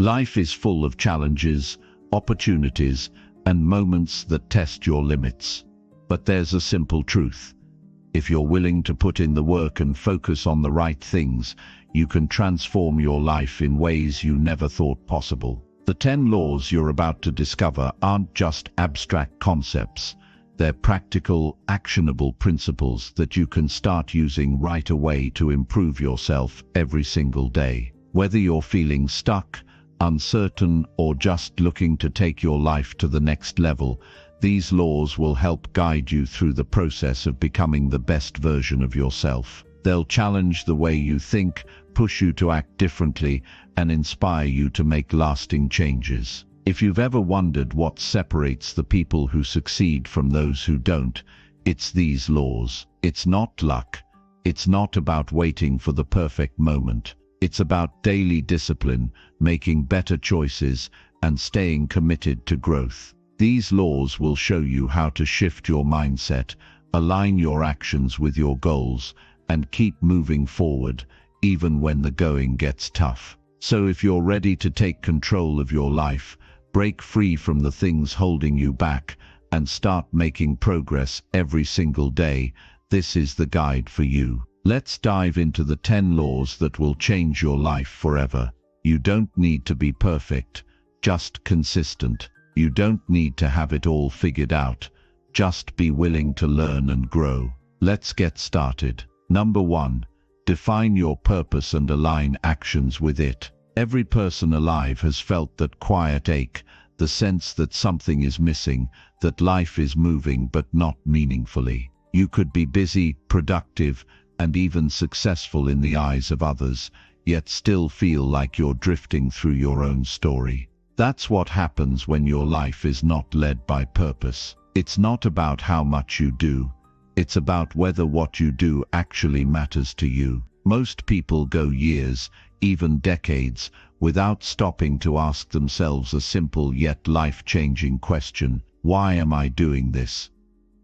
Life is full of challenges, opportunities, and moments that test your limits. But there's a simple truth. If you're willing to put in the work and focus on the right things, you can transform your life in ways you never thought possible. The 10 laws you're about to discover aren't just abstract concepts. They're practical, actionable principles that you can start using right away to improve yourself every single day. Whether you're feeling stuck, uncertain, or just looking to take your life to the next level, these laws will help guide you through the process of becoming the best version of yourself. They'll challenge the way you think, push you to act differently, and inspire you to make lasting changes. If you've ever wondered what separates the people who succeed from those who don't, it's these laws. It's not luck. It's not about waiting for the perfect moment. It's about daily discipline, making better choices, and staying committed to growth. These laws will show you how to shift your mindset, align your actions with your goals, and keep moving forward, even when the going gets tough. So if you're ready to take control of your life, break free from the things holding you back, and start making progress every single day, this is the guide for you. Let's dive into the 10 laws that will change your life forever. You don't need to be perfect, just consistent. You don't need to have it all figured out. Just be willing to learn and grow. Let's get started. Number 1. Define your purpose and align actions with it. Every person alive has felt that quiet ache, the sense that something is missing, that life is moving but not meaningfully. You could be busy, productive, and even successful in the eyes of others, yet still feel like you're drifting through your own story. That's what happens when your life is not led by purpose. It's not about how much you do. It's about whether what you do actually matters to you. Most people go years, even decades, without stopping to ask themselves a simple yet life-changing question: why am I doing this?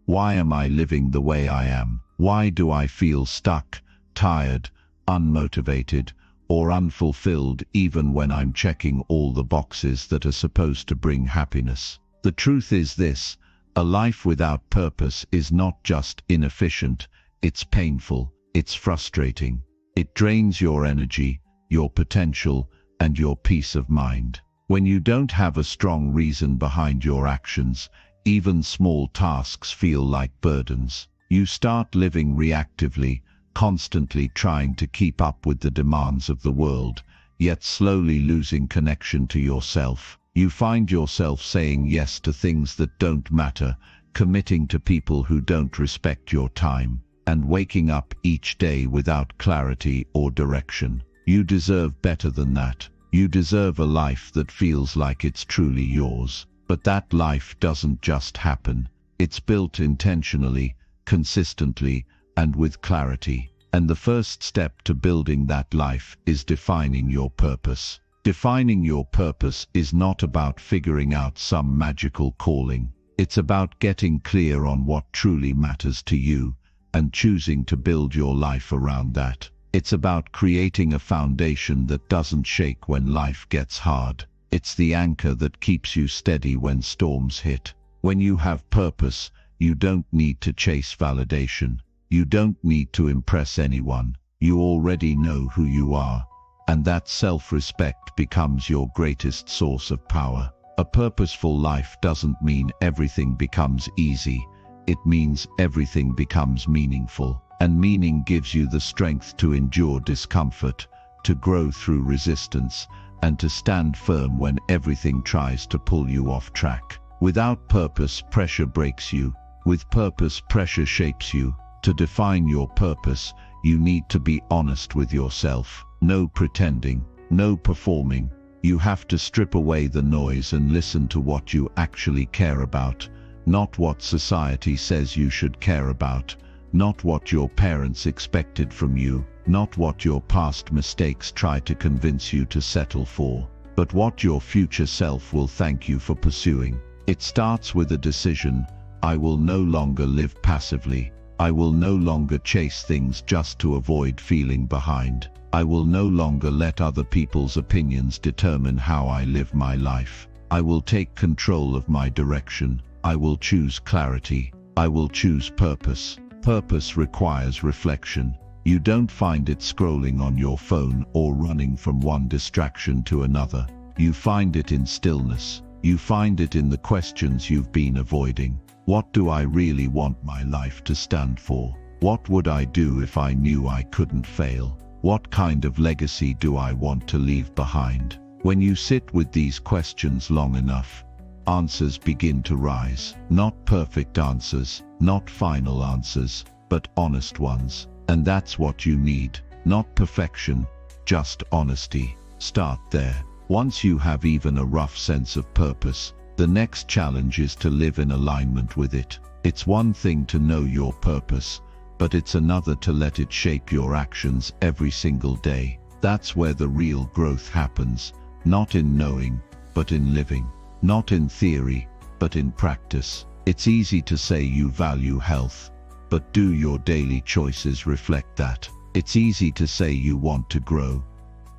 Why am I living the way I am? Why do I feel stuck, tired, unmotivated, or unfulfilled even when I'm checking all the boxes that are supposed to bring happiness? The truth is this: a life without purpose is not just inefficient, it's painful, it's frustrating. It drains your energy, your potential, and your peace of mind. When you don't have a strong reason behind your actions, even small tasks feel like burdens. You start living reactively, constantly trying to keep up with the demands of the world, yet slowly losing connection to yourself. You find yourself saying yes to things that don't matter, committing to people who don't respect your time, and waking up each day without clarity or direction. You deserve better than that. You deserve a life that feels like it's truly yours. But that life doesn't just happen. It's built intentionally, consistently, and with clarity. And the first step to building that life is defining your purpose. Defining your purpose is not about figuring out some magical calling. It's about getting clear on what truly matters to you and choosing to build your life around that. It's about creating a foundation that doesn't shake when life gets hard. It's the anchor that keeps you steady when storms hit. When you have purpose, you don't need to chase validation. You don't need to impress anyone. You already know who you are, and that self-respect becomes your greatest source of power. A purposeful life doesn't mean everything becomes easy. It means everything becomes meaningful. And meaning gives you the strength to endure discomfort, to grow through resistance, and to stand firm when everything tries to pull you off track. Without purpose, pressure breaks you. With purpose, pressure shapes you. To define your purpose, you need to be honest with yourself. No pretending, no performing. You have to strip away the noise and listen to what you actually care about, not what society says you should care about, not what your parents expected from you, not what your past mistakes try to convince you to settle for, but what your future self will thank you for pursuing. It starts with a decision: I will no longer live passively. I will no longer chase things just to avoid feeling behind. I will no longer let other people's opinions determine how I live my life. I will take control of my direction. I will choose clarity. I will choose purpose. Purpose requires reflection. You don't find it scrolling on your phone or running from one distraction to another. You find it in stillness. You find it in the questions you've been avoiding. What do I really want my life to stand for? What would I do if I knew I couldn't fail? What kind of legacy do I want to leave behind? When you sit with these questions long enough, answers begin to rise. Not perfect answers, not final answers, but honest ones. And that's what you need. Not perfection, just honesty. Start there. Once you have even a rough sense of purpose, the next challenge is to live in alignment with it. It's one thing to know your purpose, but it's another to let it shape your actions every single day. That's where the real growth happens, not in knowing, but in living. Not in theory, but in practice. It's easy to say you value health, but do your daily choices reflect that? It's easy to say you want to grow,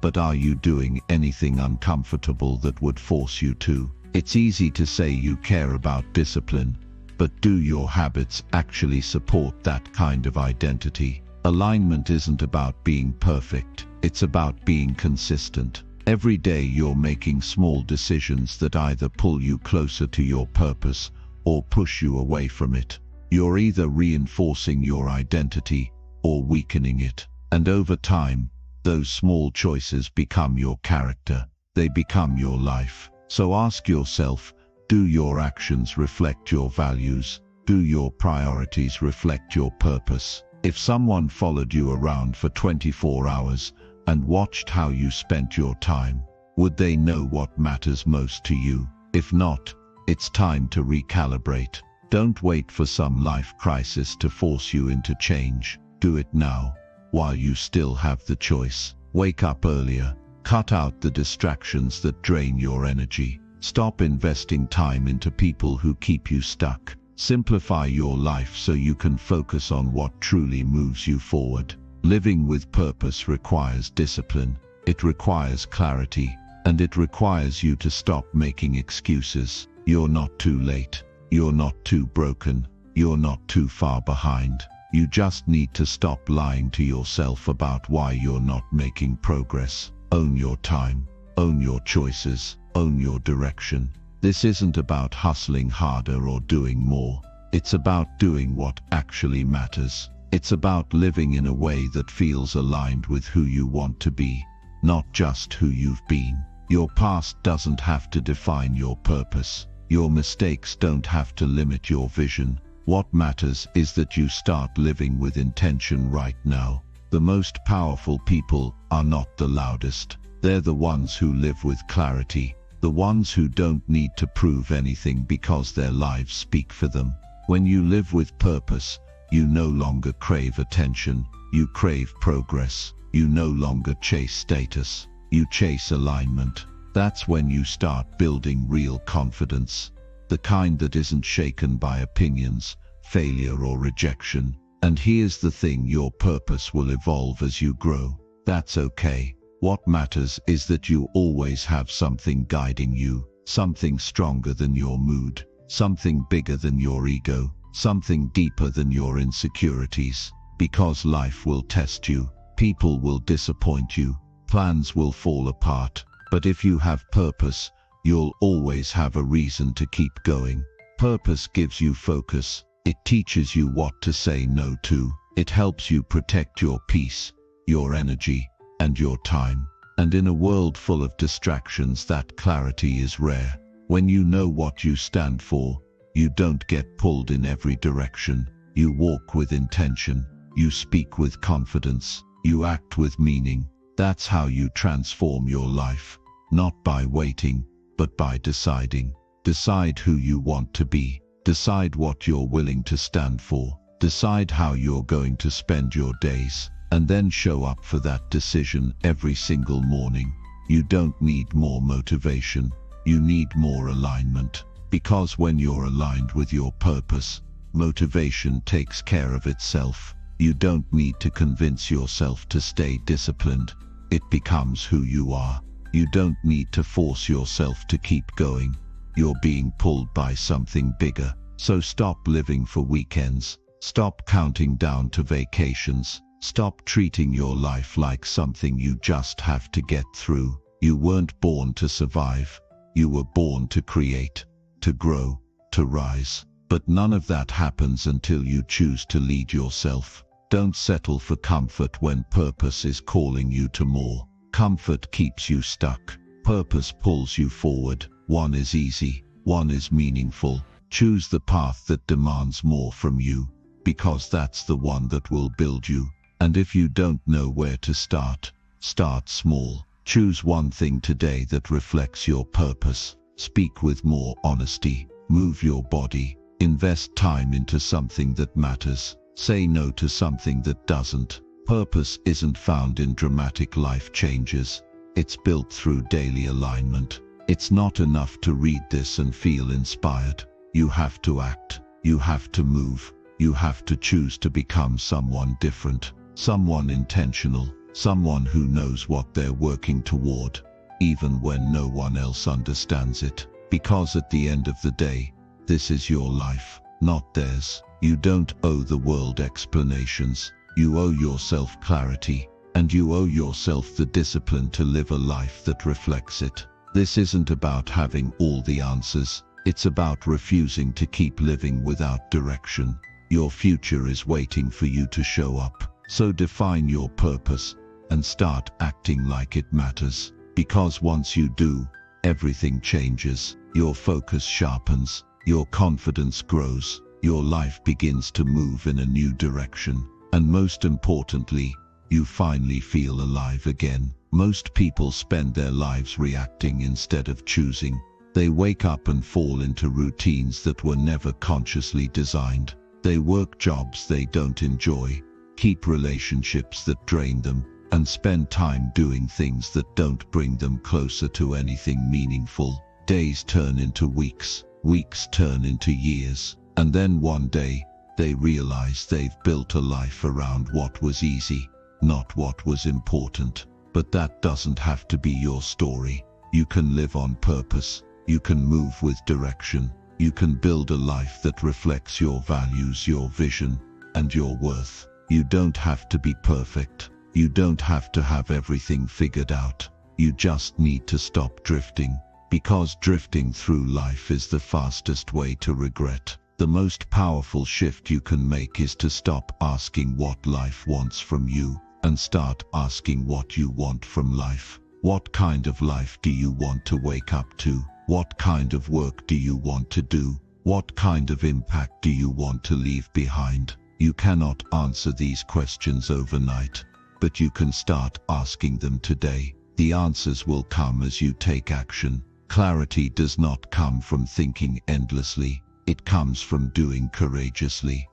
but are you doing anything uncomfortable that would force you to? It's easy to say you care about discipline, but do your habits actually support that kind of identity? Alignment isn't about being perfect, it's about being consistent. Every day you're making small decisions that either pull you closer to your purpose or push you away from it. You're either reinforcing your identity or weakening it. And over time, those small choices become your character. They become your life. So ask yourself, do your actions reflect your values? Do your priorities reflect your purpose? If someone followed you around for 24 hours and watched how you spent your time, would they know what matters most to you? If not, it's time to recalibrate. Don't wait for some life crisis to force you into change. Do it now, while you still have the choice. Wake up earlier. Cut out the distractions that drain your energy. Stop investing time into people who keep you stuck. Simplify your life so you can focus on what truly moves you forward. Living with purpose requires discipline. It requires clarity. And it requires you to stop making excuses. You're not too late. You're not too broken. You're not too far behind. You just need to stop lying to yourself about why you're not making progress. Own your time. Own your choices. Own your direction. This isn't about hustling harder or doing more. It's about doing what actually matters. It's about living in a way that feels aligned with who you want to be, not just who you've been. Your past doesn't have to define your purpose. Your mistakes don't have to limit your vision. What matters is that you start living with intention right now. The most powerful people are not the loudest. They're the ones who live with clarity. The ones who don't need to prove anything because their lives speak for them. When you live with purpose, you no longer crave attention. You crave progress. You no longer chase status. You chase alignment. That's when you start building real confidence. The kind that isn't shaken by opinions, failure or rejection. And here's the thing, your purpose will evolve as you grow. That's okay. What matters is that you always have something guiding you, something stronger than your mood, something bigger than your ego, something deeper than your insecurities. Because life will test you, people will disappoint you, plans will fall apart. But if you have purpose, you'll always have a reason to keep going. Purpose gives you focus. It teaches you what to say no to. It helps you protect your peace, your energy, and your time. And in a world full of distractions, that clarity is rare. When you know what you stand for, you don't get pulled in every direction. You walk with intention. You speak with confidence. You act with meaning. That's how you transform your life. Not by waiting, but by deciding. Decide who you want to be. Decide what you're willing to stand for. Decide how you're going to spend your days. And then show up for that decision every single morning. You don't need more motivation. You need more alignment. Because when you're aligned with your purpose, Motivation takes care of itself. You don't need to convince yourself to stay disciplined. It becomes who you are. You don't need to force yourself to keep going. You're being pulled by something bigger. So stop living for weekends. Stop counting down to vacations. Stop treating your life like something you just have to get through. You weren't born to survive. You were born to create, to grow, to rise. But none of that happens until you choose to lead yourself. Don't settle for comfort when purpose is calling you to more. Comfort keeps you stuck. Purpose pulls you forward. One is easy, one is meaningful. Choose the path that demands more from you, because that's the one that will build you. And if you don't know where to start, start small. Choose one thing today that reflects your purpose. Speak with more honesty. Move your body. Invest time into something that matters. Say no to something that doesn't. Purpose isn't found in dramatic life changes. It's built through daily alignment. It's not enough to read this and feel inspired. You have to act. You have to move. You have to choose to become someone different. Someone intentional, someone who knows what they're working toward, even when no one else understands it. Because at the end of the day, this is your life, not theirs. You don't owe the world explanations. You owe yourself clarity, and you owe yourself the discipline to live a life that reflects it. This isn't about having all the answers. It's about refusing to keep living without direction. Your future is waiting for you to show up. So define your purpose and start acting like it matters. Because once you do, everything changes. Your focus sharpens, your confidence grows, your life begins to move in a new direction. And most importantly, you finally feel alive again. Most people spend their lives reacting instead of choosing. They wake up and fall into routines that were never consciously designed. They work jobs they don't enjoy, keep relationships that drain them, and spend time doing things that don't bring them closer to anything meaningful. Days turn into weeks, weeks turn into years, and then one day, they realize they've built a life around what was easy, not what was important. But that doesn't have to be your story. You can live on purpose. You can move with direction. You can build a life that reflects your values, your vision, and your worth. You don't have to be perfect. You don't have to have everything figured out. You just need to stop drifting, because drifting through life is the fastest way to regret. The most powerful shift you can make is to stop asking what life wants from you and start asking what you want from life. What kind of life do you want to wake up to? What kind of work do you want to do? What kind of impact do you want to leave behind? You cannot answer these questions overnight, but you can start asking them today. The answers will come as you take action. Clarity does not come from thinking endlessly. It comes from doing courageously.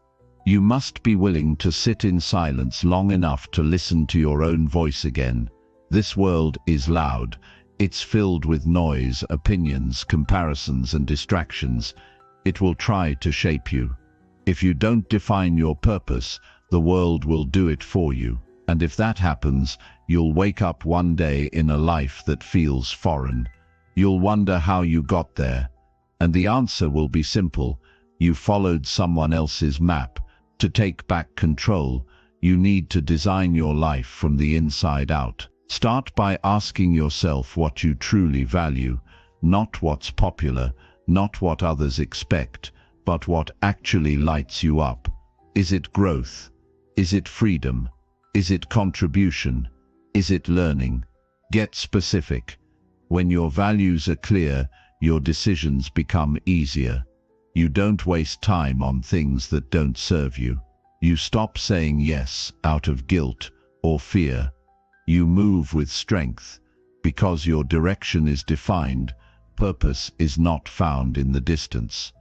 You must be willing to sit in silence long enough to listen to your own voice again. This world is loud. It's filled with noise, opinions, comparisons, and distractions. It will try to shape you. If you don't define your purpose, the world will do it for you. And if that happens, you'll wake up one day in a life that feels foreign. You'll wonder how you got there. And the answer will be simple. You followed someone else's map. To take back control, you need to design your life from the inside out. Start by asking yourself what you truly value, not what's popular, not what others expect, but what actually lights you up. Is it growth? Is it freedom? Is it contribution? Is it learning? Get specific. When your values are clear, your decisions become easier. You don't waste time on things that don't serve you. You stop saying yes out of guilt or fear. You move with strength. Because your direction is defined, purpose is not found in the distance.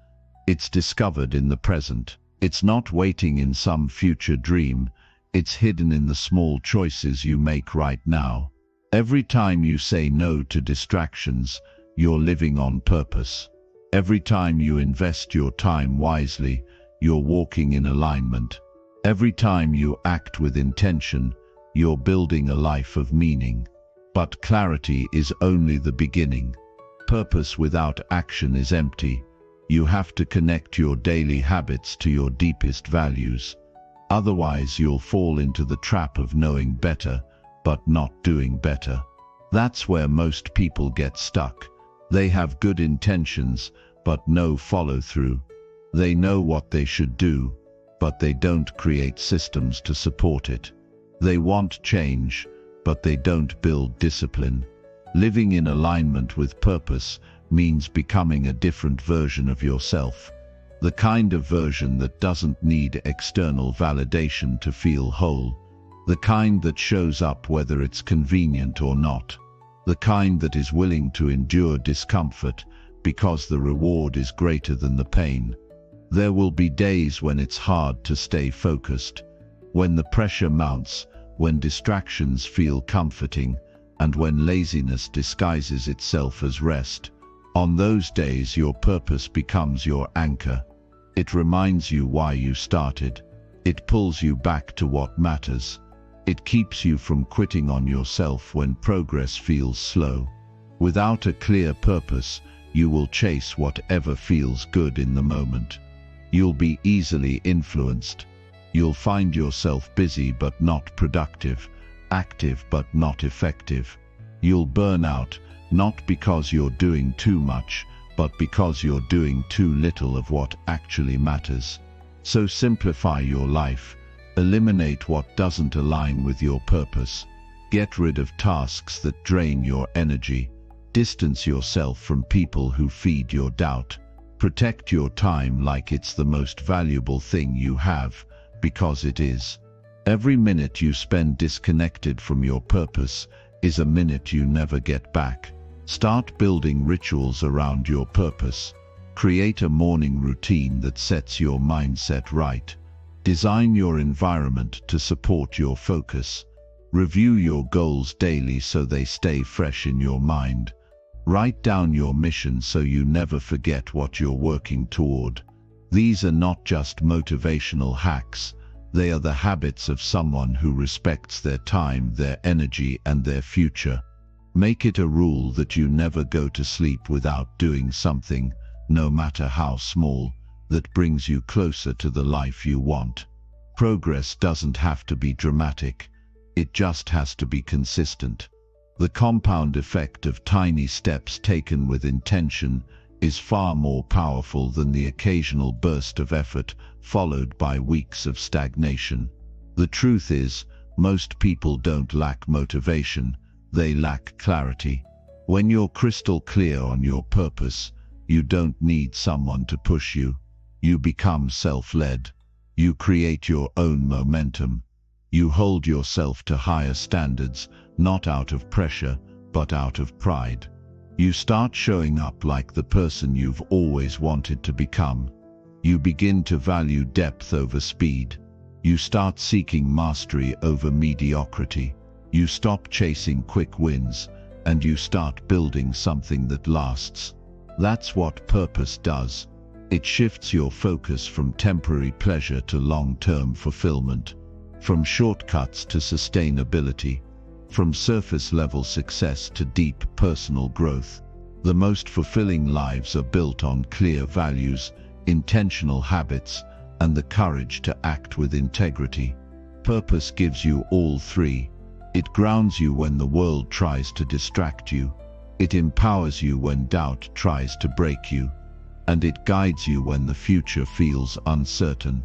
It's discovered in the present. It's not waiting in some future dream. It's hidden in the small choices you make right now. Every time you say no to distractions, you're living on purpose. Every time you invest your time wisely, you're walking in alignment. Every time you act with intention, you're building a life of meaning. But clarity is only the beginning. Purpose without action is empty. You have to connect your daily habits to your deepest values. Otherwise, you'll fall into the trap of knowing better, but not doing better. That's where most people get stuck. They have good intentions, but no follow-through. They know what they should do, but they don't create systems to support it. They want change, but they don't build discipline. Living in alignment with purpose means becoming a different version of yourself. The kind of version that doesn't need external validation to feel whole. The kind that shows up whether it's convenient or not. The kind that is willing to endure discomfort because the reward is greater than the pain. There will be days when it's hard to stay focused, when the pressure mounts, when distractions feel comforting, and when laziness disguises itself as rest. On those days, your purpose becomes your anchor. It reminds you why you started. It pulls you back to what matters. It keeps you from quitting on yourself when progress feels slow. Without a clear purpose, you will chase whatever feels good in the moment. You'll be easily influenced. You'll find yourself busy but not productive, active but not effective. You'll burn out, not because you're doing too much, but because you're doing too little of what actually matters. So simplify your life. Eliminate what doesn't align with your purpose. Get rid of tasks that drain your energy. Distance yourself from people who feed your doubt. Protect your time like it's the most valuable thing you have, because it is. Every minute you spend disconnected from your purpose is a minute you never get back. Start building rituals around your purpose. Create a morning routine that sets your mindset right. Design your environment to support your focus. Review your goals daily so they stay fresh in your mind. Write down your mission so you never forget what you're working toward. These are not just motivational hacks. They are the habits of someone who respects their time, their energy, and their future. Make it a rule that you never go to sleep without doing something, no matter how small, that brings you closer to the life you want. Progress doesn't have to be dramatic. It just has to be consistent. The compound effect of tiny steps taken with intention is far more powerful than the occasional burst of effort followed by weeks of stagnation. The truth is, most people don't lack motivation, they lack clarity. When you're crystal clear on your purpose, you don't need someone to push you. You become self-led. You create your own momentum. You hold yourself to higher standards, not out of pressure, but out of pride. You start showing up like the person you've always wanted to become. You begin to value depth over speed. You start seeking mastery over mediocrity. You stop chasing quick wins, and you start building something that lasts. That's what purpose does. It shifts your focus from temporary pleasure to long-term fulfillment, from shortcuts to sustainability, from surface-level success to deep personal growth. The most fulfilling lives are built on clear values, intentional habits, and the courage to act with integrity. Purpose gives you all three. It grounds you when the world tries to distract you. It empowers you when doubt tries to break you. And it guides you when the future feels uncertain.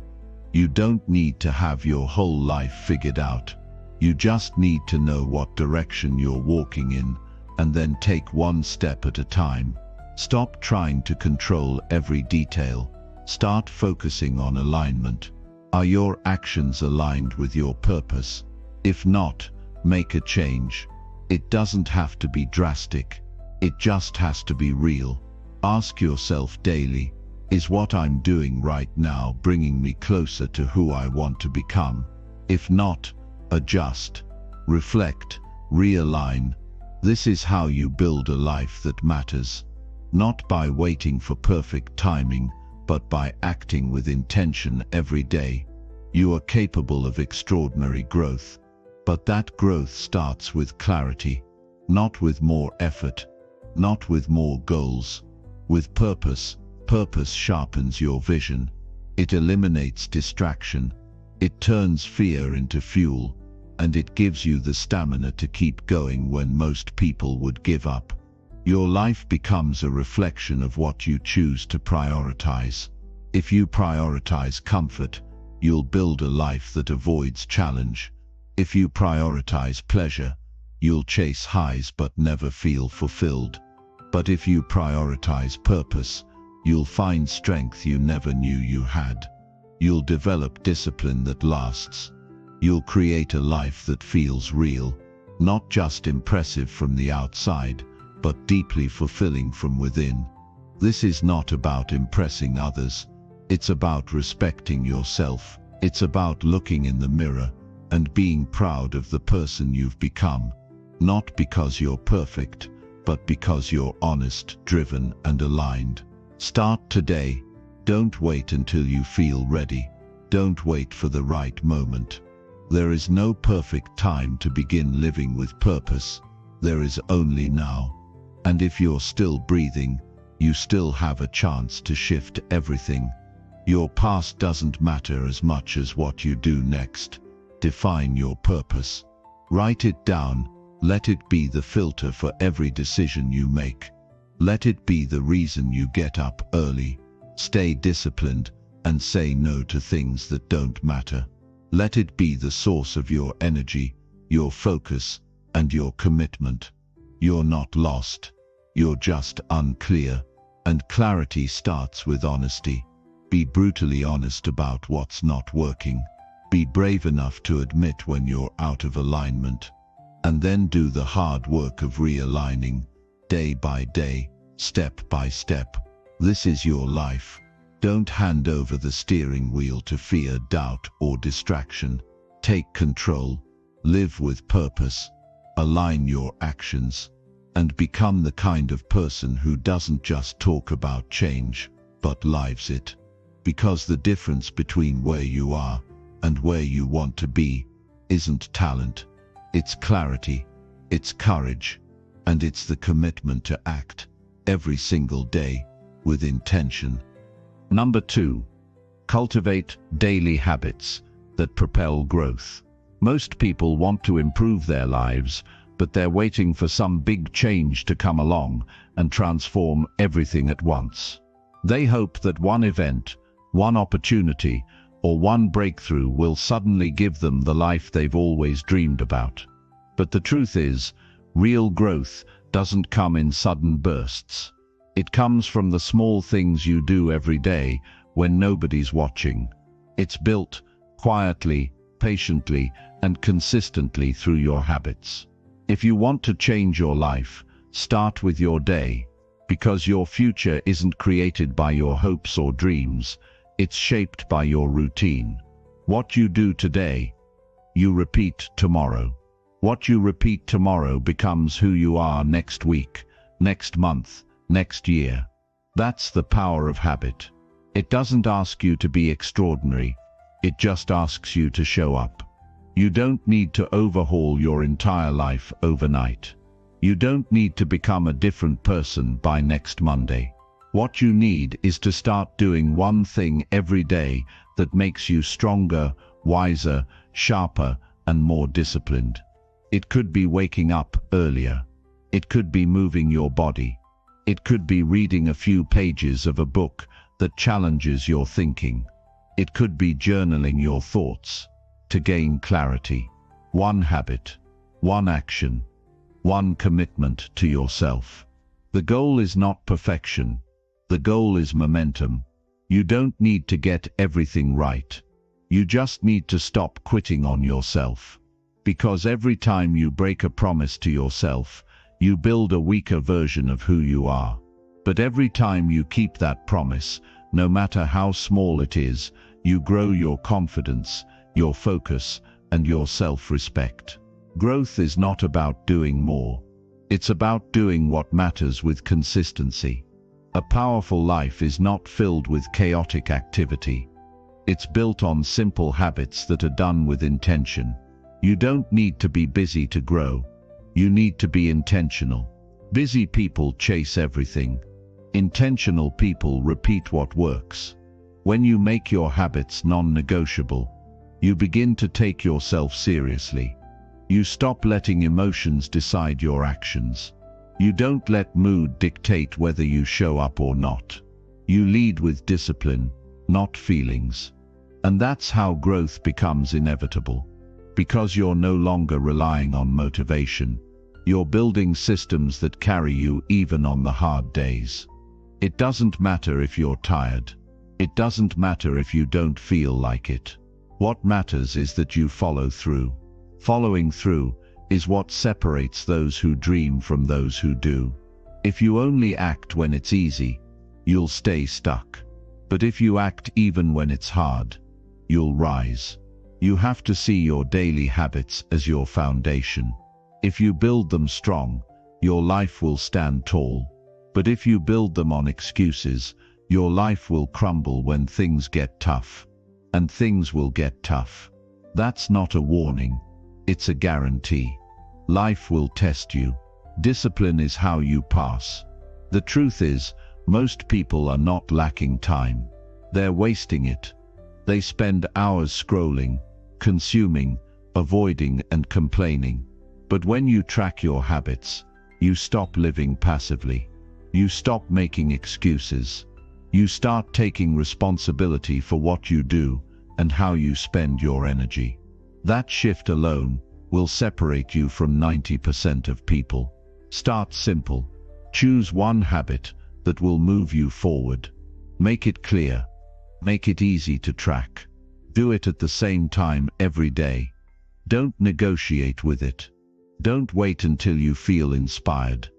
You don't need to have your whole life figured out. You just need to know what direction you're walking in, and then take one step at a time. Stop trying to control every detail. Start focusing on alignment. Are your actions aligned with your purpose? If not, make a change. It doesn't have to be drastic. It just has to be real. Ask yourself daily, is what I'm doing right now bringing me closer to who I want to become? If not, adjust, reflect, realign. This is how you build a life that matters. Not by waiting for perfect timing, but by acting with intention every day, you are capable of extraordinary growth. But that growth starts with clarity, not with more effort, not with more goals, with purpose. Purpose sharpens your vision. It eliminates distraction. It turns fear into fuel, and it gives you the stamina to keep going when most people would give up. Your life becomes a reflection of what you choose to prioritize. If you prioritize comfort, you'll build a life that avoids challenge. If you prioritize pleasure, you'll chase highs but never feel fulfilled. But if you prioritize purpose, you'll find strength you never knew you had. You'll develop discipline that lasts. You'll create a life that feels real, not just impressive from the outside, but deeply fulfilling from within. This is not about impressing others. It's about respecting yourself. It's about looking in the mirror and being proud of the person you've become, not because you're perfect, but because you're honest, driven, and aligned. Start today. Don't wait until you feel ready. Don't wait for the right moment. There is no perfect time to begin living with purpose. There is only now. And if you're still breathing, you still have a chance to shift everything. Your past doesn't matter as much as what you do next. Define your purpose. Write it down. Let it be the filter for every decision you make. Let it be the reason you get up early, stay disciplined, and say no to things that don't matter. Let it be the source of your energy, your focus, and your commitment. You're not lost. You're just unclear. And clarity starts with honesty. Be brutally honest about what's not working. Be brave enough to admit when you're out of alignment. And then do the hard work of realigning, day by day, step by step. This is your life. Don't hand over the steering wheel to fear, doubt, or distraction. Take control. Live with purpose. Align your actions. And become the kind of person who doesn't just talk about change, but lives it. Because the difference between where you are and where you want to be isn't talent. It's clarity, it's courage, and it's the commitment to act every single day with intention. Number 2. Cultivate daily habits that propel growth. Most people want to improve their lives, but they're waiting for some big change to come along and transform everything at once. They hope that one event, one opportunity, or one breakthrough will suddenly give them the life they've always dreamed about. But the truth is, real growth doesn't come in sudden bursts. It comes from the small things you do every day when nobody's watching. It's built quietly, patiently, and consistently through your habits. If you want to change your life, start with your day, because your future isn't created by your hopes or dreams. It's shaped by your routine. What you do today, you repeat tomorrow. What you repeat tomorrow becomes who you are next week, next month, next year. That's the power of habit. It doesn't ask you to be extraordinary. It just asks you to show up. You don't need to overhaul your entire life overnight. You don't need to become a different person by next Monday. What you need is to start doing one thing every day that makes you stronger, wiser, sharper, and more disciplined. It could be waking up earlier. It could be moving your body. It could be reading a few pages of a book that challenges your thinking. It could be journaling your thoughts to gain clarity. One habit, one action, one commitment to yourself. The goal is not perfection. The goal is momentum. You don't need to get everything right. You just need to stop quitting on yourself. Because every time you break a promise to yourself, you build a weaker version of who you are. But every time you keep that promise, no matter how small it is, you grow your confidence, your focus, and your self-respect. Growth is not about doing more. It's about doing what matters with consistency. A powerful life is not filled with chaotic activity. It's built on simple habits that are done with intention. You don't need to be busy to grow. You need to be intentional. Busy people chase everything. Intentional people repeat what works. When you make your habits non-negotiable, you begin to take yourself seriously. You stop letting emotions decide your actions. You don't let mood dictate whether you show up or not. You lead with discipline, not feelings. And that's how growth becomes inevitable. Because you're no longer relying on motivation. You're building systems that carry you even on the hard days. It doesn't matter if you're tired. It doesn't matter if you don't feel like it. What matters is that you follow through. Following through is what separates those who dream from those who do. If you only act when it's easy, you'll stay stuck. But if you act even when it's hard, you'll rise. You have to see your daily habits as your foundation. If you build them strong, your life will stand tall. But if you build them on excuses, your life will crumble when things get tough. And things will get tough. That's not a warning. It's a guarantee. Life will test you. Discipline is how you pass. The truth is, most people are not lacking time. They're wasting it. They spend hours scrolling, consuming, avoiding and complaining. But when you track your habits, you stop living passively. You stop making excuses. You start taking responsibility for what you do and how you spend your energy. That shift alone will separate you from 90% of people. Start simple. Choose one habit that will move you forward. Make it clear. Make it easy to track. Do it at the same time every day. Don't negotiate with it. Don't wait until you feel inspired.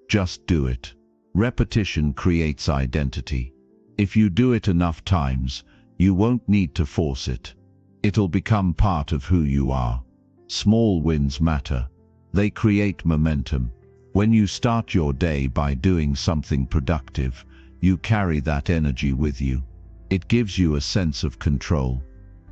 Just do it. Repetition creates identity. If you do it enough times, you won't need to force it. It'll become part of who you are. Small wins matter. They create momentum. When you start your day by doing something productive, you carry that energy with you. It gives you a sense of control.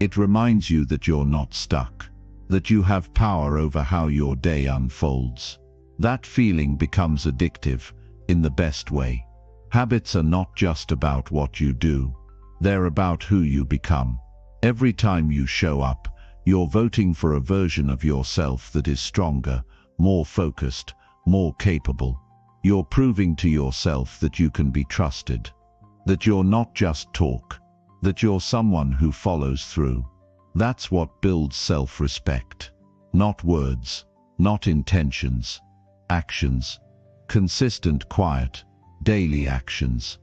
It reminds you that you're not stuck, that you have power over how your day unfolds. That feeling becomes addictive, in the best way. Habits are not just about what you do. They're about who you become. Every time you show up, you're voting for a version of yourself that is stronger, more focused, more capable. You're proving to yourself that you can be trusted. That you're not just talk. That you're someone who follows through. That's what builds self-respect. Not words, not intentions. Actions. Consistent, quiet, daily actions.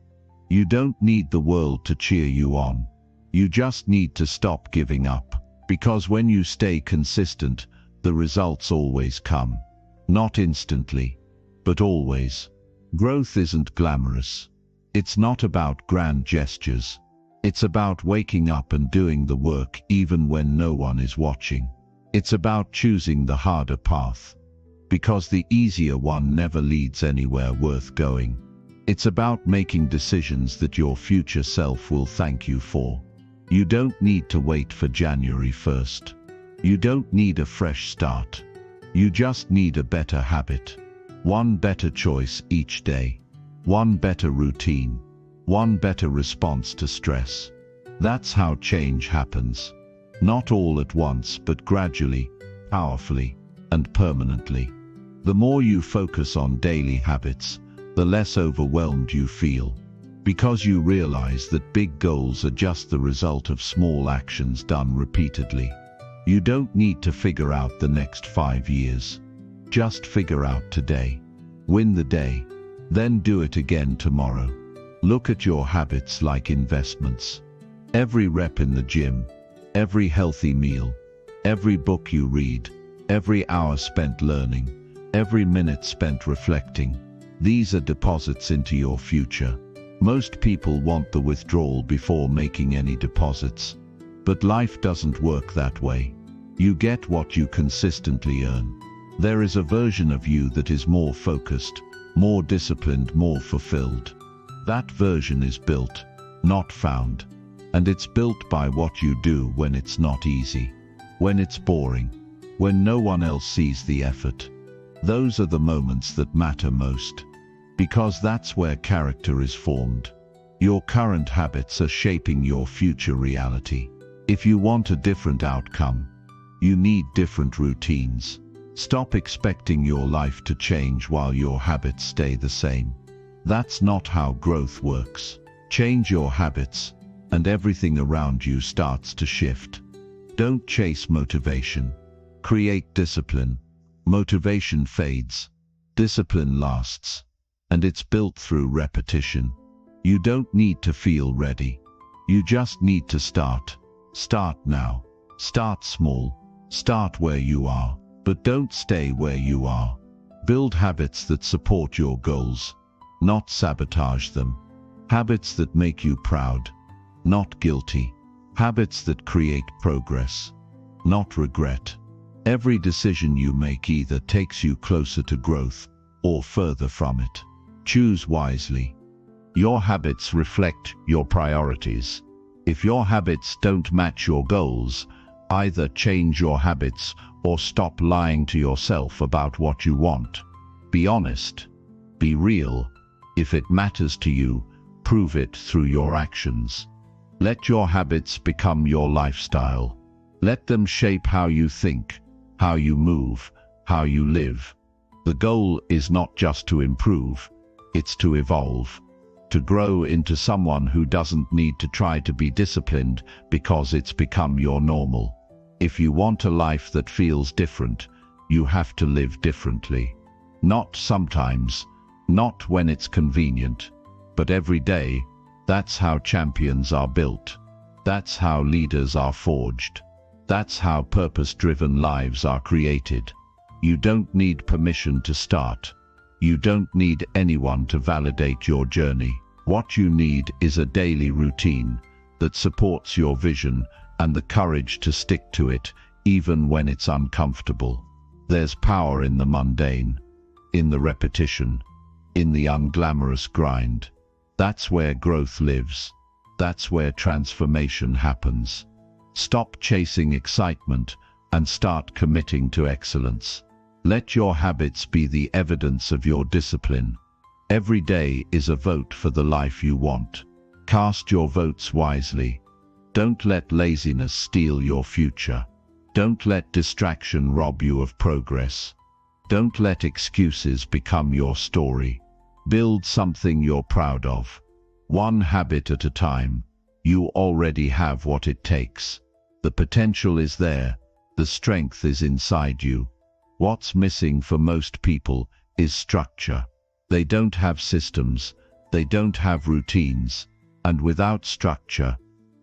You don't need the world to cheer you on. You just need to stop giving up. Because when you stay consistent, the results always come. Not instantly, but always. Growth isn't glamorous. It's not about grand gestures. It's about waking up and doing the work even when no one is watching. It's about choosing the harder path. Because the easier one never leads anywhere worth going. It's about making decisions that your future self will thank you for. You don't need to wait for January 1st. You don't need a fresh start. You just need a better habit. One better choice each day. One better routine. One better response to stress. That's how change happens. Not all at once, but gradually, powerfully, and permanently. The more you focus on daily habits, the less overwhelmed you feel. Because you realize that big goals are just the result of small actions done repeatedly. You don't need to figure out the next 5 years. Just figure out today. Win the day. Then do it again tomorrow. Look at your habits like investments. Every rep in the gym, every healthy meal, every book you read, every hour spent learning, every minute spent reflecting. These are deposits into your future. Most people want the withdrawal before making any deposits. But life doesn't work that way. You get what you consistently earn. There is a version of you that is more focused, more disciplined, more fulfilled. That version is built, not found. And it's built by what you do when it's not easy, when it's boring, when no one else sees the effort. Those are the moments that matter most, because that's where character is formed. Your current habits are shaping your future reality. If you want a different outcome, you need different routines. Stop expecting your life to change while your habits stay the same. That's not how growth works. Change your habits, and everything around you starts to shift. Don't chase motivation. Create discipline. Motivation fades. Discipline lasts. And it's built through repetition. You don't need to feel ready. You just need to start. Start now. Start small. Start where you are. But don't stay where you are. Build habits that support your goals, not sabotage them. Habits that make you proud, not guilty. Habits that create progress, not regret. Every decision you make either takes you closer to growth or further from it. Choose wisely. Your habits reflect your priorities. If your habits don't match your goals, either change your habits or stop lying to yourself about what you want. Be honest. Be real. If it matters to you, prove it through your actions. Let your habits become your lifestyle. Let them shape how you think, how you move, how you live. The goal is not just to improve, it's to evolve. To grow into someone who doesn't need to try to be disciplined because it's become your normal. If you want a life that feels different, you have to live differently. Not sometimes, not when it's convenient, but every day. That's how champions are built. That's how leaders are forged. That's how purpose-driven lives are created. You don't need permission to start. You don't need anyone to validate your journey. What you need is a daily routine that supports your vision and the courage to stick to it, even when it's uncomfortable. There's power in the mundane, in the repetition, in the unglamorous grind. That's where growth lives. That's where transformation happens. Stop chasing excitement and start committing to excellence. Let your habits be the evidence of your discipline. Every day is a vote for the life you want. Cast your votes wisely. Don't let laziness steal your future. Don't let distraction rob you of progress. Don't let excuses become your story. Build something you're proud of. One habit at a time. You already have what it takes. The potential is there. The strength is inside you. What's missing for most people is structure. They don't have systems. They don't have routines. And without structure,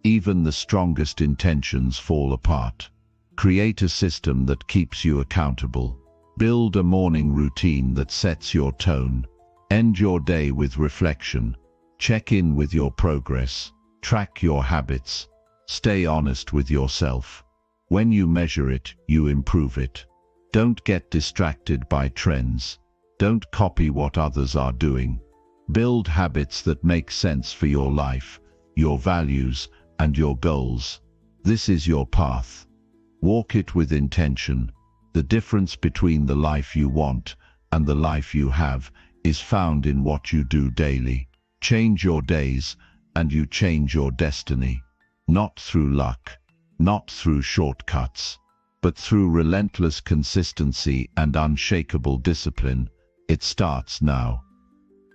even the strongest intentions fall apart. Create a system that keeps you accountable. Build a morning routine that sets your tone. End your day with reflection. Check in with your progress. Track your habits. Stay honest with yourself. When you measure it, you improve it. Don't get distracted by trends. Don't copy what others are doing. Build habits that make sense for your life, your values, and your goals. This is your path. Walk it with intention. The difference between the life you want and the life you have is found in what you do daily. Change your days, and you change your destiny. Not through luck, not through shortcuts, but through relentless consistency and unshakable discipline. It starts now.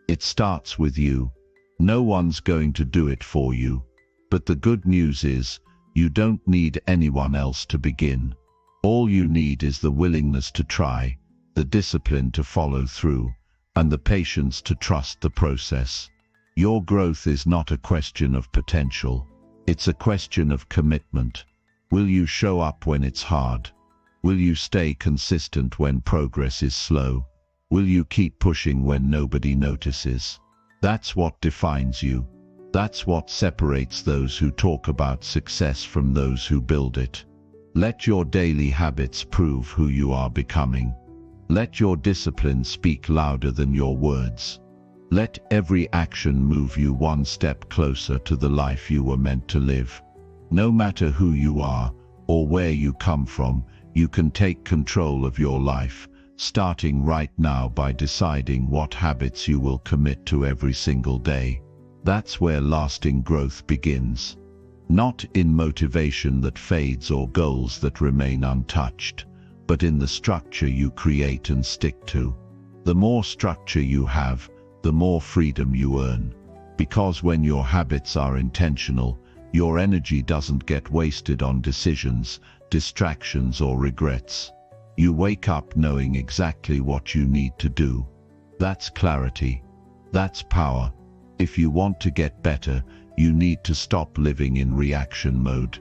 It starts with you. No one's going to do it for you. But the good news is, you don't need anyone else to begin. All you need is the willingness to try, the discipline to follow through, and the patience to trust the process. Your growth is not a question of potential. It's a question of commitment. Will you show up when it's hard? Will you stay consistent when progress is slow? Will you keep pushing when nobody notices? That's what defines you. That's what separates those who talk about success from those who build it. Let your daily habits prove who you are becoming. Let your discipline speak louder than your words. Let every action move you one step closer to the life you were meant to live. No matter who you are or where you come from, you can take control of your life, starting right now by deciding what habits you will commit to every single day. That's where lasting growth begins. Not in motivation that fades or goals that remain untouched, but in the structure you create and stick to. The more structure you have, the more freedom you earn. Because when your habits are intentional, your energy doesn't get wasted on decisions, distractions, or regrets. You wake up knowing exactly what you need to do. That's clarity. That's power. If you want to get better, you need to stop living in reaction mode.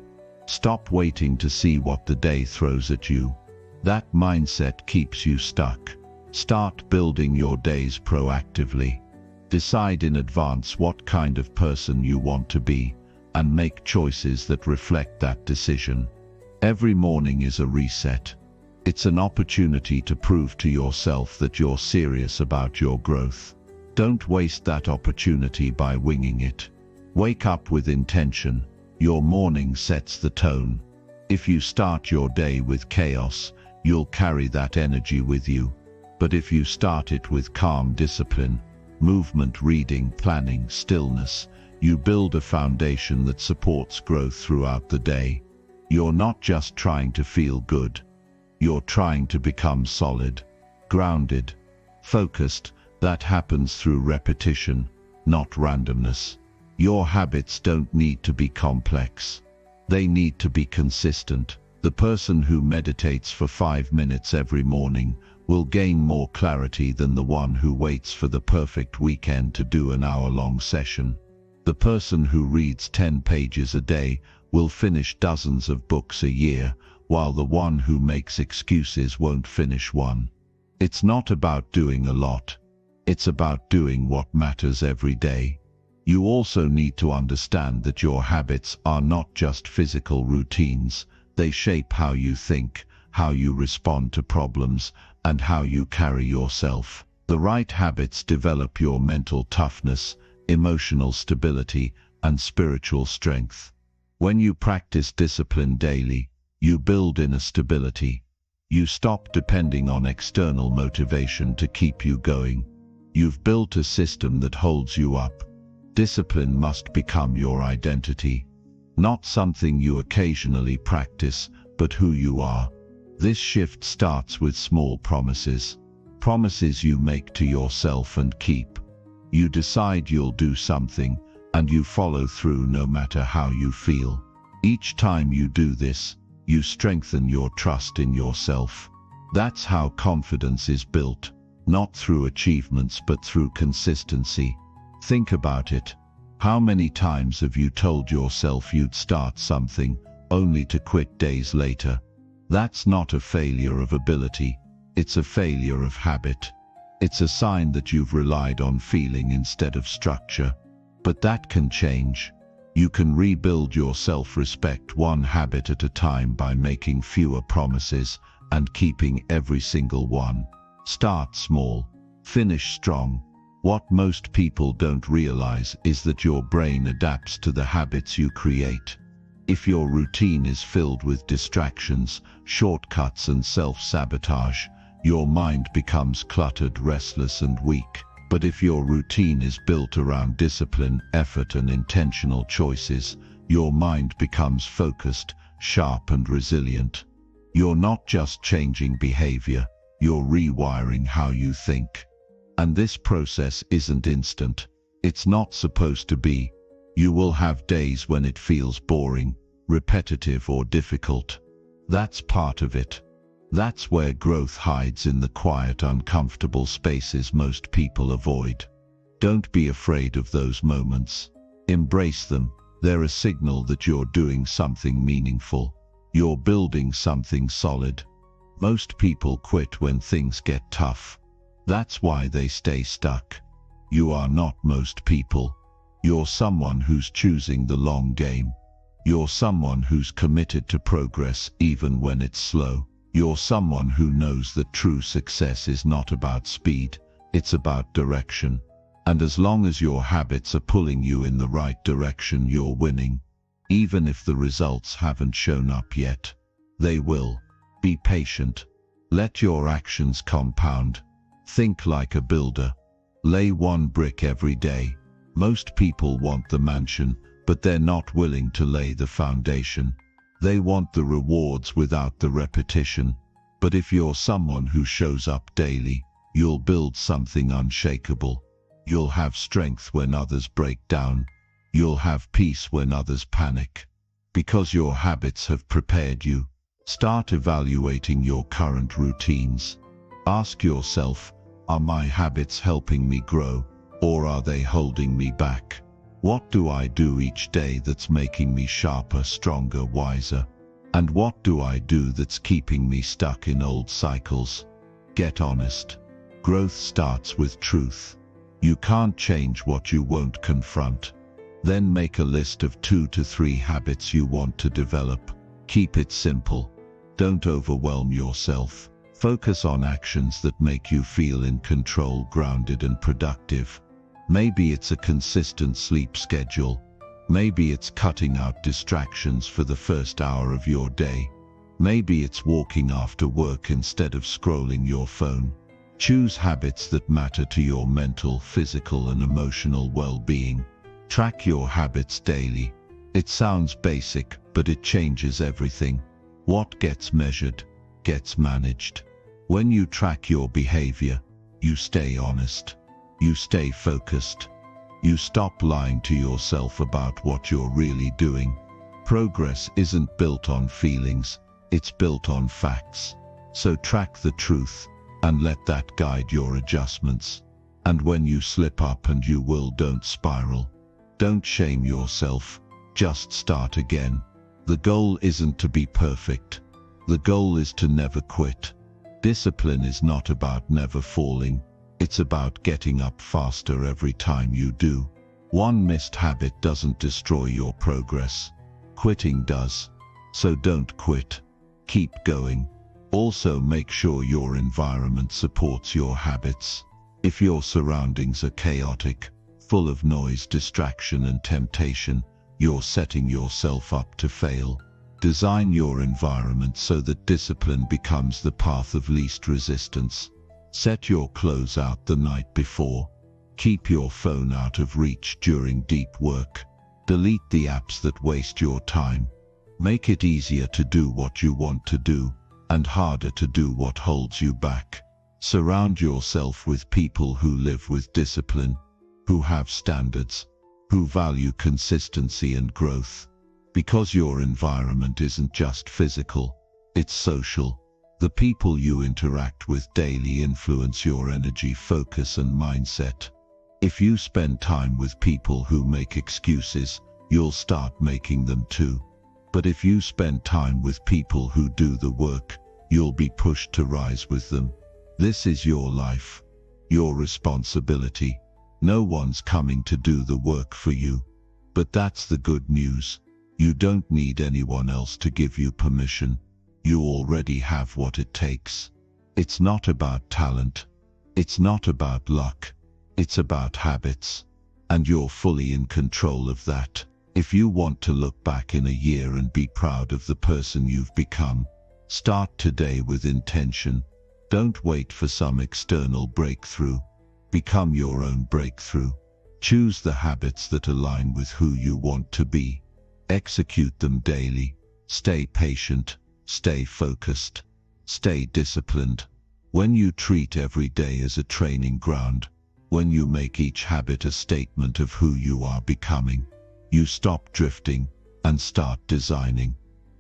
Stop waiting to see what the day throws at you. That mindset keeps you stuck. Start building your days proactively. Decide in advance what kind of person you want to be, and make choices that reflect that decision. Every morning is a reset. It's an opportunity to prove to yourself that you're serious about your growth. Don't waste that opportunity by winging it. Wake up with intention. Your morning sets the tone. If you start your day with chaos, you'll carry that energy with you. But if you start it with calm discipline, movement, reading, planning, stillness, you build a foundation that supports growth throughout the day. You're not just trying to feel good. You're trying to become solid, grounded, focused. That happens through repetition, not randomness. Your habits don't need to be complex. They need to be consistent. The person who meditates for 5 minutes every morning will gain more clarity than the one who waits for the perfect weekend to do an hour-long session. The person who reads 10 pages a day will finish dozens of books a year, while the one who makes excuses won't finish one. It's not about doing a lot. It's about doing what matters every day. You also need to understand that your habits are not just physical routines. They shape how you think, how you respond to problems, and how you carry yourself. The right habits develop your mental toughness, emotional stability, and spiritual strength. When you practice discipline daily, you build inner stability. You stop depending on external motivation to keep you going. You've built a system that holds you up. Discipline must become your identity. Not something you occasionally practice, but who you are. This shift starts with small promises. Promises you make to yourself and keep. You decide you'll do something, and you follow through no matter how you feel. Each time you do this, you strengthen your trust in yourself. That's how confidence is built, not through achievements but through consistency. Think about it. How many times have you told yourself you'd start something, only to quit days later? That's not a failure of ability, it's a failure of habit. It's a sign that you've relied on feeling instead of structure. But that can change. You can rebuild your self-respect one habit at a time by making fewer promises and keeping every single one. Start small, finish strong. What most people don't realize is that your brain adapts to the habits you create. If your routine is filled with distractions, shortcuts, and self-sabotage, your mind becomes cluttered, restless, and weak. But if your routine is built around discipline, effort, and intentional choices, your mind becomes focused, sharp, and resilient. You're not just changing behavior, you're rewiring how you think. And this process isn't instant. It's not supposed to be. You will have days when it feels boring, repetitive, or difficult. That's part of it. That's where growth hides, in the quiet, uncomfortable spaces most people avoid. Don't be afraid of those moments. Embrace them. They're a signal that you're doing something meaningful. You're building something solid. Most people quit when things get tough. That's why they stay stuck. You are not most people. You're someone who's choosing the long game. You're someone who's committed to progress even when it's slow. You're someone who knows that true success is not about speed, it's about direction. And as long as your habits are pulling you in the right direction, you're winning. Even if the results haven't shown up yet, they will. Be patient. Let your actions compound. Think like a builder. Lay one brick every day. Most people want the mansion, but they're not willing to lay the foundation. They want the rewards without the repetition. But if you're someone who shows up daily, you'll build something unshakable. You'll have strength when others break down. You'll have peace when others panic. Because your habits have prepared you. Start evaluating your current routines. Ask yourself, are my habits helping me grow, or are they holding me back? What do I do each day that's making me sharper, stronger, wiser? And what do I do that's keeping me stuck in old cycles? Get honest. Growth starts with truth. You can't change what you won't confront. Then make a list of 2 to 3 habits you want to develop. Keep it simple. Don't overwhelm yourself. Focus on actions that make you feel in control, grounded and productive. Maybe it's a consistent sleep schedule. Maybe it's cutting out distractions for the first hour of your day. Maybe it's walking after work instead of scrolling your phone. Choose habits that matter to your mental, physical and emotional well-being. Track your habits daily. It sounds basic, but it changes everything. What gets measured, gets managed. When you track your behavior, you stay honest. You stay focused. You stop lying to yourself about what you're really doing. Progress isn't built on feelings, it's built on facts. So track the truth, and let that guide your adjustments. And when you slip up, and you will, don't spiral. Don't shame yourself, just start again. The goal isn't to be perfect. The goal is to never quit. Discipline is not about never falling. It's about getting up faster every time you do. One missed habit doesn't destroy your progress. Quitting does. So don't quit. Keep going. Also, make sure your environment supports your habits. If your surroundings are chaotic, full of noise, distraction and temptation, you're setting yourself up to fail. Design your environment so that discipline becomes the path of least resistance. Set your clothes out the night before. Keep your phone out of reach during deep work. Delete the apps that waste your time. Make it easier to do what you want to do, and harder to do what holds you back. Surround yourself with people who live with discipline, who have standards, who value consistency and growth. Because your environment isn't just physical, it's social. The people you interact with daily influence your energy, focus and mindset. If you spend time with people who make excuses, you'll start making them too. But if you spend time with people who do the work, you'll be pushed to rise with them. This is your life, your responsibility. No one's coming to do the work for you. But that's the good news. You don't need anyone else to give you permission. You already have what it takes. It's not about talent. It's not about luck. It's about habits. And you're fully in control of that. If you want to look back in a year and be proud of the person you've become, start today with intention. Don't wait for some external breakthrough. Become your own breakthrough. Choose the habits that align with who you want to be. Execute them daily. Stay patient. Stay focused. Stay disciplined. When you treat every day as a training ground, when you make each habit a statement of who you are becoming, you stop drifting and start designing.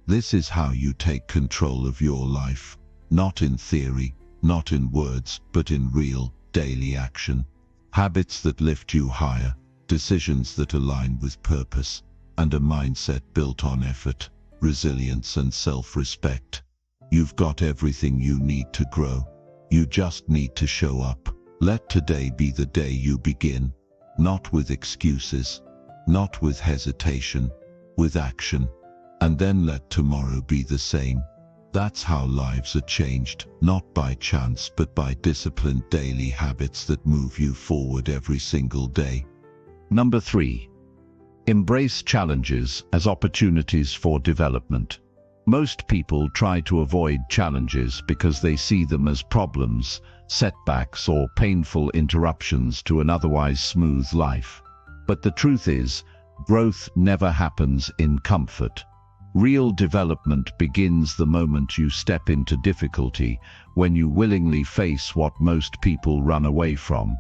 This is how you take control of your life. Not in theory, not in words, but in real, daily action. Habits that lift you higher, decisions that align with purpose, and a mindset built on effort, resilience and self-respect. You've got everything you need to grow. You just need to show up. Let today be the day you begin, not with excuses, not with hesitation, with action. And then let tomorrow be the same. That's how lives are changed, not by chance but by disciplined daily habits that move you forward every single day. Number 3. Embrace challenges as opportunities for development. Most people try to avoid challenges because they see them as problems, setbacks, or painful interruptions to an otherwise smooth life. But the truth is, growth never happens in comfort. Real development begins the moment you step into difficulty, when you willingly face what most people run away from.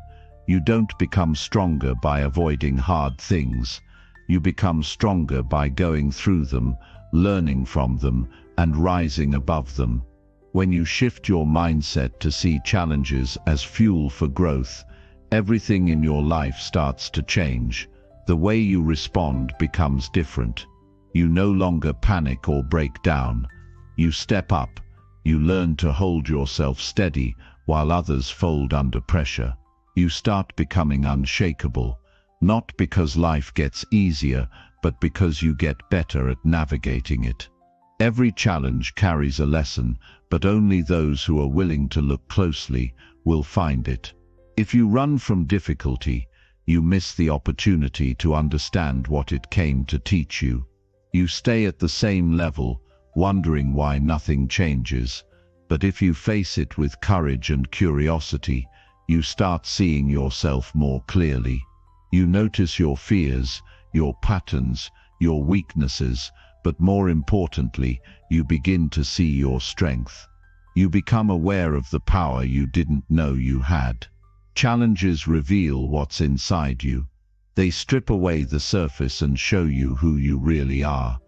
You don't become stronger by avoiding hard things. You become stronger by going through them, learning from them, and rising above them. When you shift your mindset to see challenges as fuel for growth, everything in your life starts to change. The way you respond becomes different. You no longer panic or break down. You step up. You learn to hold yourself steady while others fold under pressure. You start becoming unshakable, not because life gets easier, but because you get better at navigating it. Every challenge carries a lesson, but only those who are willing to look closely will find it. If you run from difficulty, you miss the opportunity to understand what it came to teach you. You stay at the same level, wondering why nothing changes. But if you face it with courage and curiosity, you start seeing yourself more clearly. You notice your fears, your patterns, your weaknesses, but more importantly, you begin to see your strength. You become aware of the power you didn't know you had. Challenges reveal what's inside you. They strip away the surface and show you who you really are.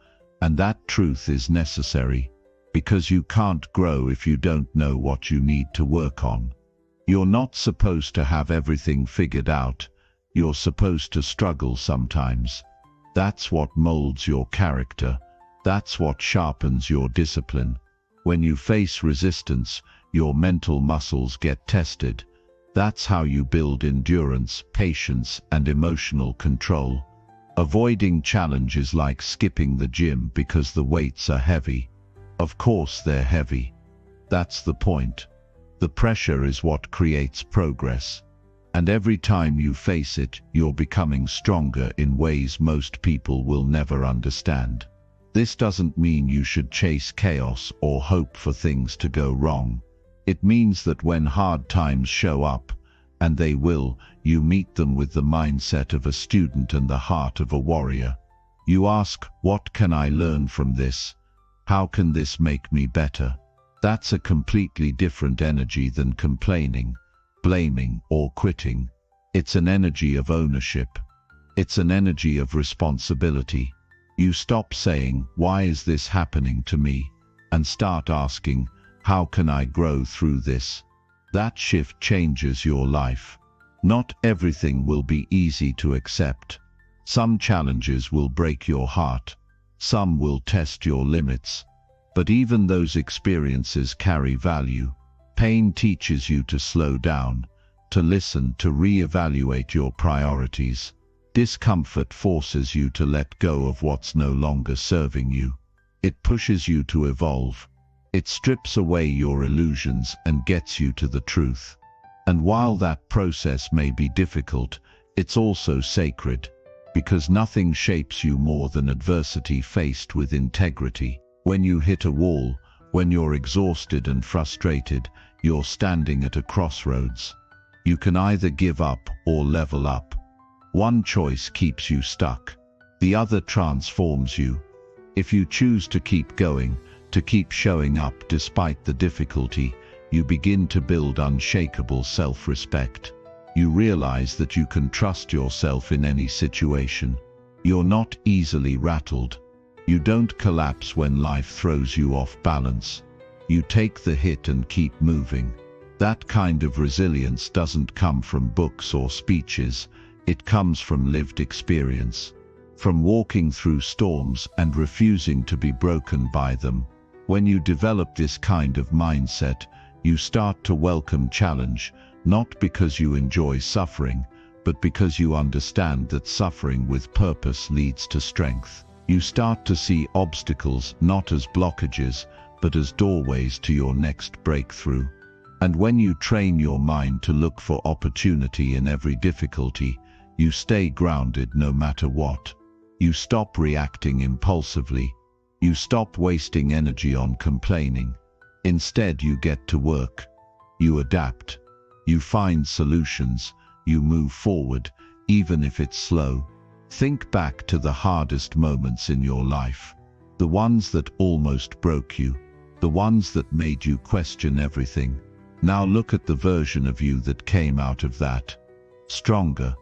And that truth is necessary, because you can't grow if you don't know what you need to work on. You're not supposed to have everything figured out. You're supposed to struggle sometimes. That's what molds your character. That's what sharpens your discipline. When you face resistance, your mental muscles get tested. That's how you build endurance, patience, and emotional control. Avoiding challenge is like skipping the gym because the weights are heavy. Of course they're heavy. That's the point. The pressure is what creates progress. And every time you face it, you're becoming stronger in ways most people will never understand. This doesn't mean you should chase chaos or hope for things to go wrong. It means that when hard times show up, and they will, you meet them with the mindset of a student and the heart of a warrior. You ask, what can I learn from this? How can this make me better? That's a completely different energy than complaining, blaming, or quitting. It's an energy of ownership. It's an energy of responsibility. You stop saying, why is this happening to me? And start asking, how can I grow through this? That shift changes your life. Not everything will be easy to accept. Some challenges will break your heart. Some will test your limits. But even those experiences carry value. Pain teaches you to slow down, to listen, to re-evaluate your priorities. Discomfort forces you to let go of what's no longer serving you. It pushes you to evolve. It strips away your illusions and gets you to the truth. And while that process may be difficult, it's also sacred, because nothing shapes you more than adversity faced with integrity. When you hit a wall, when you're exhausted and frustrated, you're standing at a crossroads. You can either give up or level up. One choice keeps you stuck. The other transforms you. If you choose to keep going, to keep showing up despite the difficulty, you begin to build unshakable self-respect. You realize that you can trust yourself in any situation. You're not easily rattled. You don't collapse when life throws you off balance. You take the hit and keep moving. That kind of resilience doesn't come from books or speeches. It comes from lived experience. From walking through storms and refusing to be broken by them. When you develop this kind of mindset, you start to welcome challenge, not because you enjoy suffering, but because you understand that suffering with purpose leads to strength. You start to see obstacles not as blockages, but as doorways to your next breakthrough. And when you train your mind to look for opportunity in every difficulty, you stay grounded no matter what. You stop reacting impulsively. You stop wasting energy on complaining. Instead, you get to work. You adapt. You find solutions. You move forward, even if it's slow. Think back to the hardest moments in your life. The ones that almost broke you. The ones that made you question everything. Now look at the version of you that came out of that. Stronger,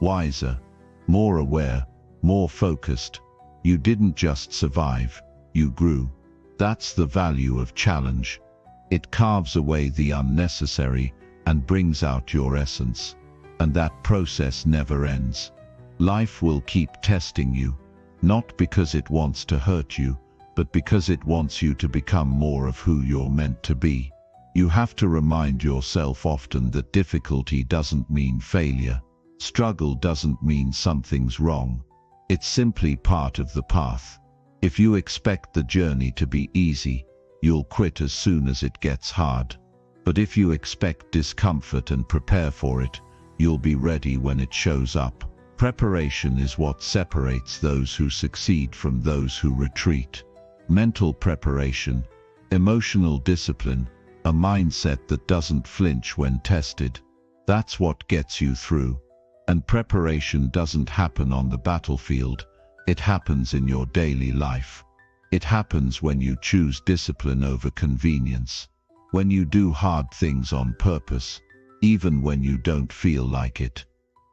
wiser, more aware, more focused. You didn't just survive, you grew. That's the value of challenge. It carves away the unnecessary and brings out your essence. And that process never ends. Life will keep testing you, not because it wants to hurt you, but because it wants you to become more of who you're meant to be. You have to remind yourself often that difficulty doesn't mean failure. Struggle doesn't mean something's wrong. It's simply part of the path. If you expect the journey to be easy, you'll quit as soon as it gets hard. But if you expect discomfort and prepare for it, you'll be ready when it shows up. Preparation is what separates those who succeed from those who retreat. Mental preparation, emotional discipline, a mindset that doesn't flinch when tested. That's what gets you through. And preparation doesn't happen on the battlefield. It happens in your daily life. It happens when you choose discipline over convenience. When you do hard things on purpose, even when you don't feel like it.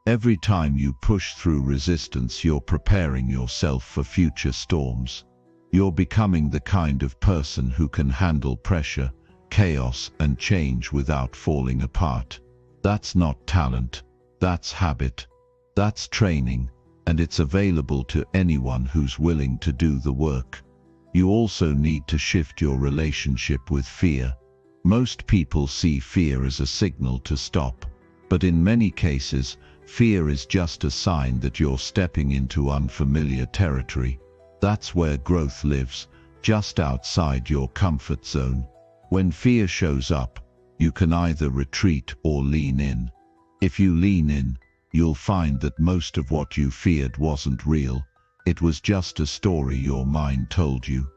Every time you push through resistance, you're preparing yourself for future storms. You're becoming the kind of person who can handle pressure, chaos, and change without falling apart. That's not talent. That's habit. That's training, and it's available to anyone who's willing to do the work. You also need to shift your relationship with fear. Most people see fear as a signal to stop, but in many cases, fear is just a sign that you're stepping into unfamiliar territory. That's where growth lives, just outside your comfort zone. When fear shows up, you can either retreat or lean in. If you lean in, you'll find that most of what you feared wasn't real. It was just a story your mind told you.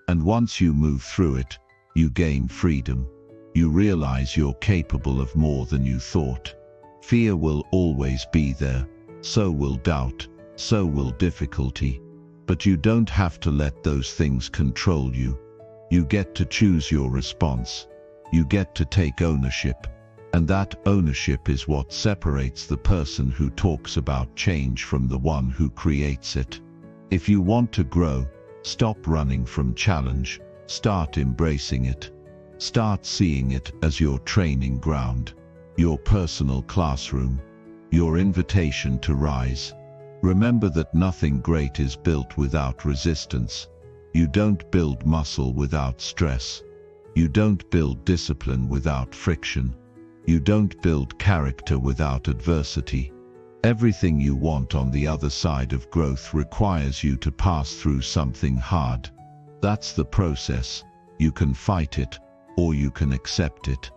And once you move through it, you gain freedom. You realize you're capable of more than you thought. Fear will always be there. So will doubt. So will difficulty. But you don't have to let those things control you. You get to choose your response. You get to take ownership. And that ownership is what separates the person who talks about change from the one who creates it. If you want to grow, stop running from challenge. Start embracing it. Start seeing it as your training ground, your personal classroom, your invitation to rise. Remember that nothing great is built without resistance. You don't build muscle without stress. You don't build discipline without friction. You don't build character without adversity. Everything you want on the other side of growth requires you to pass through something hard. That's the process. You can fight it, or you can accept it.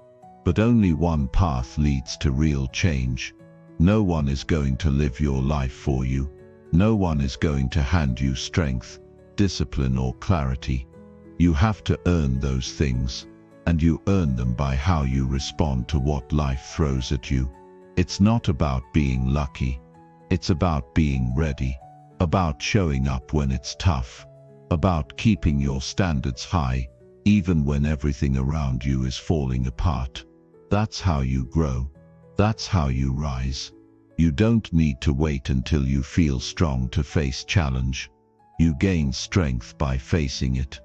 But only one path leads to real change. No one is going to live your life for you. No one is going to hand you strength, discipline, or clarity. You have to earn those things, and you earn them by how you respond to what life throws at you. It's not about being lucky. It's about being ready, about showing up when it's tough, about keeping your standards high, even when everything around you is falling apart. That's how you grow. That's how you rise. You don't need to wait until you feel strong to face challenge. You gain strength by facing it.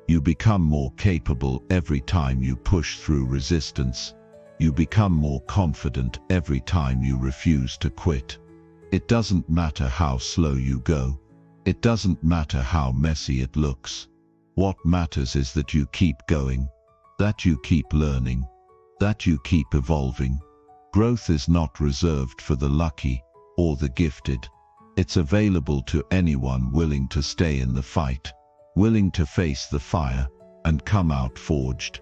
You become more capable every time you push through resistance. You become more confident every time you refuse to quit. It doesn't matter how slow you go. It doesn't matter how messy it looks. What matters is that you keep going, that you keep learning, that you keep evolving. Growth is not reserved for the lucky or the gifted. It's available to anyone willing to stay in the fight, willing to face the fire, and come out forged.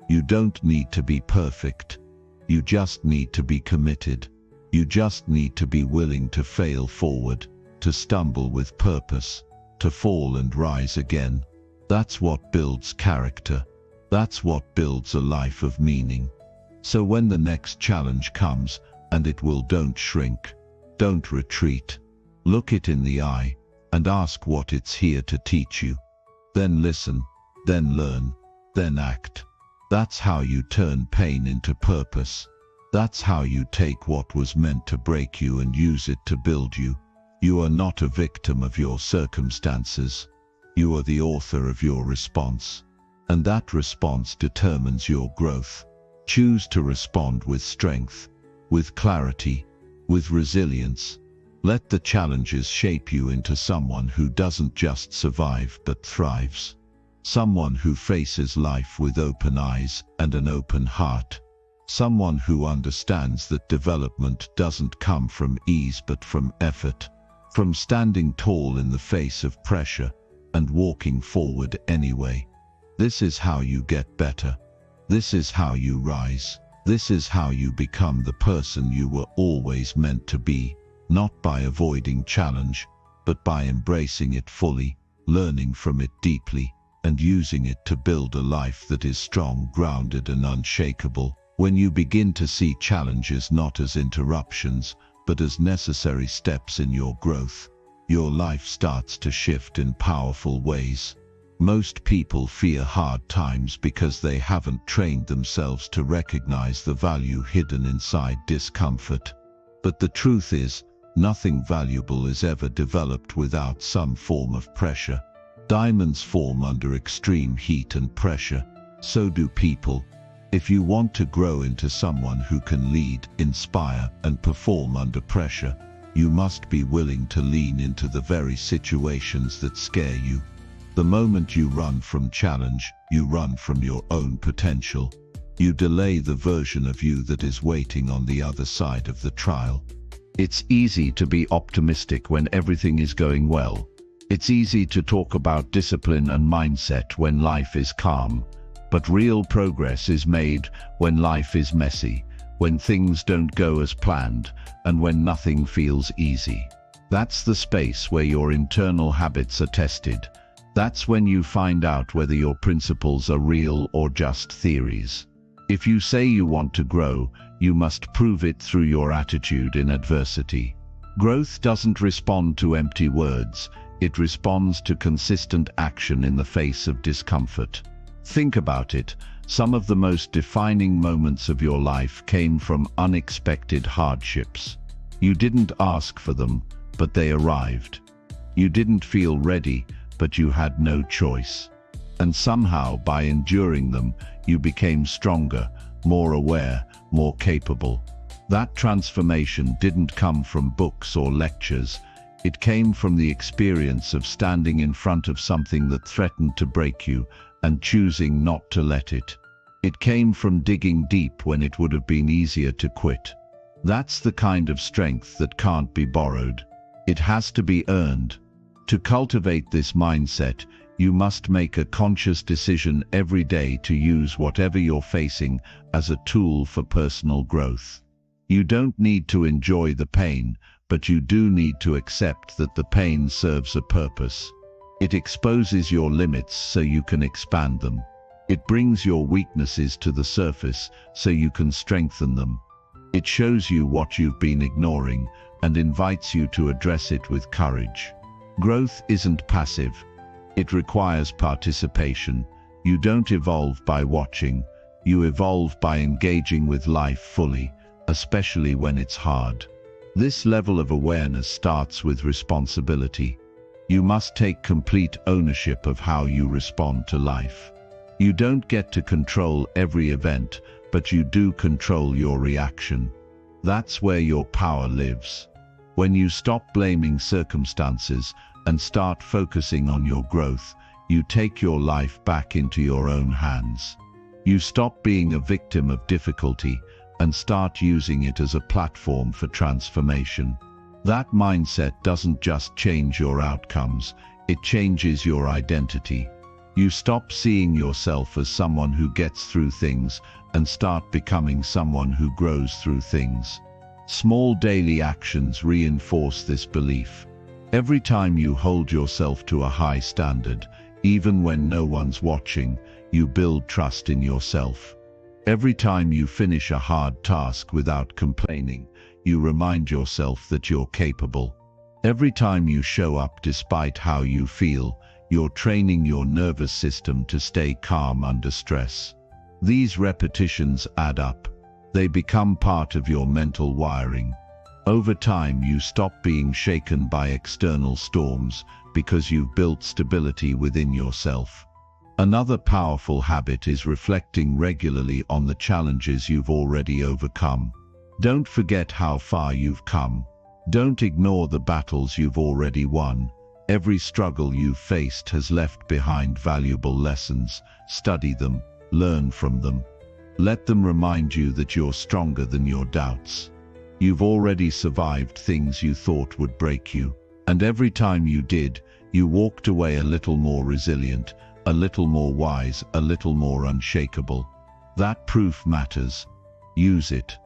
You don't need to be perfect. You just need to be committed. You just need to be willing to fail forward, to stumble with purpose, to fall and rise again. That's what builds character. That's what builds a life of meaning. So when the next challenge comes, and it will, don't shrink, don't retreat. Look it in the eye and ask what it's here to teach you. Then listen, then learn, then act. That's how you turn pain into purpose. That's how you take what was meant to break you and use it to build you. You are not a victim of your circumstances. You are the author of your response. And that response determines your growth. Choose to respond with strength, with clarity, with resilience. Let the challenges shape you into someone who doesn't just survive but thrives. Someone who faces life with open eyes and an open heart. Someone who understands that development doesn't come from ease but from effort, from standing tall in the face of pressure and walking forward anyway. This is how you get better. This is how you rise. This is how you become the person you were always meant to be, not by avoiding challenge, but by embracing it fully, learning from it deeply, and using it to build a life that is strong, grounded, and unshakable. When you begin to see challenges not as interruptions, but as necessary steps in your growth, your life starts to shift in powerful ways. Most people fear hard times because they haven't trained themselves to recognize the value hidden inside discomfort. But the truth is, nothing valuable is ever developed without some form of pressure. Diamonds form under extreme heat and pressure. So do people. If you want to grow into someone who can lead, inspire, and perform under pressure, you must be willing to lean into the very situations that scare you. The moment you run from challenge, you run from your own potential. You delay the version of you that is waiting on the other side of the trial. It's easy to be optimistic when everything is going well. It's easy to talk about discipline and mindset when life is calm. But real progress is made when life is messy, when things don't go as planned, and when nothing feels easy. That's the space where your internal habits are tested. That's when you find out whether your principles are real or just theories. If you say you want to grow, you must prove it through your attitude in adversity. Growth doesn't respond to empty words, it responds to consistent action in the face of discomfort. Think about it. Some of the most defining moments of your life came from unexpected hardships. You didn't ask for them, but they arrived. You didn't feel ready, but you had no choice. And somehow, by enduring them, you became stronger, more aware, more capable. That transformation didn't come from books or lectures. It came from the experience of standing in front of something that threatened to break you and choosing not to let it. It came from digging deep when it would have been easier to quit. That's the kind of strength that can't be borrowed. It has to be earned. To cultivate this mindset, you must make a conscious decision every day to use whatever you're facing as a tool for personal growth. You don't need to enjoy the pain, but you do need to accept that the pain serves a purpose. It exposes your limits so you can expand them. It brings your weaknesses to the surface so you can strengthen them. It shows you what you've been ignoring and invites you to address it with courage. Growth isn't passive. It requires participation. You don't evolve by watching. You evolve by engaging with life fully, especially when it's hard. This level of awareness starts with responsibility. You must take complete ownership of how you respond to life. You don't get to control every event, but you do control your reaction. That's where your power lives. When you stop blaming circumstances and start focusing on your growth, you take your life back into your own hands. You stop being a victim of difficulty and start using it as a platform for transformation. That mindset doesn't just change your outcomes, it changes your identity. You stop seeing yourself as someone who gets through things and start becoming someone who grows through things. Small daily actions reinforce this belief. Every time you hold yourself to a high standard, even when no one's watching, you build trust in yourself. Every time you finish a hard task without complaining, you remind yourself that you're capable. Every time you show up despite how you feel, you're training your nervous system to stay calm under stress. These repetitions add up. They become part of your mental wiring. Over time, you stop being shaken by external storms because you've built stability within yourself. Another powerful habit is reflecting regularly on the challenges you've already overcome. Don't forget how far you've come. Don't ignore the battles you've already won. Every struggle you've faced has left behind valuable lessons. Study them, learn from them. Let them remind you that you're stronger than your doubts. You've already survived things you thought would break you, and every time you did, you walked away a little more resilient, a little more wise, a little more unshakable. That proof matters. Use it.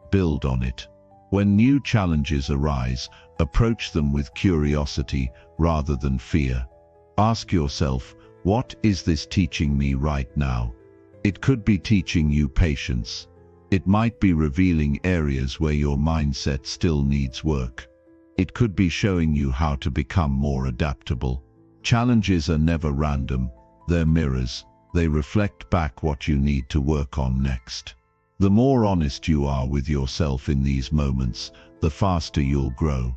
Build on it. When new challenges arise, approach them with curiosity rather than fear. Ask yourself, what is this teaching me right now? It could be teaching you patience. It might be revealing areas where your mindset still needs work. It could be showing you how to become more adaptable. Challenges are never random. They're mirrors. They reflect back what you need to work on next. The more honest you are with yourself in these moments, the faster you'll grow.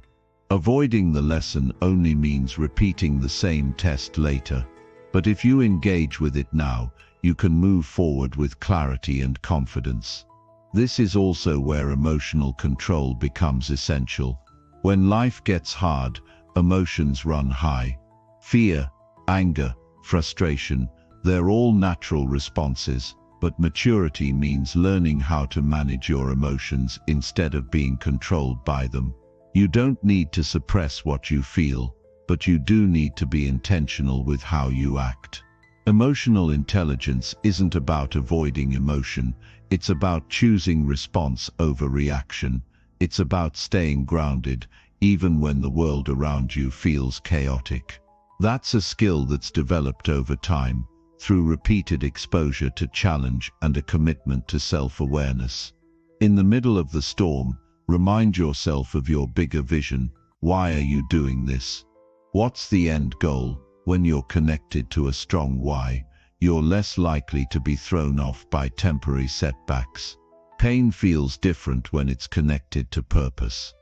Avoiding the lesson only means repeating the same test later. But if you engage with it now, you can move forward with clarity and confidence. This is also where emotional control becomes essential. When life gets hard, emotions run high. Fear, anger, frustration, they're all natural responses. But maturity means learning how to manage your emotions instead of being controlled by them. You don't need to suppress what you feel, but you do need to be intentional with how you act. Emotional intelligence isn't about avoiding emotion, it's about choosing response over reaction. It's about staying grounded, even when the world around you feels chaotic. That's a skill that's developed over time, through repeated exposure to challenge and a commitment to self-awareness. In the middle of the storm, remind yourself of your bigger vision. Why are you doing this? What's the end goal? When you're connected to a strong why, you're less likely to be thrown off by temporary setbacks. Pain feels different when it's connected to purpose.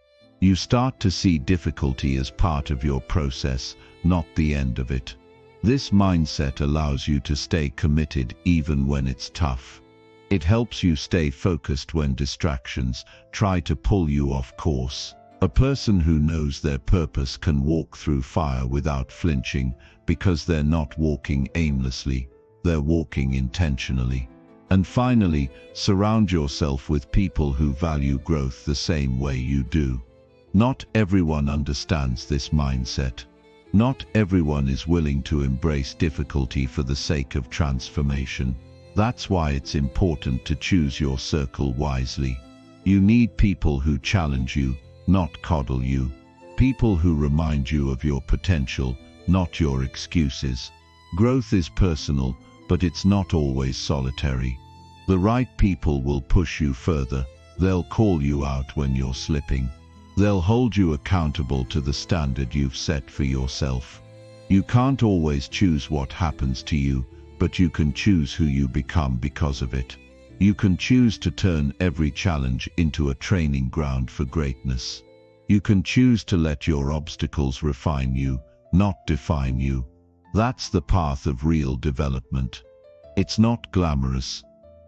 You start to see difficulty as part of your process, not the end of it. This mindset allows you to stay committed even when it's tough. It helps you stay focused when distractions try to pull you off course. A person who knows their purpose can walk through fire without flinching because they're not walking aimlessly, they're walking intentionally. And finally, surround yourself with people who value growth the same way you do. Not everyone understands this mindset. Not everyone is willing to embrace difficulty for the sake of transformation. That's why it's important to choose your circle wisely. You need people who challenge you, not coddle you. People who remind you of your potential, not your excuses. Growth is personal, but it's not always solitary. The right people will push you further. They'll call you out when you're slipping. They'll hold you accountable to the standard you've set for yourself. You can't always choose what happens to you, but you can choose who you become because of it. You can choose to turn every challenge into a training ground for greatness. You can choose to let your obstacles refine you, not define you. That's the path of real development. It's not glamorous.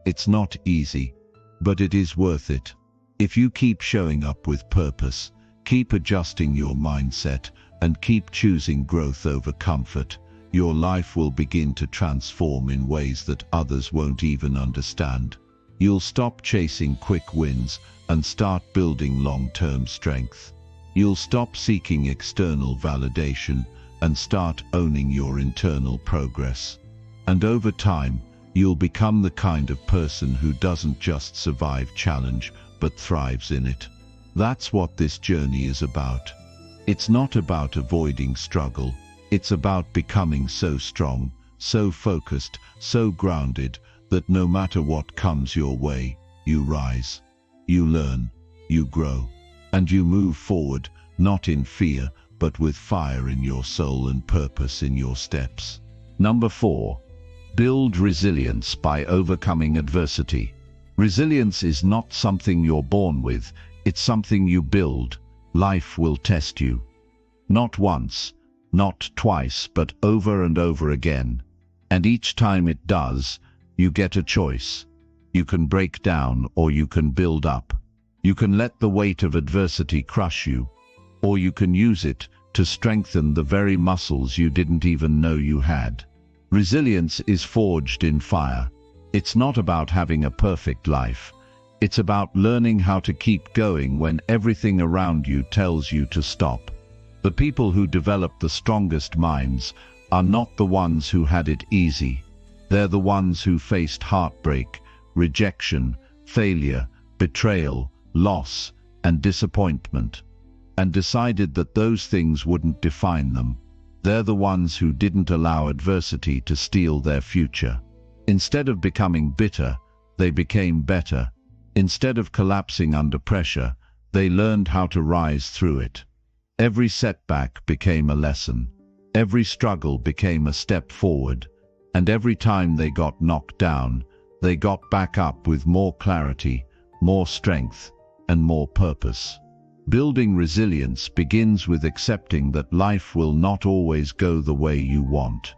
It's not easy, but it is worth it. If you keep showing up with purpose, keep adjusting your mindset, and keep choosing growth over comfort, your life will begin to transform in ways that others won't even understand. You'll stop chasing quick wins and start building long-term strength. You'll stop seeking external validation and start owning your internal progress. And over time, you'll become the kind of person who doesn't just survive challenge, but thrives in it. That's what this journey is about. It's not about avoiding struggle. It's about becoming so strong, so focused, so grounded, that no matter what comes your way, you rise, you learn, you grow, and you move forward, not in fear, but with fire in your soul and purpose in your steps. Number 4. Build resilience by overcoming adversity. Resilience is not something you're born with, it's something you build. Life will test you. Not once, not twice, but over and over again. And each time it does, you get a choice. You can break down or you can build up. You can let the weight of adversity crush you, or you can use it to strengthen the very muscles you didn't even know you had. Resilience is forged in fire. It's not about having a perfect life. It's about learning how to keep going when everything around you tells you to stop. The people who develop the strongest minds are not the ones who had it easy. They're the ones who faced heartbreak, rejection, failure, betrayal, loss, and disappointment, and decided that those things wouldn't define them. They're the ones who didn't allow adversity to steal their future. Instead of becoming bitter, they became better. Instead of collapsing under pressure, they learned how to rise through it. Every setback became a lesson. Every struggle became a step forward. And every time they got knocked down, they got back up with more clarity, more strength, and more purpose. Building resilience begins with accepting that life will not always go the way you want.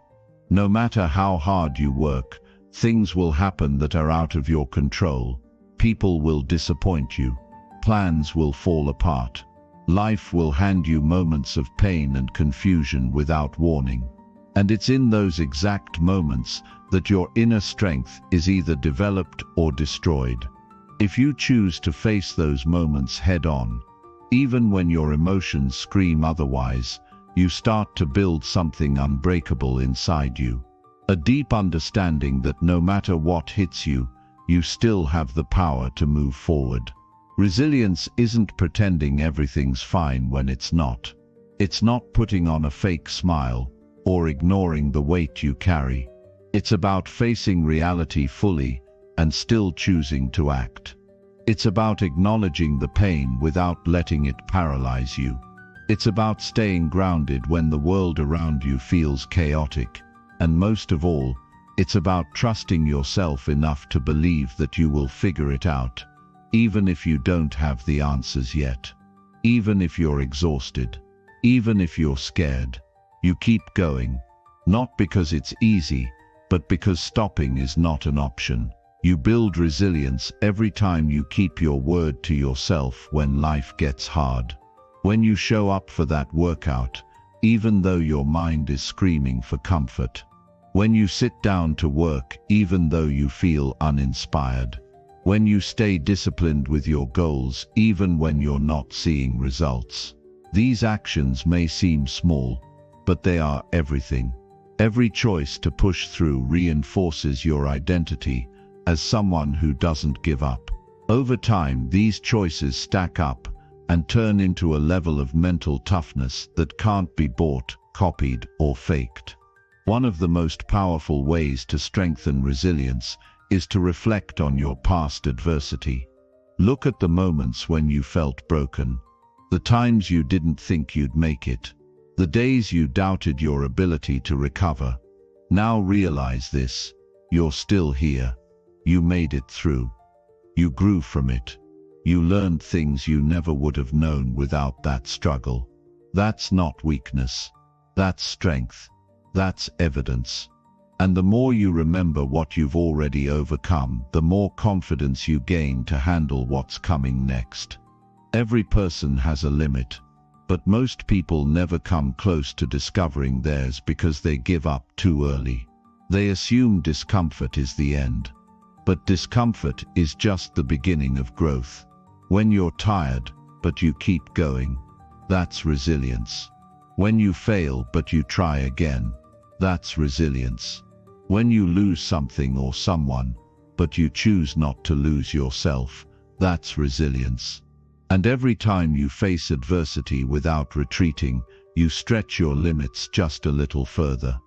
No matter how hard you work, things will happen that are out of your control. People will disappoint you. Plans will fall apart. Life will hand you moments of pain and confusion without warning. And it's in those exact moments that your inner strength is either developed or destroyed. If you choose to face those moments head-on, even when your emotions scream otherwise, you start to build something unbreakable inside you. A deep understanding that no matter what hits you, you still have the power to move forward. Resilience isn't pretending everything's fine when it's not. It's not putting on a fake smile or ignoring the weight you carry. It's about facing reality fully and still choosing to act. It's about acknowledging the pain without letting it paralyze you. It's about staying grounded when the world around you feels chaotic. And most of all, it's about trusting yourself enough to believe that you will figure it out, even if you don't have the answers yet. Even if you're exhausted, even if you're scared, you keep going, not because it's easy, but because stopping is not an option. You build resilience every time you keep your word to yourself when life gets hard. When you show up for that workout, even though your mind is screaming for comfort. When you sit down to work, even though you feel uninspired. When you stay disciplined with your goals, even when you're not seeing results. These actions may seem small, but they are everything. Every choice to push through reinforces your identity as someone who doesn't give up. Over time, these choices stack up and turn into a level of mental toughness that can't be bought, copied, or faked. One of the most powerful ways to strengthen resilience is to reflect on your past adversity. Look at the moments when you felt broken, the times you didn't think you'd make it, the days you doubted your ability to recover. Now realize this: you're still here. You made it through. You grew from it. You learned things you never would have known without that struggle. That's not weakness. That's strength. That's evidence. And the more you remember what you've already overcome, the more confidence you gain to handle what's coming next. Every person has a limit, but most people never come close to discovering theirs because they give up too early. They assume discomfort is the end. But discomfort is just the beginning of growth. When you're tired, but you keep going, that's resilience. When you fail, but you try again, that's resilience. When you lose something or someone, but you choose not to lose yourself, that's resilience. And every time you face adversity without retreating, you stretch your limits just a little further.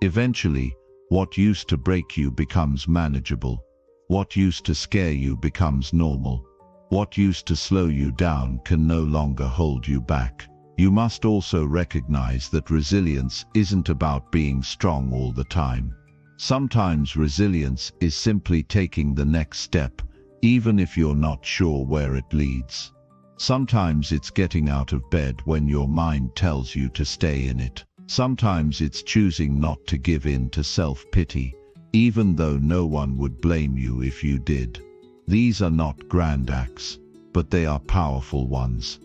Eventually, what used to break you becomes manageable. What used to scare you becomes normal. What used to slow you down can no longer hold you back. You must also recognize that resilience isn't about being strong all the time. Sometimes resilience is simply taking the next step, even if you're not sure where it leads. Sometimes it's getting out of bed when your mind tells you to stay in it. Sometimes it's choosing not to give in to self-pity, even though no one would blame you if you did. These are not grand acts, but they are powerful ones.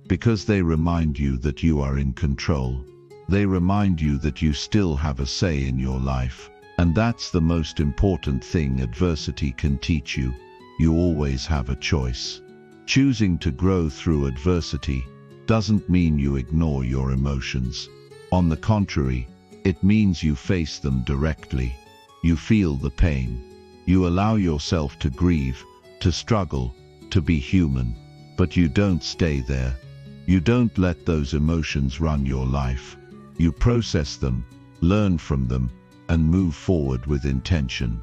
Because they remind you that you are in control. They remind you that you still have a say in your life. And that's the most important thing adversity can teach you. You always have a choice. Choosing to grow through adversity doesn't mean you ignore your emotions. On the contrary, it means you face them directly. You feel the pain. You allow yourself to grieve, to struggle, to be human. But you don't stay there. You don't let those emotions run your life. You process them, learn from them, and move forward with intention.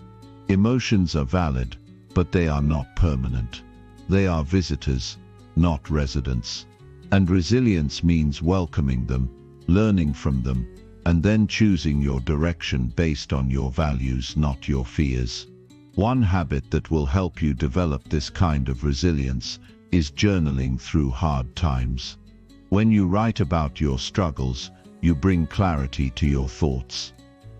Emotions are valid, but they are not permanent. They are visitors, not residents. And resilience means welcoming them, learning from them, and then choosing your direction based on your values, not your fears. One habit that will help you develop this kind of resilience is journaling through hard times. When you write about your struggles, you bring clarity to your thoughts.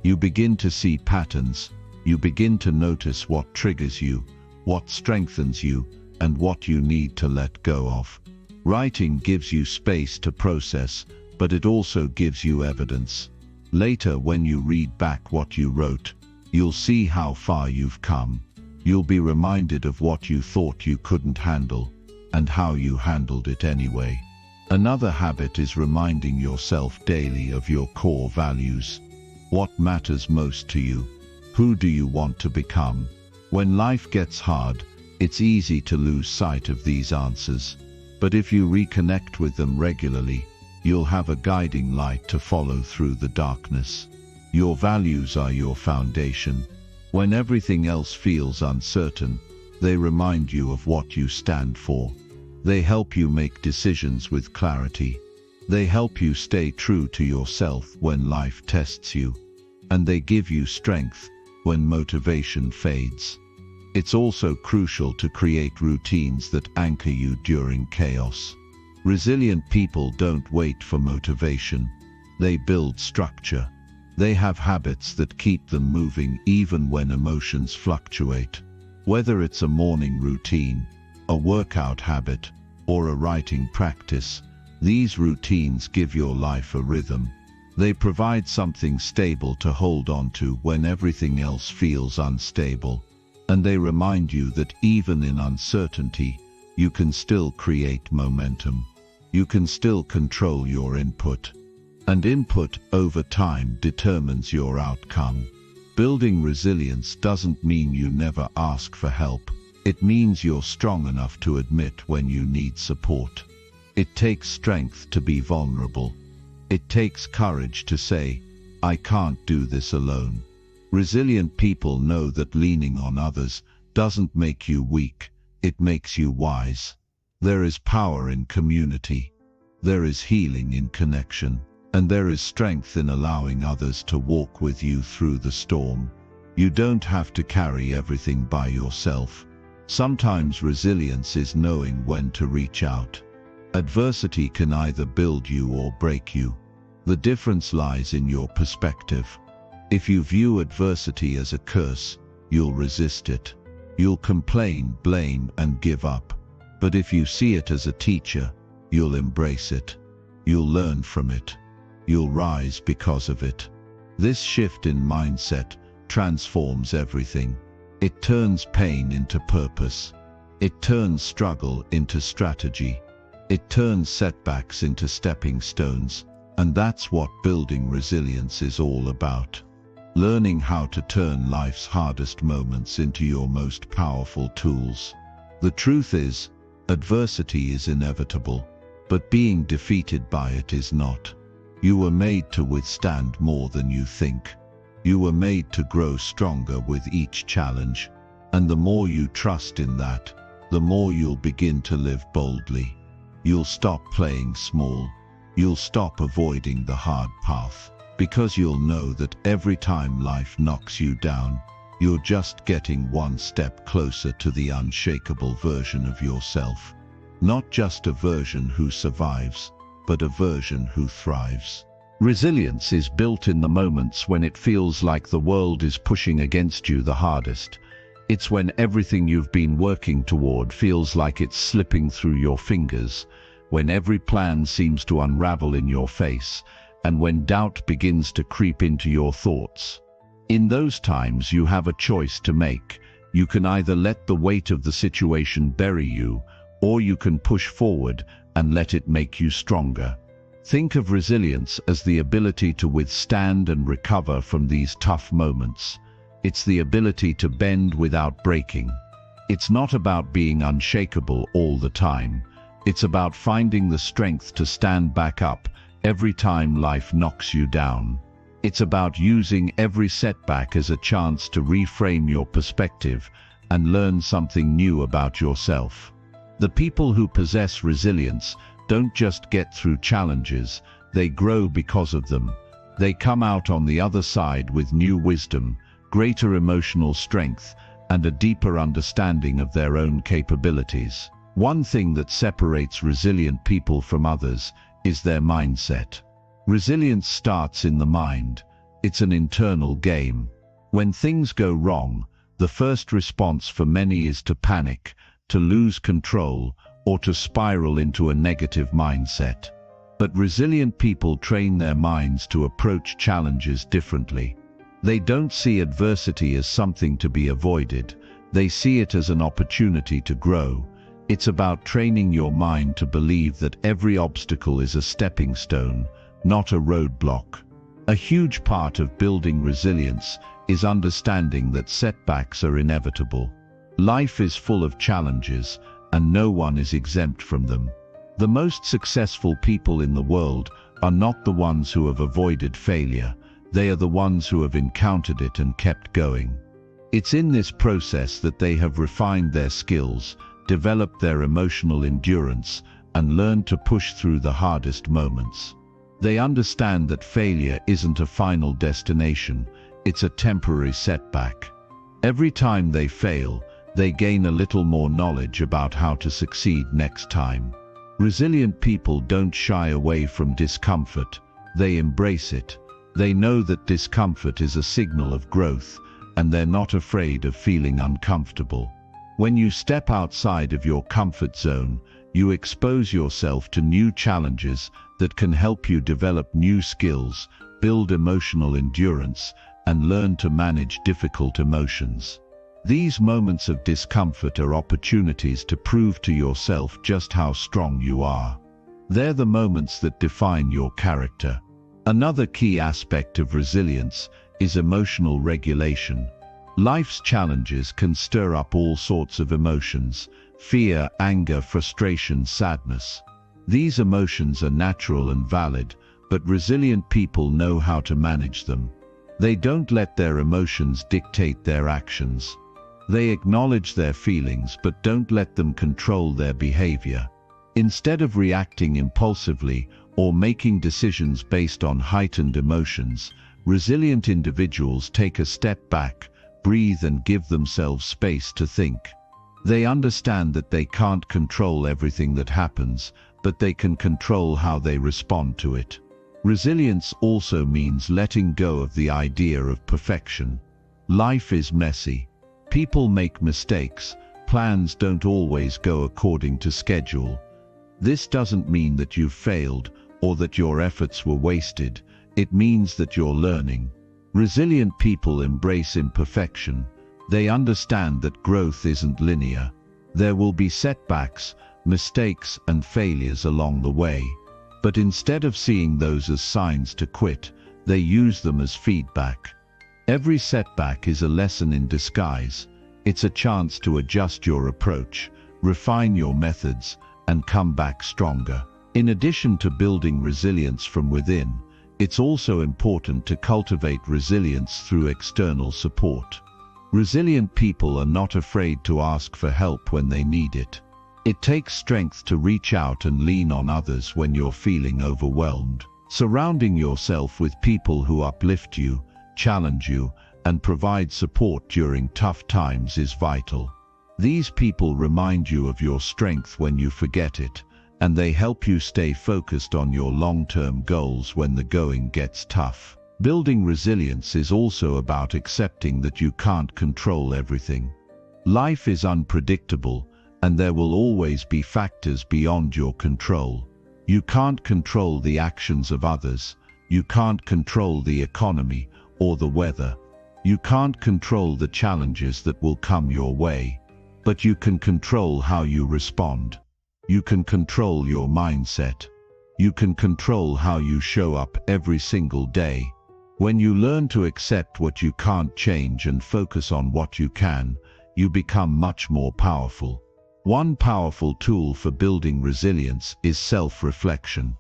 You begin to see patterns. You begin to notice what triggers you, what strengthens you, and what you need to let go of. Writing gives you space to process, but it also gives you evidence. Later, when you read back what you wrote, you'll see how far you've come. You'll be reminded of what you thought you couldn't handle, and how you handled it anyway. Another habit is reminding yourself daily of your core values. What matters most to you? Who do you want to become? When life gets hard, it's easy to lose sight of these answers. But if you reconnect with them regularly, you'll have a guiding light to follow through the darkness. Your values are your foundation. When everything else feels uncertain, they remind you of what you stand for. They help you make decisions with clarity. They help you stay true to yourself when life tests you. And they give you strength when motivation fades. It's also crucial to create routines that anchor you during chaos. Resilient people don't wait for motivation. They build structure. They have habits that keep them moving even when emotions fluctuate. Whether it's a morning routine, a workout habit, or a writing practice, these routines give your life a rhythm. They provide something stable to hold on to when everything else feels unstable. And they remind you that even in uncertainty, you can still create momentum. You can still control your input. And input over time determines your outcome. Building resilience doesn't mean you never ask for help. It means you're strong enough to admit when you need support. It takes strength to be vulnerable. It takes courage to say, I can't do this alone. Resilient people know that leaning on others doesn't make you weak, it makes you wise. There is power in community. There is healing in connection. And there is strength in allowing others to walk with you through the storm. You don't have to carry everything by yourself. Sometimes resilience is knowing when to reach out. Adversity can either build you or break you. The difference lies in your perspective. If you view adversity as a curse, you'll resist it. You'll complain, blame, and give up. But if you see it as a teacher, you'll embrace it. You'll learn from it. You'll rise because of it. This shift in mindset transforms everything. It turns pain into purpose. It turns struggle into strategy. It turns setbacks into stepping stones. And that's what building resilience is all about. learning how to turn life's hardest moments into your most powerful tools. The truth is, adversity is inevitable, but being defeated by it is not. You were made to withstand more than you think. You were made to grow stronger with each challenge, and the more you trust in that, the more you'll begin to live boldly. You'll stop playing small. You'll stop avoiding the hard path, because you'll know that every time life knocks you down, you're just getting one step closer to the unshakable version of yourself. Not just a version who survives, but a version who thrives. Resilience is built in the moments when it feels like the world is pushing against you the hardest. It's when everything you've been working toward feels like it's slipping through your fingers, when every plan seems to unravel in your face, and when doubt begins to creep into your thoughts. In those times, you have a choice to make. You can either let the weight of the situation bury you, or you can push forward and let it make you stronger. Think of resilience as the ability to withstand and recover from these tough moments. It's the ability to bend without breaking. It's not about being unshakable all the time. It's about finding the strength to stand back up every time life knocks you down. It's about using every setback as a chance to reframe your perspective and learn something new about yourself. The people who possess resilience don't just get through challenges, they grow because of them. They come out on the other side with new wisdom, greater emotional strength, and a deeper understanding of their own capabilities. One thing that separates resilient people from others is their mindset. Resilience starts in the mind. It's an internal game. When things go wrong, the first response for many is to panic, to lose control, or to spiral into a negative mindset. But resilient people train their minds to approach challenges differently. They don't see adversity as something to be avoided. They see it as an opportunity to grow. It's about training your mind to believe that every obstacle is a stepping stone, not a roadblock. A huge part of building resilience is understanding that setbacks are inevitable. Life is full of challenges, and no one is exempt from them. The most successful people in the world are not the ones who have avoided failure. They are the ones who have encountered it and kept going. It's in this process that they have refined their skills, developed their emotional endurance, and learned to push through the hardest moments. They understand that failure isn't a final destination, it's a temporary setback. Every time they fail, they gain a little more knowledge about how to succeed next time. Resilient people don't shy away from discomfort, they embrace it. They know that discomfort is a signal of growth, and they're not afraid of feeling uncomfortable. When you step outside of your comfort zone, you expose yourself to new challenges that can help you develop new skills, build emotional endurance, and learn to manage difficult emotions. These moments of discomfort are opportunities to prove to yourself just how strong you are. They're the moments that define your character. Another key aspect of resilience is emotional regulation. Life's challenges can stir up all sorts of emotions: fear, anger, frustration, sadness. These emotions are natural and valid, but resilient people know how to manage them. They don't let their emotions dictate their actions. They acknowledge their feelings but don't let them control their behavior. Instead of reacting impulsively or making decisions based on heightened emotions, resilient individuals take a step back, breathe, and give themselves space to think. They understand that they can't control everything that happens, but they can control how they respond to it. Resilience also means letting go of the idea of perfection. Life is messy. People make mistakes. Plans don't always go according to schedule. This doesn't mean that you've failed or that your efforts were wasted. It means that you're learning. Resilient people embrace imperfection. They understand that growth isn't linear. There will be setbacks, mistakes, and failures along the way. But instead of seeing those as signs to quit, they use them as feedback. Every setback is a lesson in disguise. It's a chance to adjust your approach, refine your methods, and come back stronger. In addition to building resilience from within, it's also important to cultivate resilience through external support. Resilient people are not afraid to ask for help when they need it. It takes strength to reach out and lean on others when you're feeling overwhelmed. Surrounding yourself with people who uplift you, challenge you, and provide support during tough times is vital. These people remind you of your strength when you forget it, and they help you stay focused on your long-term goals when the going gets tough. Building resilience is also about accepting that you can't control everything. Life is unpredictable, and there will always be factors beyond your control. You can't control the actions of others, you can't control the economy or the weather. You can't control the challenges that will come your way, but you can control how you respond. You can control your mindset. You can control how you show up every single day. When you learn to accept what you can't change and focus on what you can, you become much more powerful. One powerful tool for building resilience is self-reflection.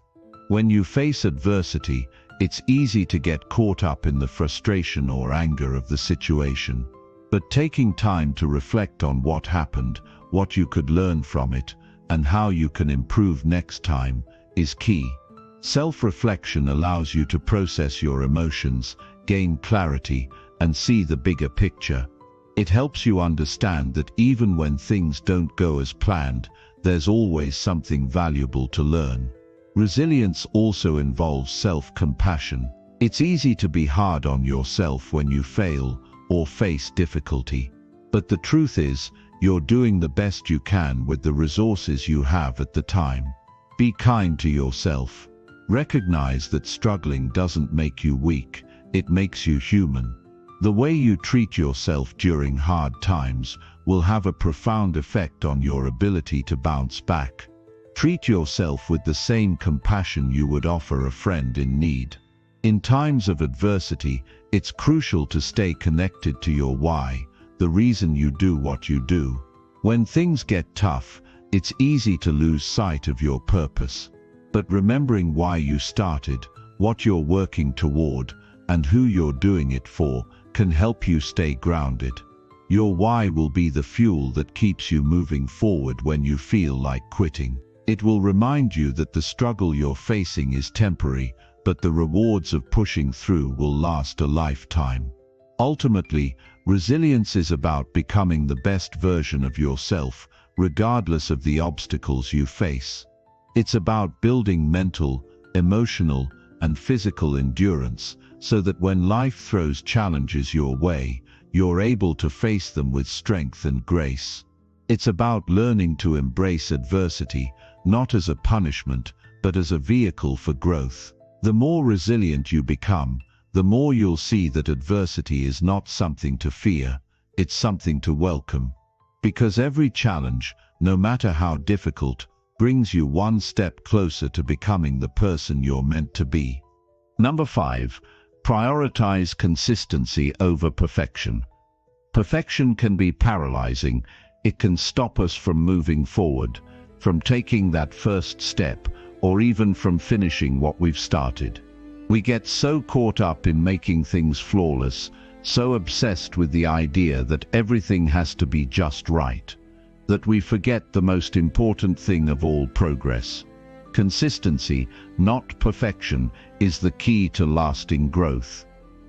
When you face adversity, it's easy to get caught up in the frustration or anger of the situation. But taking time to reflect on what happened, what you could learn from it, and how you can improve next time is key. Self-reflection allows you to process your emotions, gain clarity, and see the bigger picture. It helps you understand that even when things don't go as planned, there's always something valuable to learn. Resilience also involves self-compassion. It's easy to be hard on yourself when you fail or face difficulty. But the truth is, you're doing the best you can with the resources you have at the time. Be kind to yourself. Recognize that struggling doesn't make you weak, it makes you human. The way you treat yourself during hard times will have a profound effect on your ability to bounce back. Treat yourself with the same compassion you would offer a friend in need. In times of adversity, it's crucial to stay connected to your why, the reason you do what you do. When things get tough, it's easy to lose sight of your purpose. But remembering why you started, what you're working toward, and who you're doing it for, can help you stay grounded. Your why will be the fuel that keeps you moving forward when you feel like quitting. It will remind you that the struggle you're facing is temporary, but the rewards of pushing through will last a lifetime. Ultimately, resilience is about becoming the best version of yourself, regardless of the obstacles you face. It's about building mental, emotional, and physical endurance, so that when life throws challenges your way, you're able to face them with strength and grace. It's about learning to embrace adversity, not as a punishment, but as a vehicle for growth. The more resilient you become, the more you'll see that adversity is not something to fear, it's something to welcome. Because every challenge, no matter how difficult, brings you one step closer to becoming the person you're meant to be. Number 5. Prioritize consistency over perfection. Perfection can be paralyzing. It can stop us from moving forward, from taking that first step, or even from finishing what we've started. We get so caught up in making things flawless, so obsessed with the idea that everything has to be just right, that we forget the most important thing of all: progress. Consistency, not perfection, is the key to lasting growth.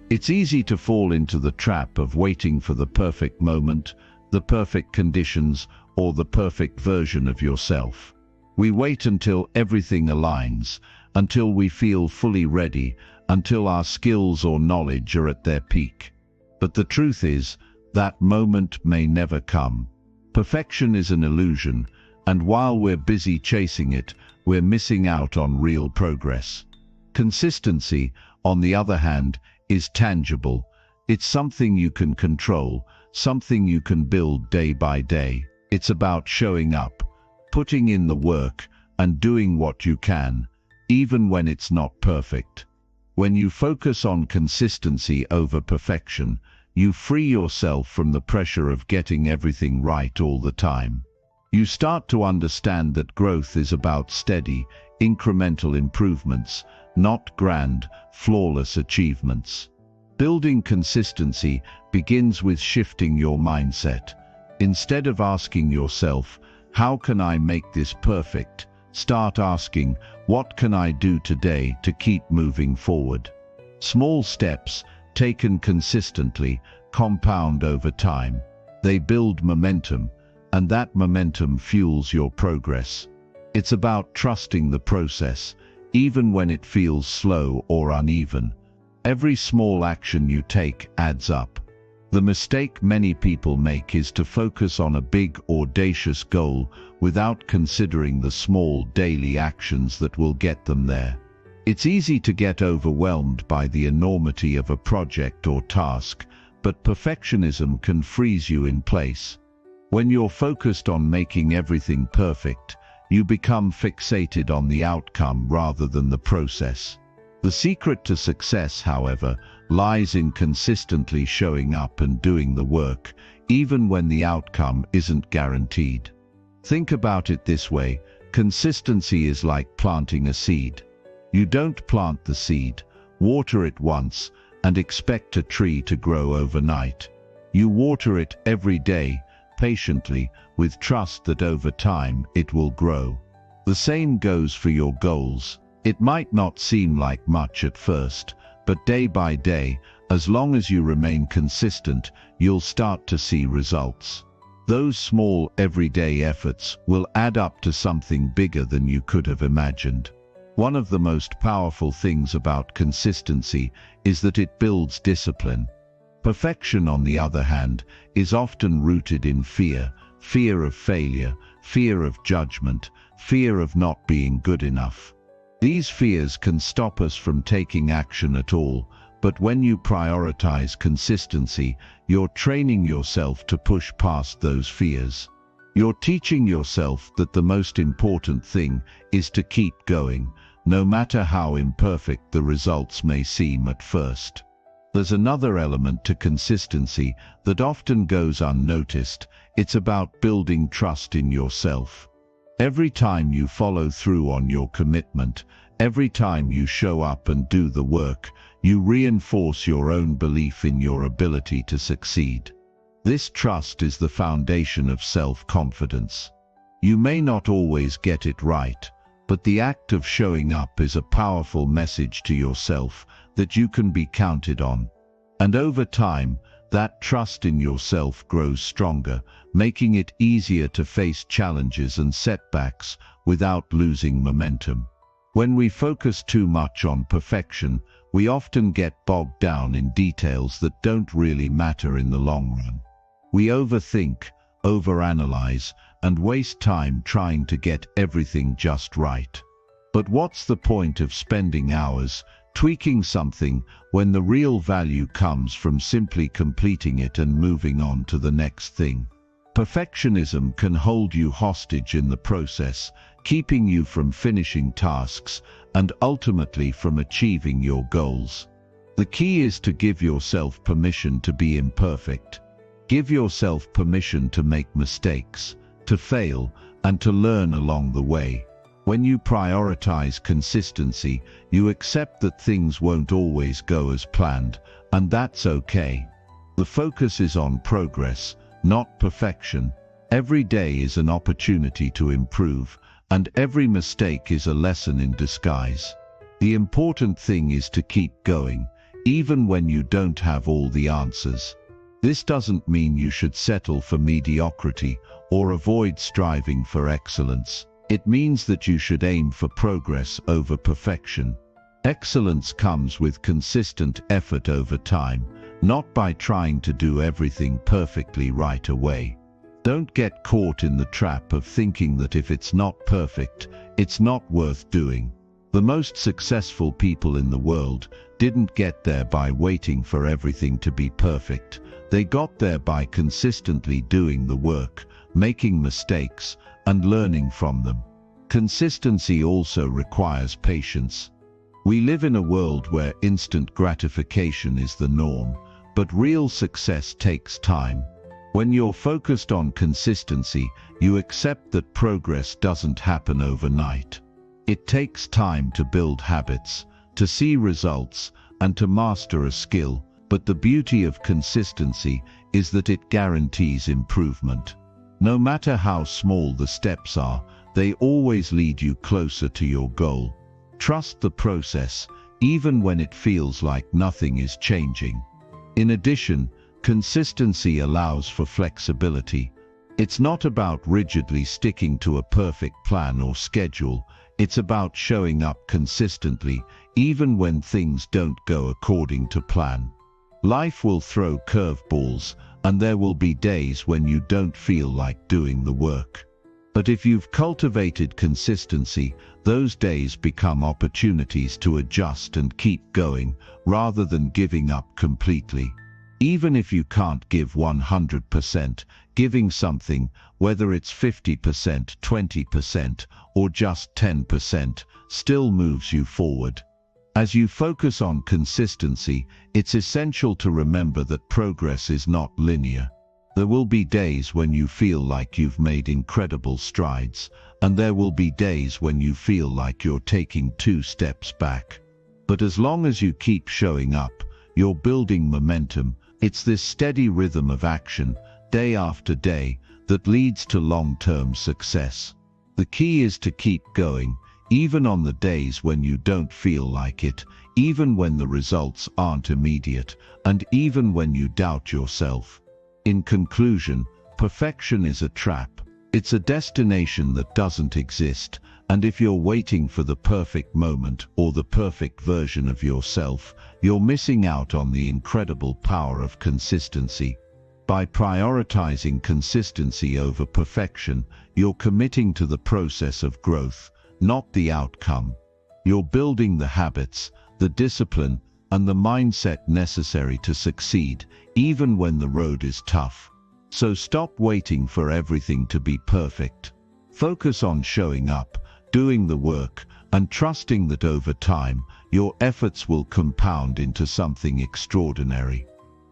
It's easy to fall into the trap of waiting for the perfect moment, the perfect conditions, or the perfect version of yourself. We wait until everything aligns, until we feel fully ready, until our skills or knowledge are at their peak. But the truth is, that moment may never come. Perfection is an illusion, and while we're busy chasing it, we're missing out on real progress. Consistency, on the other hand, is tangible. It's something you can control, something you can build day by day. It's about showing up, putting in the work, and doing what you can, even when it's not perfect. When you focus on consistency over perfection, you free yourself from the pressure of getting everything right all the time. You start to understand that growth is about steady, incremental improvements, not grand, flawless achievements. Building consistency begins with shifting your mindset. Instead of asking yourself, "How can I make this perfect?" start asking, "What can I do today to keep moving forward?" Small steps, taken consistently, compound over time. They build momentum, and that momentum fuels your progress. It's about trusting the process, even when it feels slow or uneven. Every small action you take adds up. The mistake many people make is to focus on a big, audacious goal without considering the small daily actions that will get them there. It's easy to get overwhelmed by the enormity of a project or task, but perfectionism can freeze you in place. When you're focused on making everything perfect, you become fixated on the outcome rather than the process. The secret to success, however, lies in consistently showing up and doing the work, even when the outcome isn't guaranteed. Think about it this way: consistency is like planting a seed. You don't plant the seed, water it once, and expect a tree to grow overnight. You water it every day, patiently, with trust that over time it will grow. The same goes for your goals. It might not seem like much at first, but day by day, as long as you remain consistent, you'll start to see results. Those small, everyday efforts will add up to something bigger than you could have imagined. One of the most powerful things about consistency is that it builds discipline. Perfection, on the other hand, is often rooted in fear: fear of failure, fear of judgment, fear of not being good enough. These fears can stop us from taking action at all, but when you prioritize consistency, you're training yourself to push past those fears. You're teaching yourself that the most important thing is to keep going, no matter how imperfect the results may seem at first. There's another element to consistency that often goes unnoticed. It's about building trust in yourself. Every time you follow through on your commitment, every time you show up and do the work, you reinforce your own belief in your ability to succeed. This trust is the foundation of self-confidence. You may not always get it right, but the act of showing up is a powerful message to yourself that you can be counted on. And over time, that trust in yourself grows stronger, making it easier to face challenges and setbacks without losing momentum. When we focus too much on perfection, we often get bogged down in details that don't really matter in the long run. We overthink, overanalyze, and waste time trying to get everything just right. But what's the point of spending hours tweaking something when the real value comes from simply completing it and moving on to the next thing? Perfectionism can hold you hostage in the process, keeping you from finishing tasks and ultimately from achieving your goals. The key is to give yourself permission to be imperfect. Give yourself permission to make mistakes, to fail, and to learn along the way. When you prioritize consistency, you accept that things won't always go as planned, and that's okay. The focus is on progress, not perfection. Every day is an opportunity to improve, and every mistake is a lesson in disguise. The important thing is to keep going, even when you don't have all the answers. This doesn't mean you should settle for mediocrity or avoid striving for excellence. It means that you should aim for progress over perfection. Excellence comes with consistent effort over time, not by trying to do everything perfectly right away. Don't get caught in the trap of thinking that if it's not perfect, it's not worth doing. The most successful people in the world didn't get there by waiting for everything to be perfect. They got there by consistently doing the work, making mistakes, and learning from them. Consistency also requires patience. We live in a world where instant gratification is the norm, but real success takes time. When you're focused on consistency, you accept that progress doesn't happen overnight. It takes time to build habits, to see results, and to master a skill, but the beauty of consistency is that it guarantees improvement. No matter how small the steps are, they always lead you closer to your goal. Trust the process, even when it feels like nothing is changing. In addition, consistency allows for flexibility. It's not about rigidly sticking to a perfect plan or schedule. It's about showing up consistently, even when things don't go according to plan. Life will throw curveballs, and there will be days when you don't feel like doing the work. But if you've cultivated consistency, those days become opportunities to adjust and keep going, rather than giving up completely. Even if you can't give 100%, giving something, whether it's 50%, 20%, or just 10%, still moves you forward. As you focus on consistency, it's essential to remember that progress is not linear. There will be days when you feel like you've made incredible strides, and there will be days when you feel like you're taking 2 steps back. But as long as you keep showing up, you're building momentum. It's this steady rhythm of action, day after day, that leads to long-term success. The key is to keep going, even on the days when you don't feel like it, even when the results aren't immediate, and even when you doubt yourself. In conclusion, perfection is a trap. It's a destination that doesn't exist, and if you're waiting for the perfect moment or the perfect version of yourself, you're missing out on the incredible power of consistency. By prioritizing consistency over perfection, you're committing to the process of growth, not the outcome. You're building the habits, the discipline, and the mindset necessary to succeed, even when the road is tough. So stop waiting for everything to be perfect. Focus on showing up, doing the work, and trusting that over time, your efforts will compound into something extraordinary.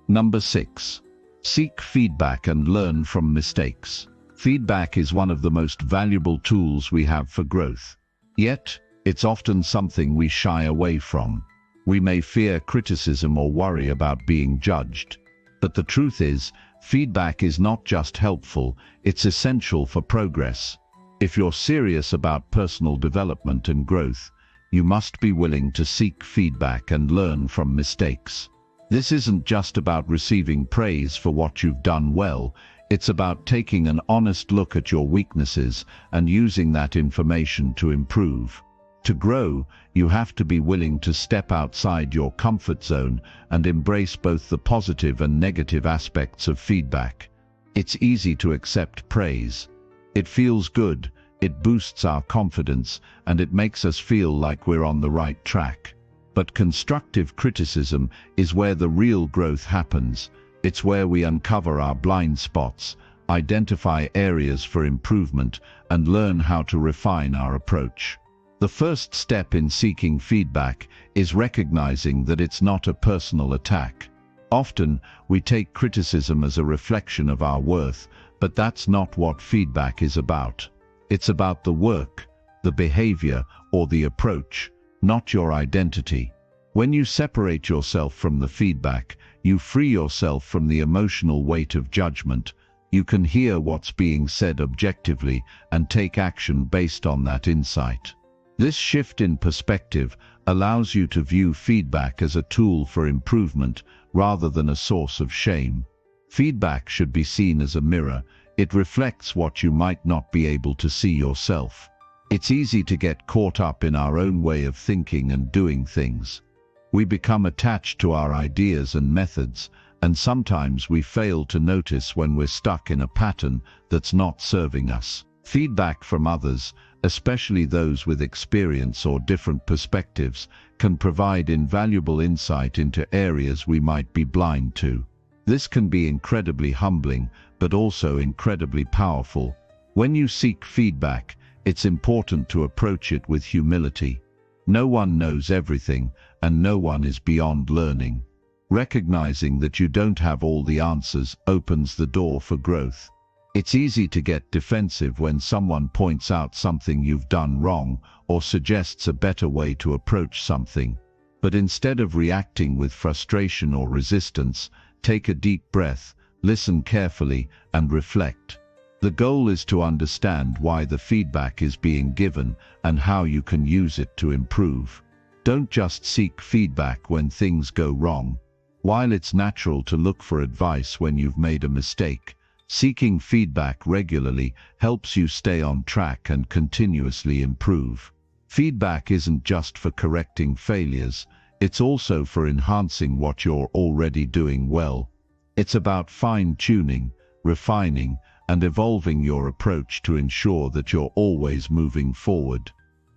Number 6. Seek feedback and learn from mistakes. Feedback is one of the most valuable tools we have for growth. Yet, it's often something we shy away from. We may fear criticism or worry about being judged. But the truth is, feedback is not just helpful, it's essential for progress. If you're serious about personal development and growth, you must be willing to seek feedback and learn from mistakes. This isn't just about receiving praise for what you've done well, it's about taking an honest look at your weaknesses and using that information to improve. To grow, you have to be willing to step outside your comfort zone and embrace both the positive and negative aspects of feedback. It's easy to accept praise. It feels good, it boosts our confidence, and it makes us feel like we're on the right track. But constructive criticism is where the real growth happens. It's where we uncover our blind spots, identify areas for improvement, and learn how to refine our approach. The first step in seeking feedback is recognizing that it's not a personal attack. Often, we take criticism as a reflection of our worth, but that's not what feedback is about. It's about the work, the behavior, or the approach, not your identity. When you separate yourself from the feedback, you free yourself from the emotional weight of judgment. You can hear what's being said objectively and take action based on that insight. This shift in perspective allows you to view feedback as a tool for improvement rather than a source of shame. Feedback should be seen as a mirror. It reflects what you might not be able to see yourself. It's easy to get caught up in our own way of thinking and doing things. We become attached to our ideas and methods, and sometimes we fail to notice when we're stuck in a pattern that's not serving us. Feedback from others, especially those with experience or different perspectives, can provide invaluable insight into areas we might be blind to. This can be incredibly humbling, but also incredibly powerful. When you seek feedback, it's important to approach it with humility. No one knows everything, and no one is beyond learning. Recognizing that you don't have all the answers opens the door for growth. It's easy to get defensive when someone points out something you've done wrong or suggests a better way to approach something. But instead of reacting with frustration or resistance, take a deep breath, listen carefully, and reflect. The goal is to understand why the feedback is being given and how you can use it to improve. Don't just seek feedback when things go wrong. While it's natural to look for advice when you've made a mistake, seeking feedback regularly helps you stay on track and continuously improve. Feedback isn't just for correcting failures, it's also for enhancing what you're already doing well. It's about fine-tuning, refining, and evolving your approach to ensure that you're always moving forward.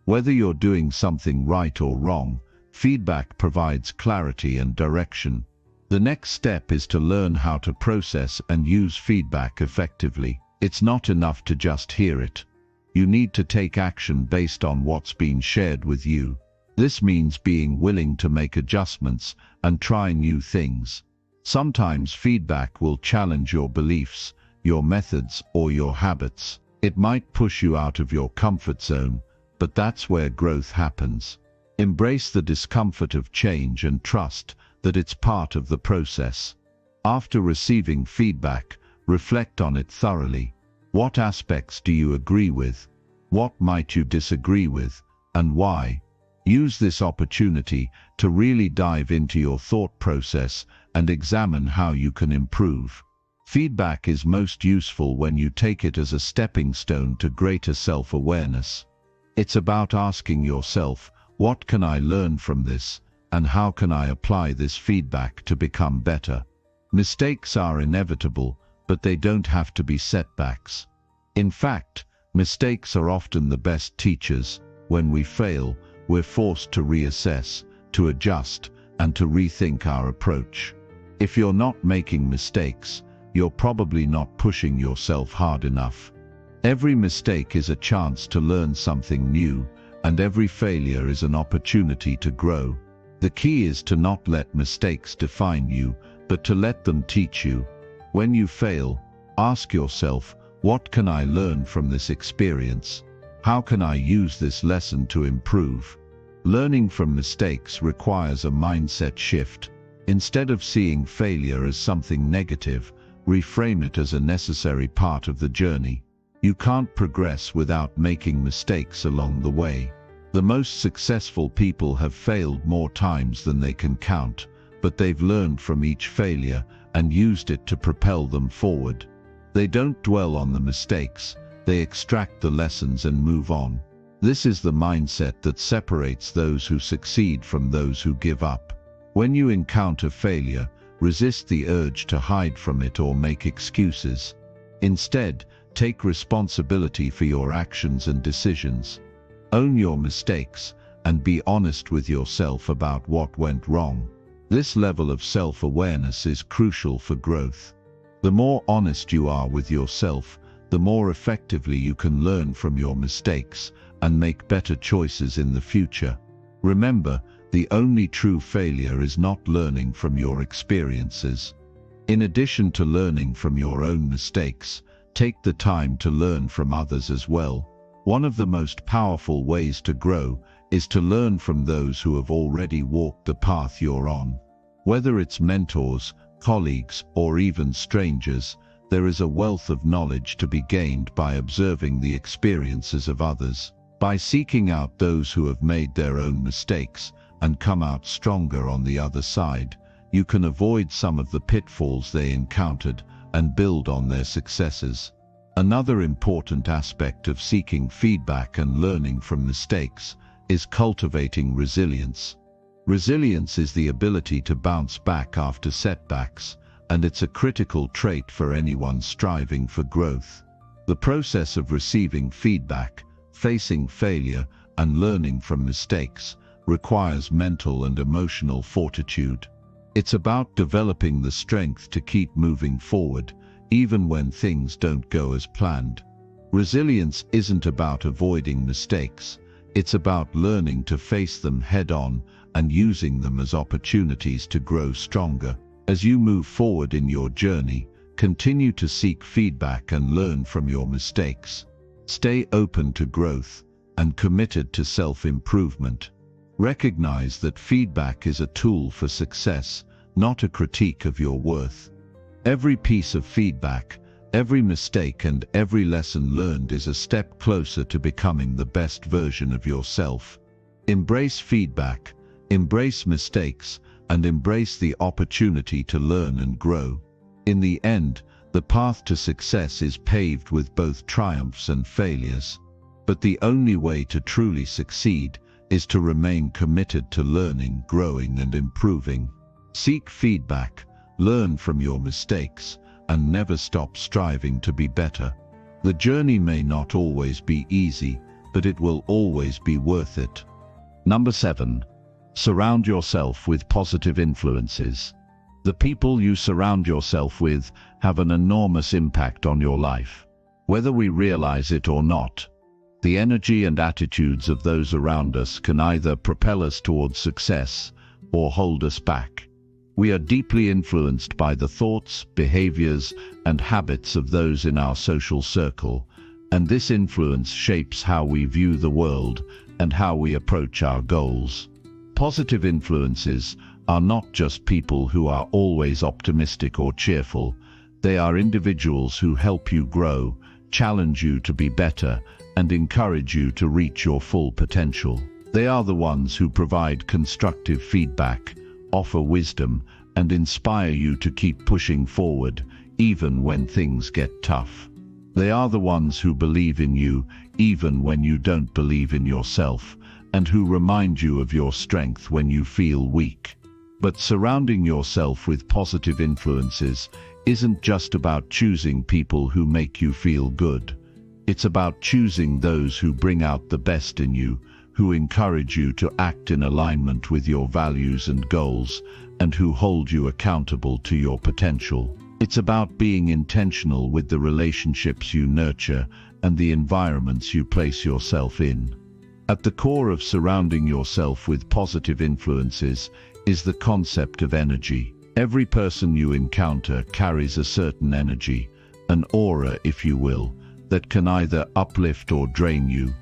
Whether you're doing something right or wrong, feedback provides clarity and direction. The next step is to learn how to process and use feedback effectively. It's not enough to just hear it. You need to take action based on what's been shared with you. This means being willing to make adjustments and try new things. Sometimes feedback will challenge your beliefs, your methods, or your habits. It might push you out of your comfort zone, but that's where growth happens. Embrace the discomfort of change and trust that it's part of the process. After receiving feedback, reflect on it thoroughly. What aspects do you agree with? What might you disagree with, and why? Use this opportunity to really dive into your thought process and examine how you can improve. Feedback is most useful when you take it as a stepping stone to greater self-awareness. It's about asking yourself, what can I learn from this, and how can I apply this feedback to become better? Mistakes are inevitable, but they don't have to be setbacks. In fact, mistakes are often the best teachers. When we fail, we're forced to reassess, to adjust, and to rethink our approach. If you're not making mistakes, you're probably not pushing yourself hard enough. Every mistake is a chance to learn something new, and every failure is an opportunity to grow. The key is to not let mistakes define you, but to let them teach you. When you fail, ask yourself, what can I learn from this experience? How can I use this lesson to improve? Learning from mistakes requires a mindset shift. Instead of seeing failure as something negative, reframe it as a necessary part of the journey. You can't progress without making mistakes along the way. The most successful people have failed more times than they can count, but they've learned from each failure and used it to propel them forward. They don't dwell on the mistakes, they extract the lessons and move on. This is the mindset that separates those who succeed from those who give up. When you encounter failure, resist the urge to hide from it or make excuses. Instead, take responsibility for your actions and decisions. Own your mistakes and be honest with yourself about what went wrong. This level of self-awareness is crucial for growth. The more honest you are with yourself, the more effectively you can learn from your mistakes and make better choices in the future. Remember, the only true failure is not learning from your experiences. In addition to learning from your own mistakes, take the time to learn from others as well. One of the most powerful ways to grow is to learn from those who have already walked the path you're on. Whether it's mentors, colleagues, or even strangers, there is a wealth of knowledge to be gained by observing the experiences of others. By seeking out those who have made their own mistakes and come out stronger on the other side, you can avoid some of the pitfalls they encountered and build on their successes. Another important aspect of seeking feedback and learning from mistakes is cultivating resilience. Resilience is the ability to bounce back after setbacks, and it's a critical trait for anyone striving for growth. The process of receiving feedback, facing failure, and learning from mistakes requires mental and emotional fortitude. It's about developing the strength to keep moving forward, even when things don't go as planned. Resilience isn't about avoiding mistakes, It's about learning to face them head-on and using them as opportunities to grow stronger. As you move forward in your journey, continue to seek feedback and learn from your mistakes. Stay open to growth and committed to self-improvement. Recognize that feedback is a tool for success, not a critique of your worth. Every piece of feedback, every mistake and every lesson learned is a step closer to becoming the best version of yourself. Embrace feedback, embrace mistakes, and embrace the opportunity to learn and grow. In the end, the path to success is paved with both triumphs and failures. But the only way to truly succeed is to remain committed to learning, growing, and improving. Seek feedback, learn from your mistakes, and never stop striving to be better. The journey may not always be easy, but it will always be worth it. Number 7. Surround yourself with positive influences. The people you surround yourself with have an enormous impact on your life. Whether we realize it or not, the energy and attitudes of those around us can either propel us towards success or hold us back. We are deeply influenced by the thoughts, behaviors, and habits of those in our social circle, and this influence shapes how we view the world and how we approach our goals. Positive influences are not just people who are always optimistic or cheerful. They are individuals who help you grow, challenge you to be better, and encourage you to reach your full potential. They are the ones who provide constructive feedback, offer wisdom, and inspire you to keep pushing forward, even when things get tough. They are the ones who believe in you, even when you don't believe in yourself, and who remind you of your strength when you feel weak. But surrounding yourself with positive influences isn't just about choosing people who make you feel good. It's about choosing those who bring out the best in you, who encourage you to act in alignment with your values and goals, and who hold you accountable to your potential. It's about being intentional with the relationships you nurture and the environments you place yourself in. At the core of surrounding yourself with positive influences is the concept of energy. Every person you encounter carries a certain energy, an aura if you will, that can either uplift or drain you.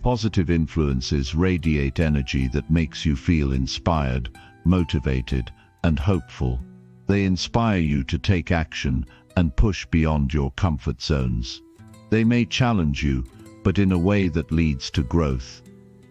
Positive influences radiate energy that makes you feel inspired, motivated, and hopeful. They inspire you to take action and push beyond your comfort zones. They may challenge you, but in a way that leads to growth.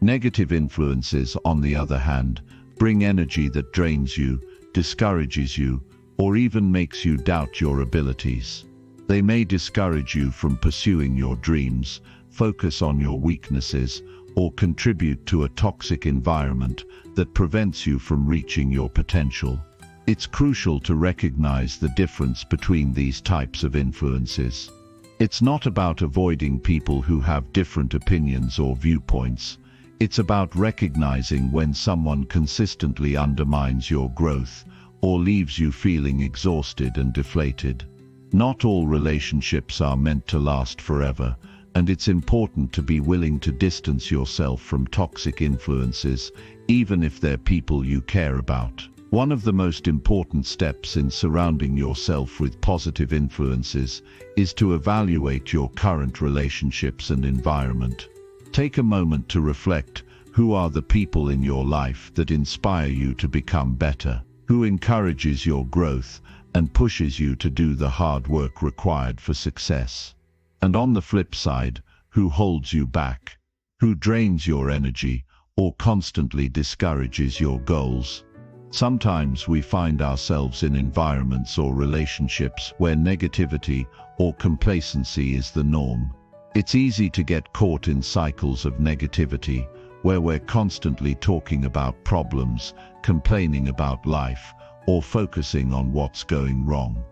Negative influences, on the other hand, bring energy that drains you, discourages you, or even makes you doubt your abilities. They may discourage you from pursuing your dreams, focus on your weaknesses, or contribute to a toxic environment that prevents you from reaching your potential. It's crucial to recognize the difference between these types of influences. It's not about avoiding people who have different opinions or viewpoints. It's about recognizing when someone consistently undermines your growth or leaves you feeling exhausted and deflated. Not all relationships are meant to last forever, and it's important to be willing to distance yourself from toxic influences, even if they're people you care about. One of the most important steps in surrounding yourself with positive influences is to evaluate your current relationships and environment. Take a moment to reflect: who are the people in your life that inspire you to become better? Who encourages your growth and pushes you to do the hard work required for success? And on the flip side, who holds you back? Who drains your energy or constantly discourages your goals? Sometimes we find ourselves in environments or relationships where negativity or complacency is the norm. It's easy to get caught in cycles of negativity, where we're constantly talking about problems, complaining about life, or focusing on what's going wrong.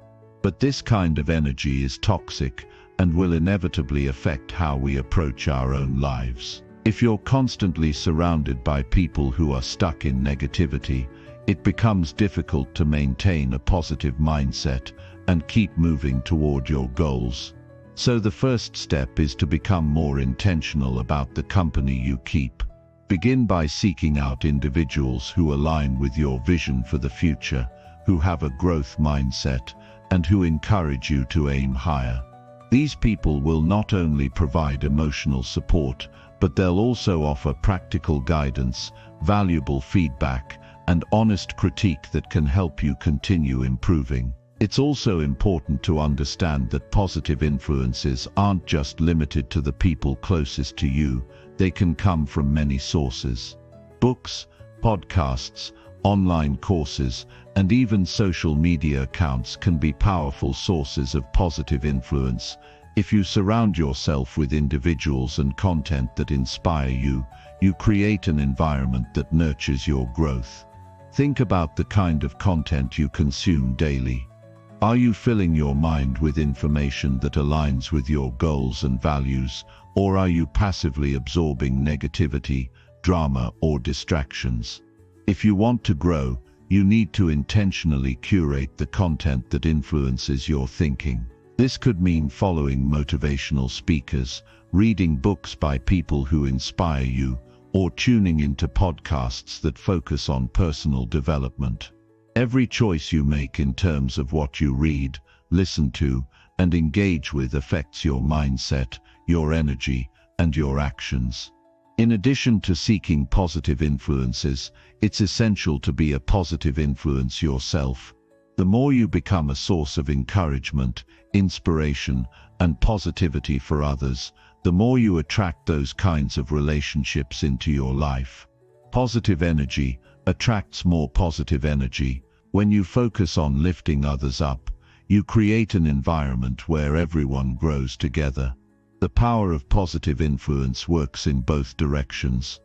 But this kind of energy is toxic and will inevitably affect how we approach our own lives. If you're constantly surrounded by people who are stuck in negativity, it becomes difficult to maintain a positive mindset and keep moving toward your goals. So the first step is to become more intentional about the company you keep. Begin by seeking out individuals who align with your vision for the future, who have a growth mindset, and who encourage you to aim higher. These people will not only provide emotional support, but they'll also offer practical guidance, valuable feedback, and honest critique that can help you continue improving. It's also important to understand that positive influences aren't just limited to the people closest to you. They can come from many sources. Books, podcasts, online courses, and even social media accounts can be powerful sources of positive influence. If you surround yourself with individuals and content that inspire you, you create an environment that nurtures your growth. Think about the kind of content you consume daily. Are you filling your mind with information that aligns with your goals and values, or are you passively absorbing negativity, drama, or distractions? If you want to grow, you need to intentionally curate the content that influences your thinking. This could mean following motivational speakers, reading books by people who inspire you, or tuning into podcasts that focus on personal development. Every choice you make in terms of what you read, listen to, and engage with affects your mindset, your energy, and your actions. In addition to seeking positive influences, it's essential to be a positive influence yourself. The more you become a source of encouragement, inspiration, and positivity for others, the more you attract those kinds of relationships into your life. Positive energy attracts more positive energy. When you focus on lifting others up, you create an environment where everyone grows together. The power of positive influence works in both directions.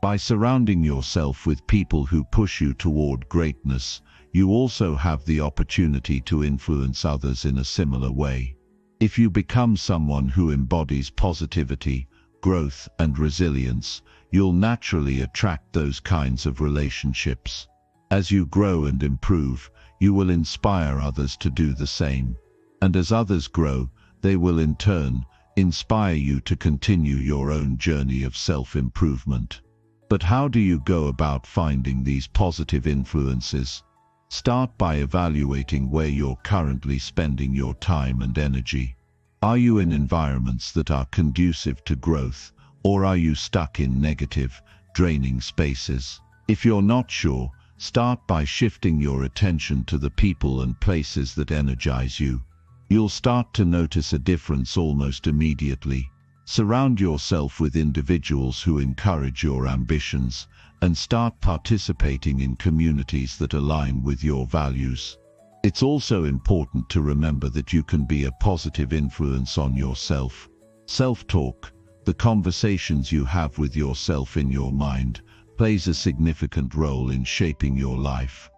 By surrounding yourself with people who push you toward greatness, you also have the opportunity to influence others in a similar way. If you become someone who embodies positivity, growth, and resilience, you'll naturally attract those kinds of relationships. As you grow and improve, you will inspire others to do the same. And as others grow, they will in turn inspire you to continue your own journey of self-improvement. But how do you go about finding these positive influences? Start by evaluating where you're currently spending your time and energy. Are you in environments that are conducive to growth, or are you stuck in negative, draining spaces? If you're not sure, start by shifting your attention to the people and places that energize you. You'll start to notice a difference almost immediately. Surround yourself with individuals who encourage your ambitions, and start participating in communities that align with your values. It's also important to remember that you can be a positive influence on yourself. Self-talk, the conversations you have with yourself in your mind, plays a significant role in shaping your life.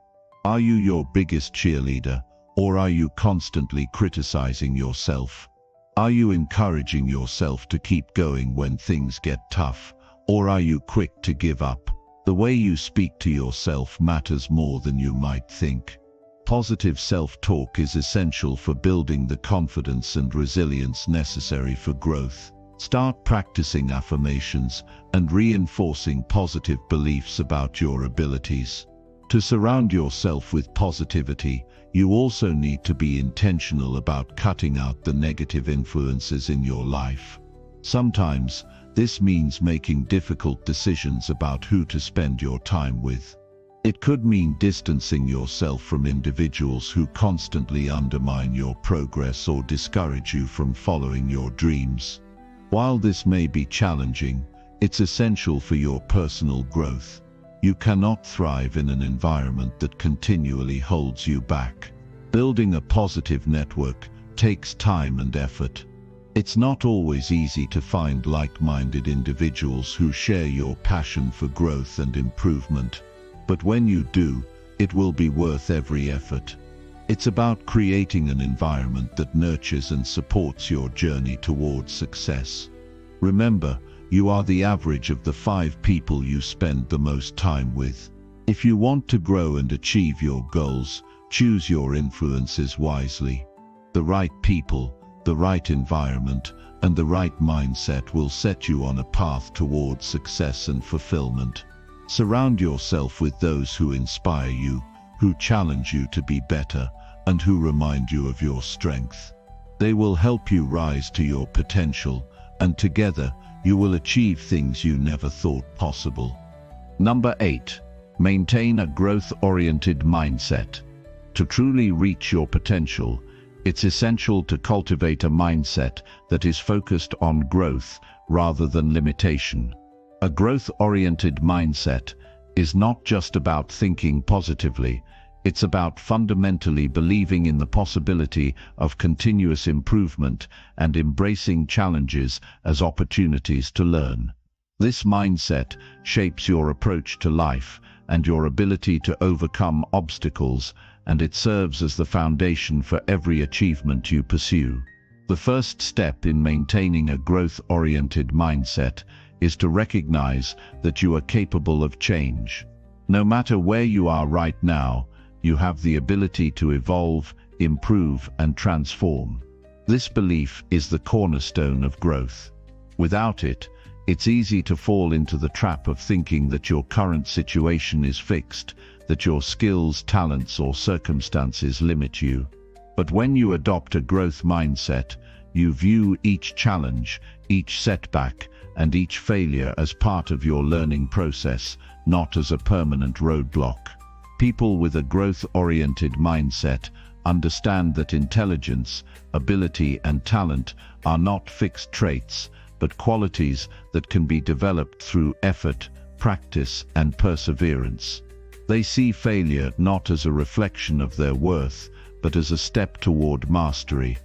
Are you your biggest cheerleader, or are you constantly criticizing yourself? Are you encouraging yourself to keep going when things get tough, or are you quick to give up? The way you speak to yourself matters more than you might think. Positive self-talk is essential for building the confidence and resilience necessary for growth. Start practicing affirmations and reinforcing positive beliefs about your abilities. To surround yourself with positivity, you also need to be intentional about cutting out the negative influences in your life. Sometimes, this means making difficult decisions about who to spend your time with. It could mean distancing yourself from individuals who constantly undermine your progress or discourage you from following your dreams. While this may be challenging, it's essential for your personal growth. You cannot thrive in an environment that continually holds you back. Building a positive network takes time and effort. It's not always easy to find like-minded individuals who share your passion for growth and improvement. But when you do, it will be worth every effort. It's about creating an environment that nurtures and supports your journey towards success. Remember, you are the average of the 5 people you spend the most time with. If you want to grow and achieve your goals, choose your influences wisely. The right people, The right environment and the right mindset will set you on a path towards success and fulfillment. Surround yourself with those who inspire you, who challenge you to be better, and who remind you of your strength. They will help you rise to your potential, and together you will achieve things you never thought possible. Number 8. Maintain a growth-oriented mindset. To truly reach your potential, it's essential to cultivate a mindset that is focused on growth rather than limitation. A growth-oriented mindset is not just about thinking positively, it's about fundamentally believing in the possibility of continuous improvement and embracing challenges as opportunities to learn. This mindset shapes your approach to life and your ability to overcome obstacles, and it serves as the foundation for every achievement you pursue. The first step in maintaining a growth-oriented mindset is to recognize that you are capable of change. No matter where you are right now, you have the ability to evolve, improve, and transform. This belief is the cornerstone of growth. Without it, it's easy to fall into the trap of thinking that your current situation is fixed, that your skills, talents, or circumstances limit you. But when you adopt a growth mindset, you view each challenge, each setback, and each failure as part of your learning process, not as a permanent roadblock. People with a growth-oriented mindset understand that intelligence, ability, and talent are not fixed traits, but qualities that can be developed through effort, practice, and perseverance. They see failure not as a reflection of their worth, but as a step toward mastery.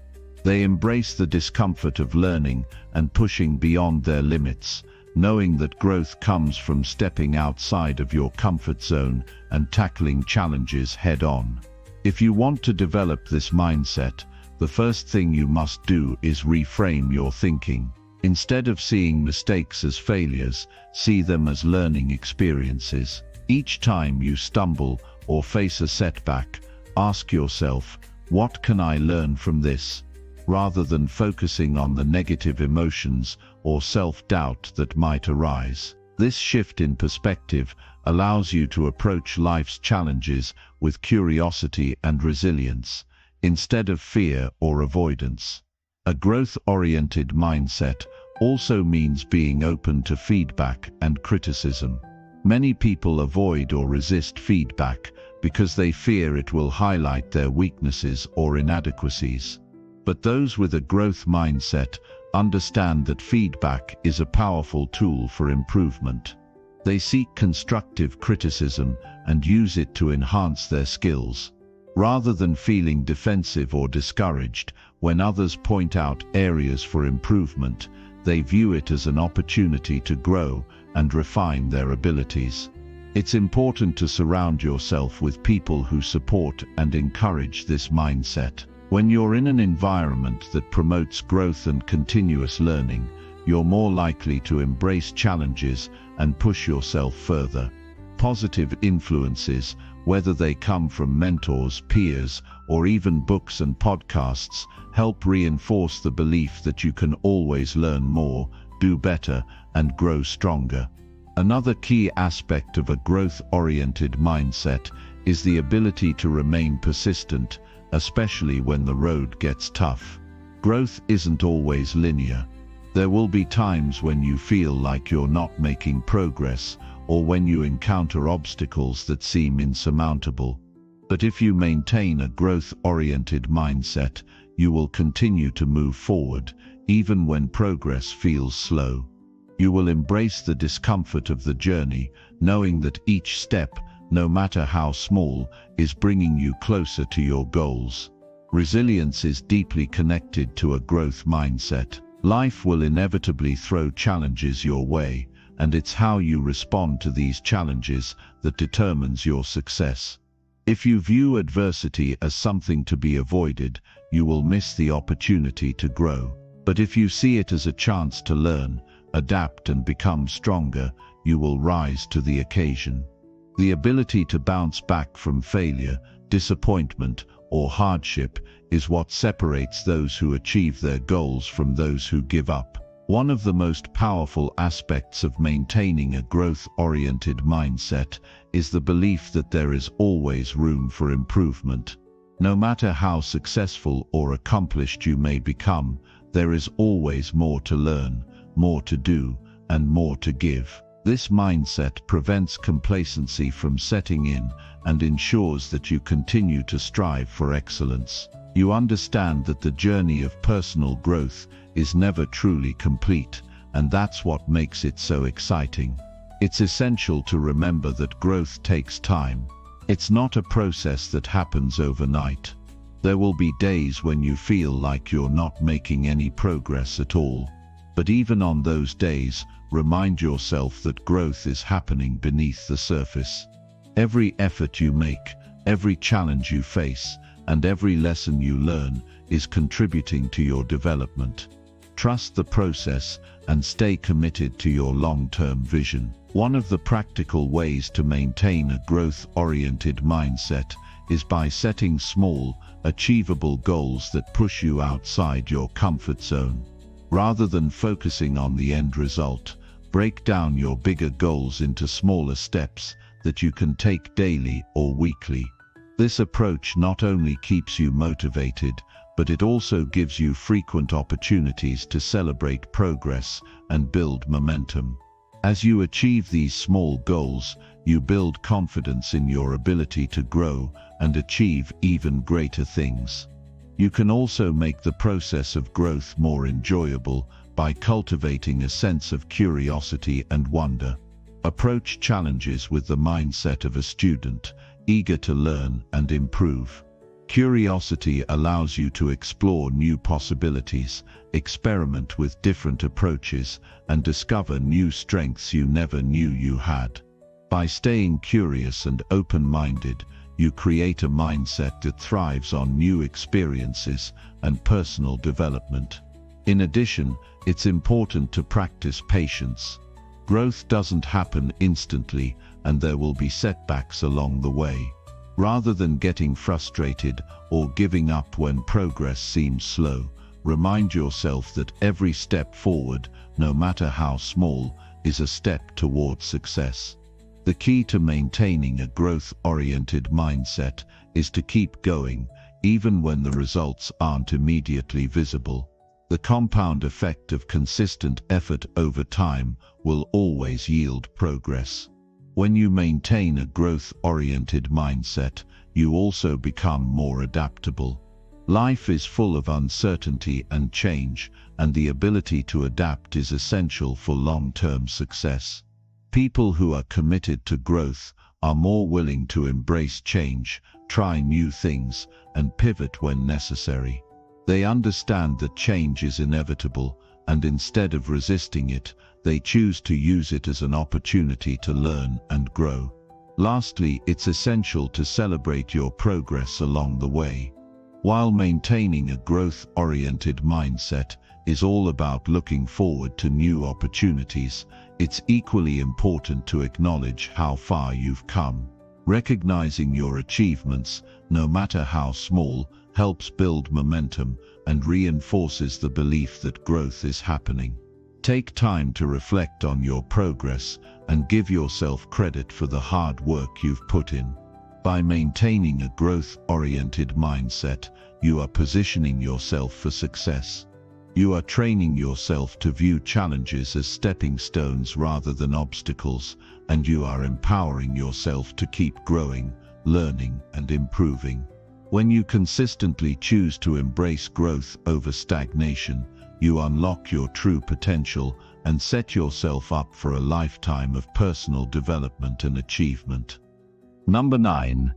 They embrace the discomfort of learning and pushing beyond their limits, knowing that growth comes from stepping outside of your comfort zone and tackling challenges head-on. If you want to develop this mindset, the first thing you must do is reframe your thinking. Instead of seeing mistakes as failures, see them as learning experiences. Each time you stumble or face a setback, ask yourself, what can I learn from this? Rather than focusing on the negative emotions or self-doubt that might arise. This shift in perspective allows you to approach life's challenges with curiosity and resilience, instead of fear or avoidance. A growth-oriented mindset also means being open to feedback and criticism. Many people avoid or resist feedback because they fear it will highlight their weaknesses or inadequacies. But those with a growth mindset understand that feedback is a powerful tool for improvement. They seek constructive criticism and use it to enhance their skills. Rather than feeling defensive or discouraged when others point out areas for improvement, they view it as an opportunity to grow and refine their abilities. It's important to surround yourself with people who support and encourage this mindset. When you're in an environment that promotes growth and continuous learning, you're more likely to embrace challenges and push yourself further. Positive influences, whether they come from mentors, peers, or even books and podcasts, help reinforce the belief that you can always learn more, do better, and grow stronger. Another key aspect of a growth-oriented mindset is the ability to remain persistent, especially when the road gets tough. Growth isn't always linear. There will be times when you feel like you're not making progress, or when you encounter obstacles that seem insurmountable. But if you maintain a growth-oriented mindset, you will continue to move forward, even when progress feels slow. You will embrace the discomfort of the journey, knowing that each step, no matter how small, is bringing you closer to your goals. Resilience is deeply connected to a growth mindset. Life will inevitably throw challenges your way, and it's how you respond to these challenges that determines your success. If you view adversity as something to be avoided, you will miss the opportunity to grow. But if you see it as a chance to learn, adapt, and become stronger, you will rise to the occasion. The ability to bounce back from failure, disappointment, or hardship is what separates those who achieve their goals from those who give up. One of the most powerful aspects of maintaining a growth-oriented mindset is the belief that there is always room for improvement. No matter how successful or accomplished you may become, there is always more to learn, more to do, and more to give. This mindset prevents complacency from setting in and ensures that you continue to strive for excellence. You understand that the journey of personal growth is never truly complete, and that's what makes it so exciting. It's essential to remember that growth takes time. It's not a process that happens overnight. There will be days when you feel like you're not making any progress at all. But even on those days, remind yourself that growth is happening beneath the surface. Every effort you make, every challenge you face, and every lesson you learn is contributing to your development. Trust the process and stay committed to your long-term vision. One of the practical ways to maintain a growth-oriented mindset is by setting small, achievable goals that push you outside your comfort zone. Rather than focusing on the end result, break down your bigger goals into smaller steps that you can take daily or weekly. This approach not only keeps you motivated, but it also gives you frequent opportunities to celebrate progress and build momentum. As you achieve these small goals, you build confidence in your ability to grow and achieve even greater things. You can also make the process of growth more enjoyable by cultivating a sense of curiosity and wonder. Approach challenges with the mindset of a student, eager to learn and improve. Curiosity allows you to explore new possibilities, experiment with different approaches, and discover new strengths you never knew you had. By staying curious and open-minded, you create a mindset that thrives on new experiences and personal development. In addition, it's important to practice patience. Growth doesn't happen instantly, and there will be setbacks along the way. Rather than getting frustrated or giving up when progress seems slow, remind yourself that every step forward, no matter how small, is a step towards success. The key to maintaining a growth-oriented mindset is to keep going, even when the results aren't immediately visible. The compound effect of consistent effort over time will always yield progress. When you maintain a growth-oriented mindset, you also become more adaptable. Life is full of uncertainty and change, and the ability to adapt is essential for long-term success. People who are committed to growth are more willing to embrace change, try new things, and pivot when necessary. They understand that change is inevitable, and instead of resisting it, they choose to use it as an opportunity to learn and grow. Lastly, it's essential to celebrate your progress along the way. While maintaining a growth-oriented mindset is all about looking forward to new opportunities, it's equally important to acknowledge how far you've come. Recognizing your achievements, no matter how small, helps build momentum and reinforces the belief that growth is happening. Take time to reflect on your progress and give yourself credit for the hard work you've put in. By maintaining a growth-oriented mindset, you are positioning yourself for success. You are training yourself to view challenges as stepping stones rather than obstacles, and you are empowering yourself to keep growing, learning, and improving. When you consistently choose to embrace growth over stagnation, you unlock your true potential and set yourself up for a lifetime of personal development and achievement. Number 9.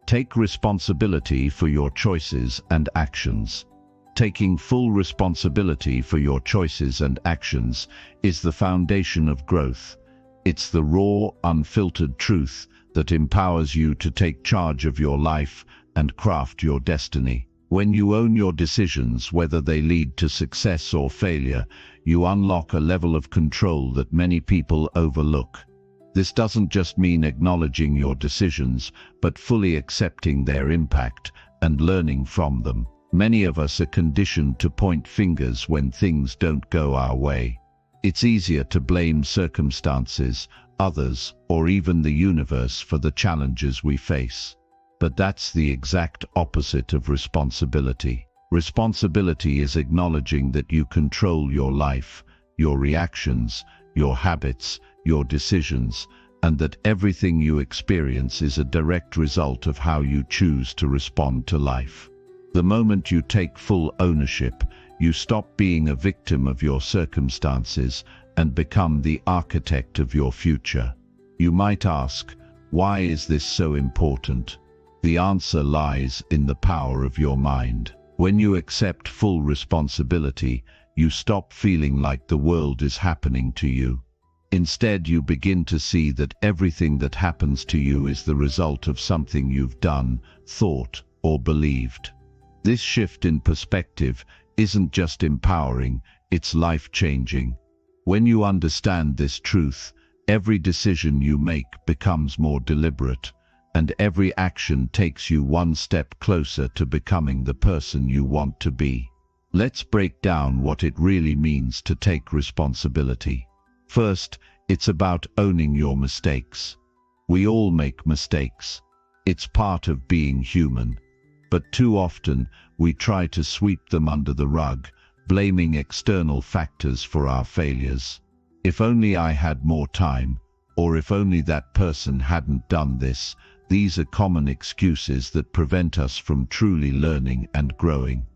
Take responsibility for your choices and actions. Taking full responsibility for your choices and actions is the foundation of growth. It's the raw, unfiltered truth that empowers you to take charge of your life and craft your destiny. When you own your decisions, whether they lead to success or failure, you unlock a level of control that many people overlook. This doesn't just mean acknowledging your decisions, but fully accepting their impact and learning from them. Many of us are conditioned to point fingers when things don't go our way. It's easier to blame circumstances, others, or even the universe for the challenges we face. But that's the exact opposite of responsibility. Responsibility is acknowledging that you control your life, your reactions, your habits, your decisions, and that everything you experience is a direct result of how you choose to respond to life. The moment you take full ownership, you stop being a victim of your circumstances and become the architect of your future. You might ask, why is this so important? The answer lies in the power of your mind. When you accept full responsibility, you stop feeling like the world is happening to you. Instead, you begin to see that everything that happens to you is the result of something you've done, thought, or believed. This shift in perspective isn't just empowering, it's life-changing. When you understand this truth, every decision you make becomes more deliberate, and every action takes you one step closer to becoming the person you want to be. Let's break down what it really means to take responsibility. First, it's about owning your mistakes. We all make mistakes. It's part of being human. But too often, we try to sweep them under the rug, blaming external factors for our failures. If only I had more time, or if only that person hadn't done this, these are common excuses that prevent us from truly learning and growing.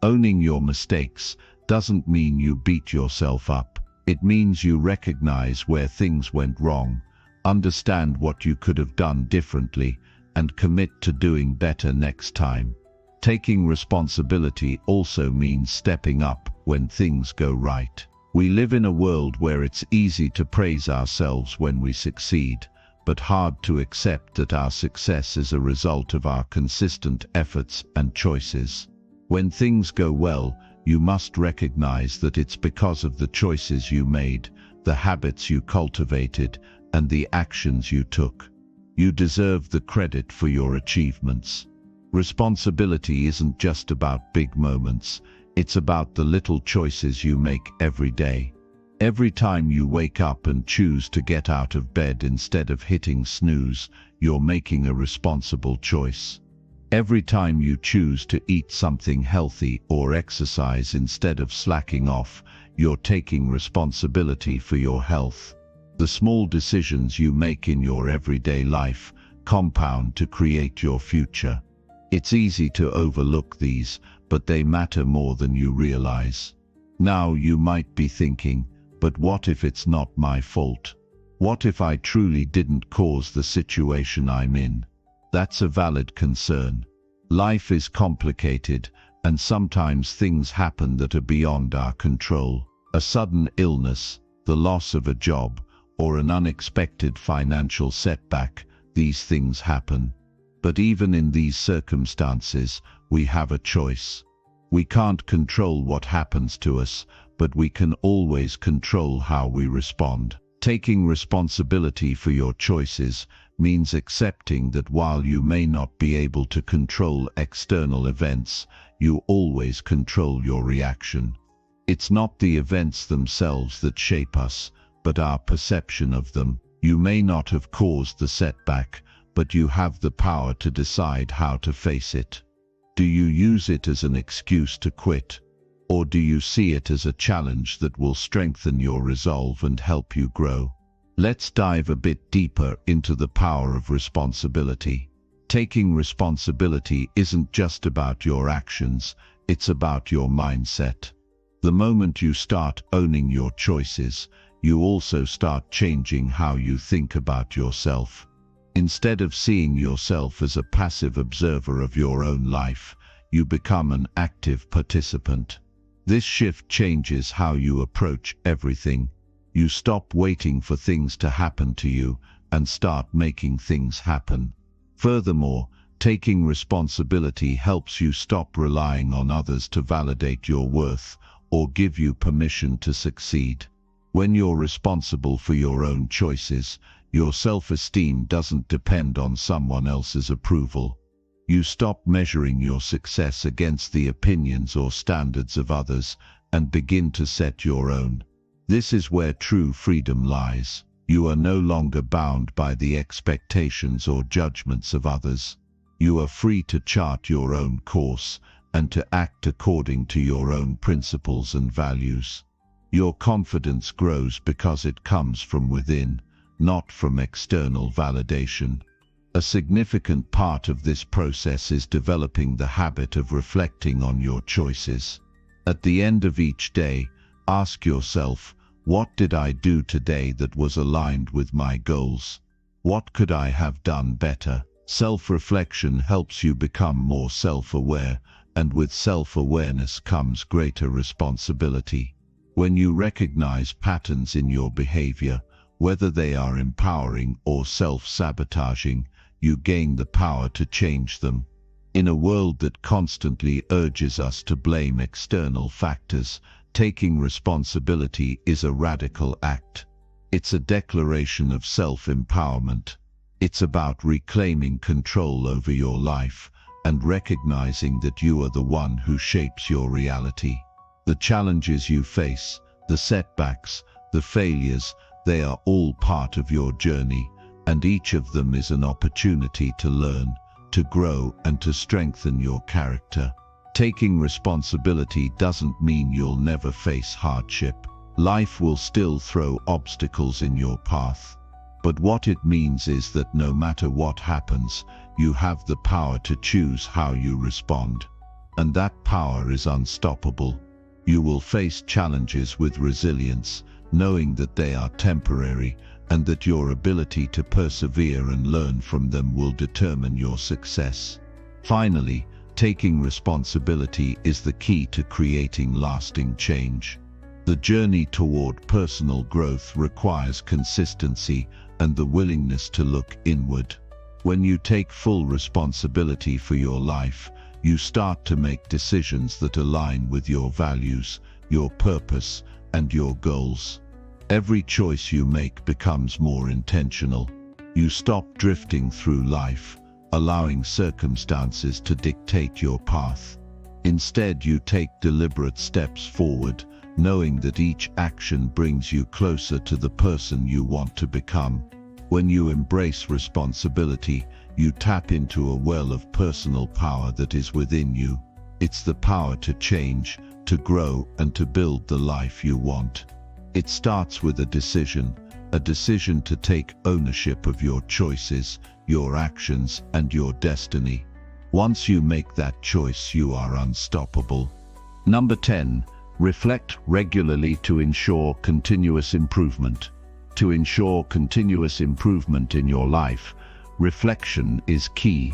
Owning your mistakes doesn't mean you beat yourself up. It means you recognize where things went wrong, understand what you could have done differently, and commit to doing better next time. Taking responsibility also means stepping up when things go right. We live in a world where it's easy to praise ourselves when we succeed, but hard to accept that our success is a result of our consistent efforts and choices. When things go well, you must recognize that it's because of the choices you made, the habits you cultivated, and the actions you took. You deserve the credit for your achievements. Responsibility isn't just about big moments, it's about the little choices you make every day. Every time you wake up and choose to get out of bed instead of hitting snooze, you're making a responsible choice. Every time you choose to eat something healthy or exercise instead of slacking off, you're taking responsibility for your health. The small decisions you make in your everyday life compound to create your future. It's easy to overlook these, but they matter more than you realize. Now you might be thinking, but what if it's not my fault? What if I truly didn't cause the situation I'm in? That's a valid concern. Life is complicated, and sometimes things happen that are beyond our control. A sudden illness, the loss of a job, or an unexpected financial setback, these things happen. But even in these circumstances, we have a choice. We can't control what happens to us, but we can always control how we respond. Taking responsibility for your choices means accepting that while you may not be able to control external events, you always control your reaction. It's not the events themselves that shape us, but our perception of them. You may not have caused the setback, but you have the power to decide how to face it. Do you use it as an excuse to quit? Or do you see it as a challenge that will strengthen your resolve and help you grow? Let's dive a bit deeper into the power of responsibility. Taking responsibility isn't just about your actions, it's about your mindset. The moment you start owning your choices, you also start changing how you think about yourself. Instead of seeing yourself as a passive observer of your own life, you become an active participant. This shift changes how you approach everything. You stop waiting for things to happen to you and start making things happen. Furthermore, taking responsibility helps you stop relying on others to validate your worth or give you permission to succeed. When you're responsible for your own choices, your self-esteem doesn't depend on someone else's approval. You stop measuring your success against the opinions or standards of others and begin to set your own. This is where true freedom lies. You are no longer bound by the expectations or judgments of others. You are free to chart your own course and to act according to your own principles and values. Your confidence grows because it comes from within, not from external validation. A significant part of this process is developing the habit of reflecting on your choices. At the end of each day, ask yourself, what did I do today that was aligned with my goals? What could I have done better? Self-reflection helps you become more self-aware, and with self-awareness comes greater responsibility. When you recognize patterns in your behavior, whether they are empowering or self-sabotaging, you gain the power to change them. In a world that constantly urges us to blame external factors, taking responsibility is a radical act. It's a declaration of self-empowerment. It's about reclaiming control over your life and recognizing that you are the one who shapes your reality. The challenges you face, the setbacks, the failures, they are all part of your journey, and each of them is an opportunity to learn, to grow, and to strengthen your character. Taking responsibility doesn't mean you'll never face hardship. Life will still throw obstacles in your path. But what it means is that no matter what happens, you have the power to choose how you respond. And that power is unstoppable. You will face challenges with resilience, knowing that they are temporary, and that your ability to persevere and learn from them will determine your success. Finally, taking responsibility is the key to creating lasting change. The journey toward personal growth requires consistency and the willingness to look inward. When you take full responsibility for your life, you start to make decisions that align with your values, your purpose, and your goals. Every choice you make becomes more intentional. You stop drifting through life, allowing circumstances to dictate your path. Instead, you take deliberate steps forward, knowing that each action brings you closer to the person you want to become. When you embrace responsibility, you tap into a well of personal power that is within you. It's the power to change, to grow, and to build the life you want. It starts with a decision to take ownership of your choices, your actions, and your destiny. Once you make that choice, you are unstoppable. Number 10. Reflect regularly to ensure continuous improvement. To ensure continuous improvement in your life, reflection is key.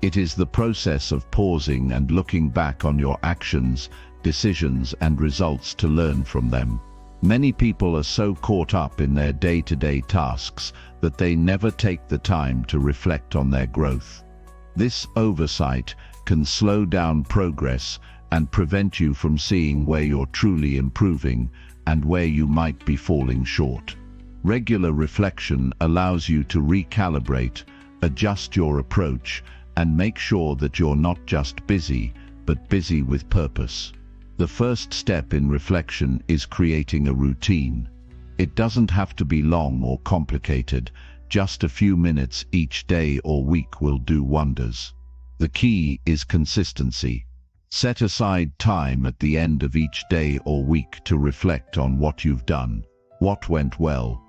It is the process of pausing and looking back on your actions, decisions, and results to learn from them. Many people are so caught up in their day-to-day tasks that they never take the time to reflect on their growth. This oversight can slow down progress and prevent you from seeing where you're truly improving and where you might be falling short. Regular reflection allows you to recalibrate, adjust your approach, and make sure that you're not just busy, but busy with purpose. The first step in reflection is creating a routine. It doesn't have to be long or complicated. Just a few minutes each day or week will do wonders. The key is consistency. Set aside time at the end of each day or week to reflect on what you've done, what went well,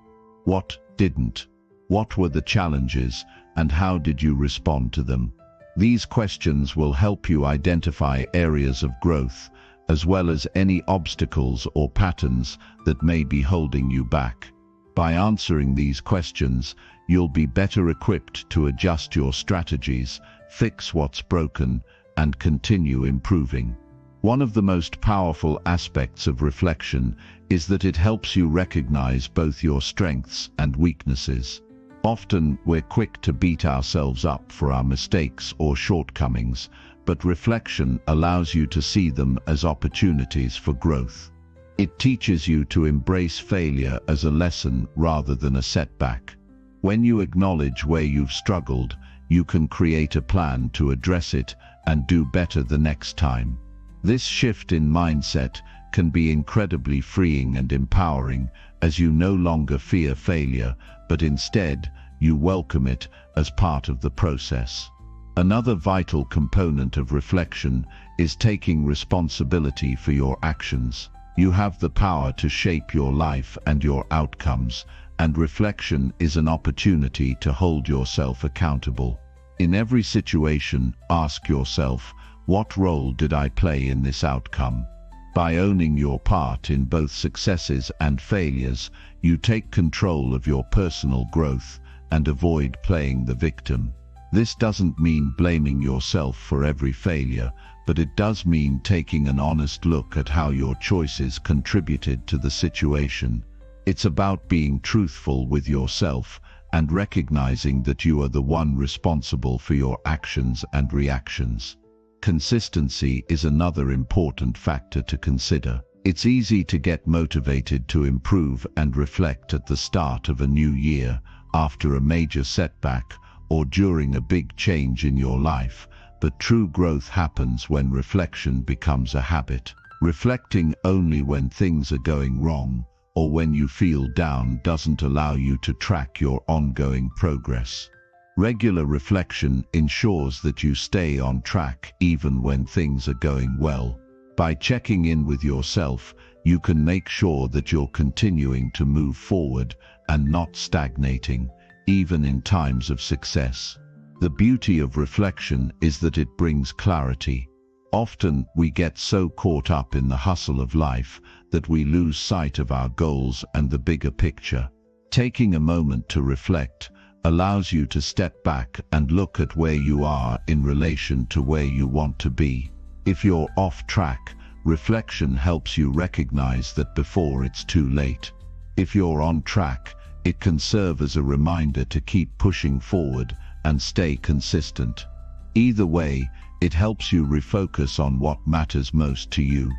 what didn't, what were the challenges, and how did you respond to them. These questions will help you identify areas of growth, as well as any obstacles or patterns that may be holding you back. By answering these questions, you'll be better equipped to adjust your strategies, fix what's broken, and continue improving. One of the most powerful aspects of reflection is that it helps you recognize both your strengths and weaknesses. Often, we're quick to beat ourselves up for our mistakes or shortcomings, but reflection allows you to see them as opportunities for growth. It teaches you to embrace failure as a lesson rather than a setback. When you acknowledge where you've struggled, you can create a plan to address it and do better the next time. This shift in mindset can be incredibly freeing and empowering, as you no longer fear failure, but instead you welcome it as part of the process. Another vital component of reflection is taking responsibility for your actions. You have the power to shape your life and your outcomes, and reflection is an opportunity to hold yourself accountable. In every situation, ask yourself, what role did I play in this outcome? By owning your part in both successes and failures, you take control of your personal growth and avoid playing the victim. This doesn't mean blaming yourself for every failure, but it does mean taking an honest look at how your choices contributed to the situation. It's about being truthful with yourself and recognizing that you are the one responsible for your actions and reactions. Consistency is another important factor to consider. It's easy to get motivated to improve and reflect at the start of a new year, after a major setback, or during a big change in your life, but true growth happens when reflection becomes a habit. Reflecting only when things are going wrong or when you feel down doesn't allow you to track your ongoing progress. Regular reflection ensures that you stay on track even when things are going well. By checking in with yourself, you can make sure that you're continuing to move forward and not stagnating, even in times of success. The beauty of reflection is that it brings clarity. Often we get so caught up in the hustle of life that we lose sight of our goals and the bigger picture. Taking a moment to reflect allows you to step back and look at where you are in relation to where you want to be. If you're off track, reflection helps you recognize that before it's too late. If you're on track, it can serve as a reminder to keep pushing forward and stay consistent. Either way, it helps you refocus on what matters most to you.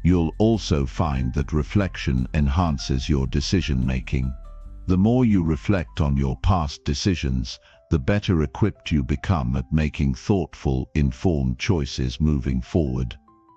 You'll also find that reflection enhances your decision-making. The more you reflect on your past decisions, the better equipped you become at making thoughtful, informed choices moving forward.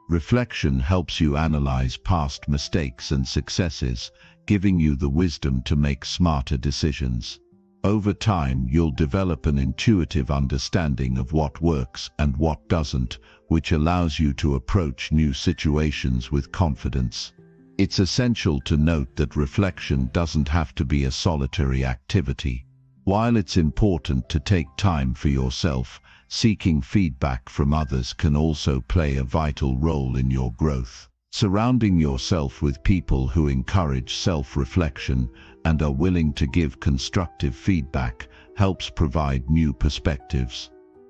Reflection helps you analyze past mistakes and successes, giving you the wisdom to make smarter decisions. Over time, you'll develop an intuitive understanding of what works and what doesn't, which allows you to approach new situations with confidence. It's essential to note that reflection doesn't have to be a solitary activity. While it's important to take time for yourself, seeking feedback from others can also play a vital role in your growth. Surrounding yourself with people who encourage self-reflection and are willing to give constructive feedback helps provide new perspectives.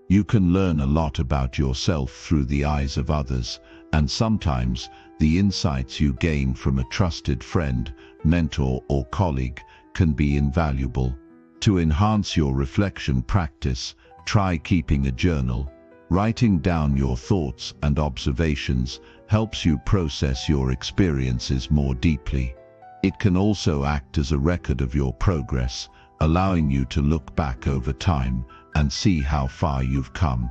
You can learn a lot about yourself through the eyes of others, and sometimes the insights you gain from a trusted friend, mentor, or colleague can be invaluable. To enhance your reflection practice, try keeping a journal. Writing down your thoughts and observations helps you process your experiences more deeply. It can also act as a record of your progress, allowing you to look back over time and see how far you've come.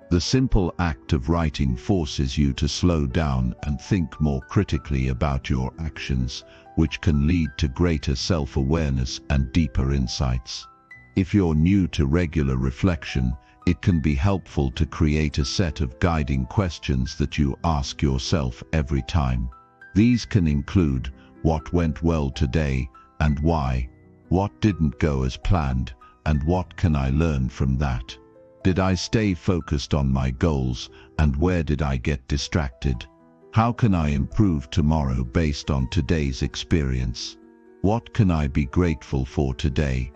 The simple act of writing forces you to slow down and think more critically about your actions, which can lead to greater self-awareness and deeper insights. If you're new to regular reflection, it can be helpful to create a set of guiding questions that you ask yourself every time. These can include, what went well today and why? What didn't go as planned and what can I learn from that? Did I stay focused on my goals and where did I get distracted? How can I improve tomorrow based on today's experience? What can I be grateful for today?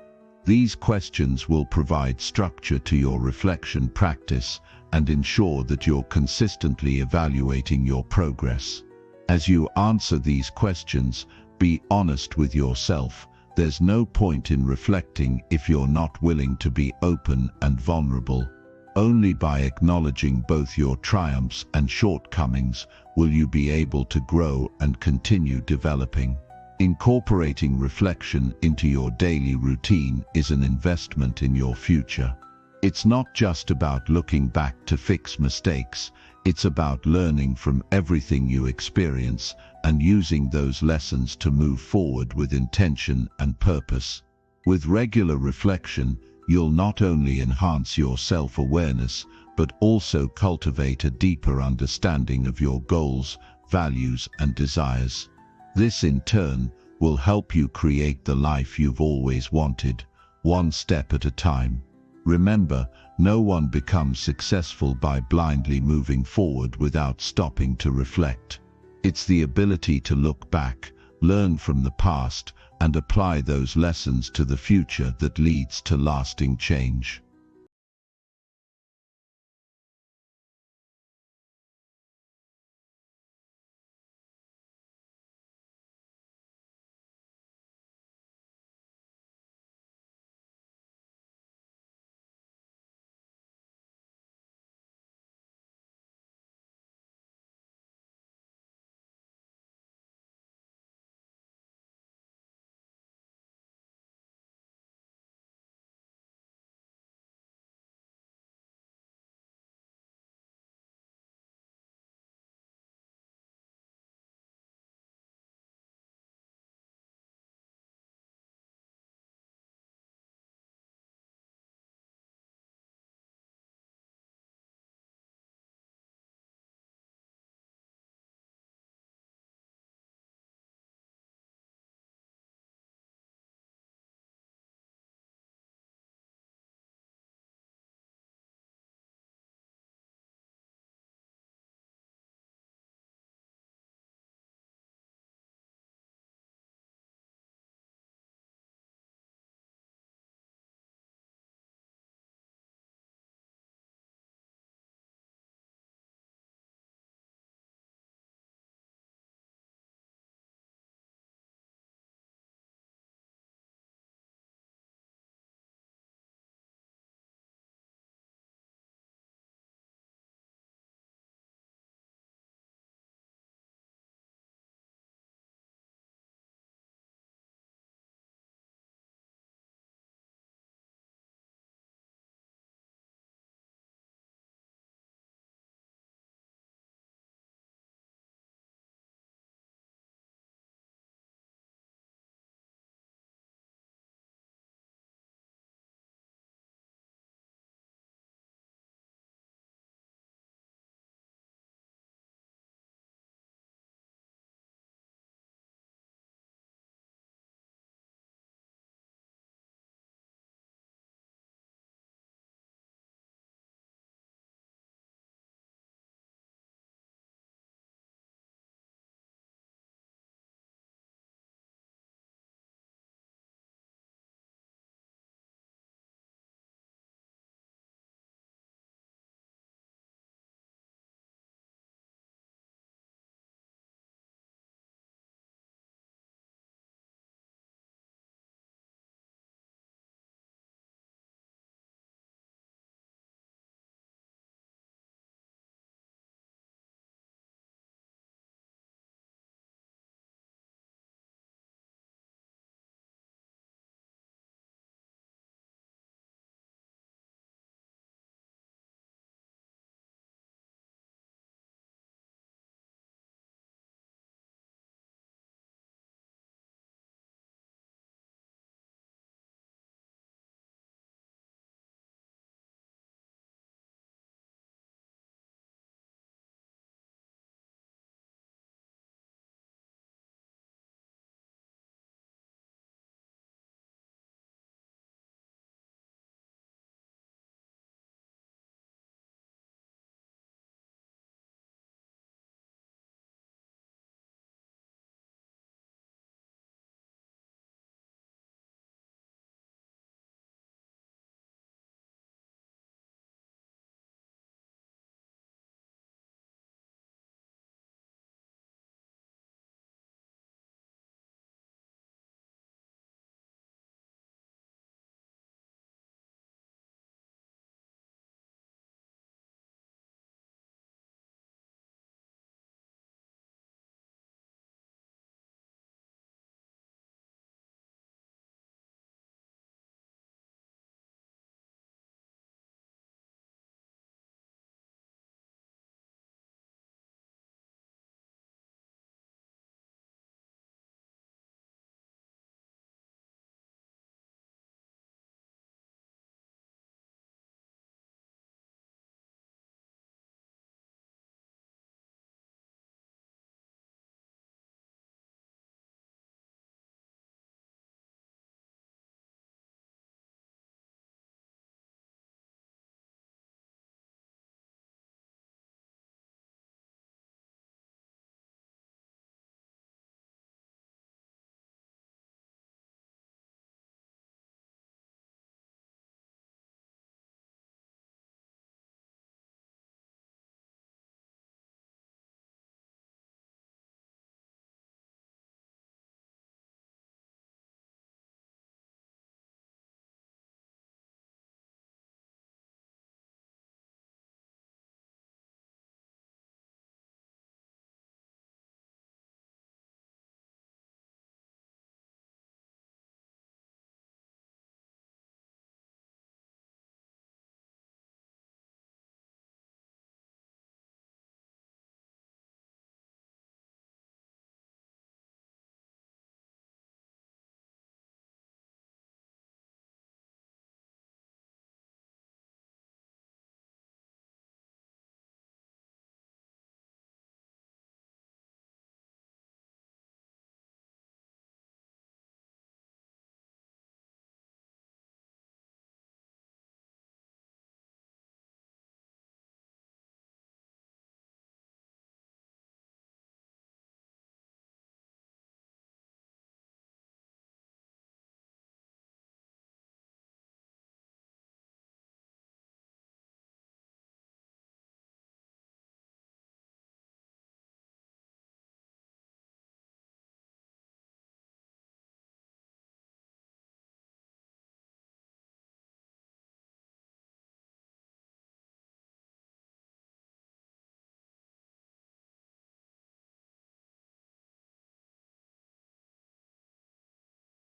These questions will provide structure to your reflection practice and ensure that you're consistently evaluating your progress. As you answer these questions, be honest with yourself. There's no point in reflecting if you're not willing to be open and vulnerable. Only by acknowledging both your triumphs and shortcomings will you be able to grow and continue developing. Incorporating reflection into your daily routine is an investment in your future. It's not just about looking back to fix mistakes, it's about learning from everything you experience and using those lessons to move forward with intention and purpose. With regular reflection, you'll not only enhance your self-awareness, but also cultivate a deeper understanding of your goals, values, and desires. This, in turn, will help you create the life you've always wanted, one step at a time. Remember, no one becomes successful by blindly moving forward without stopping to reflect. It's the ability to look back, learn from the past, and apply those lessons to the future that leads to lasting change.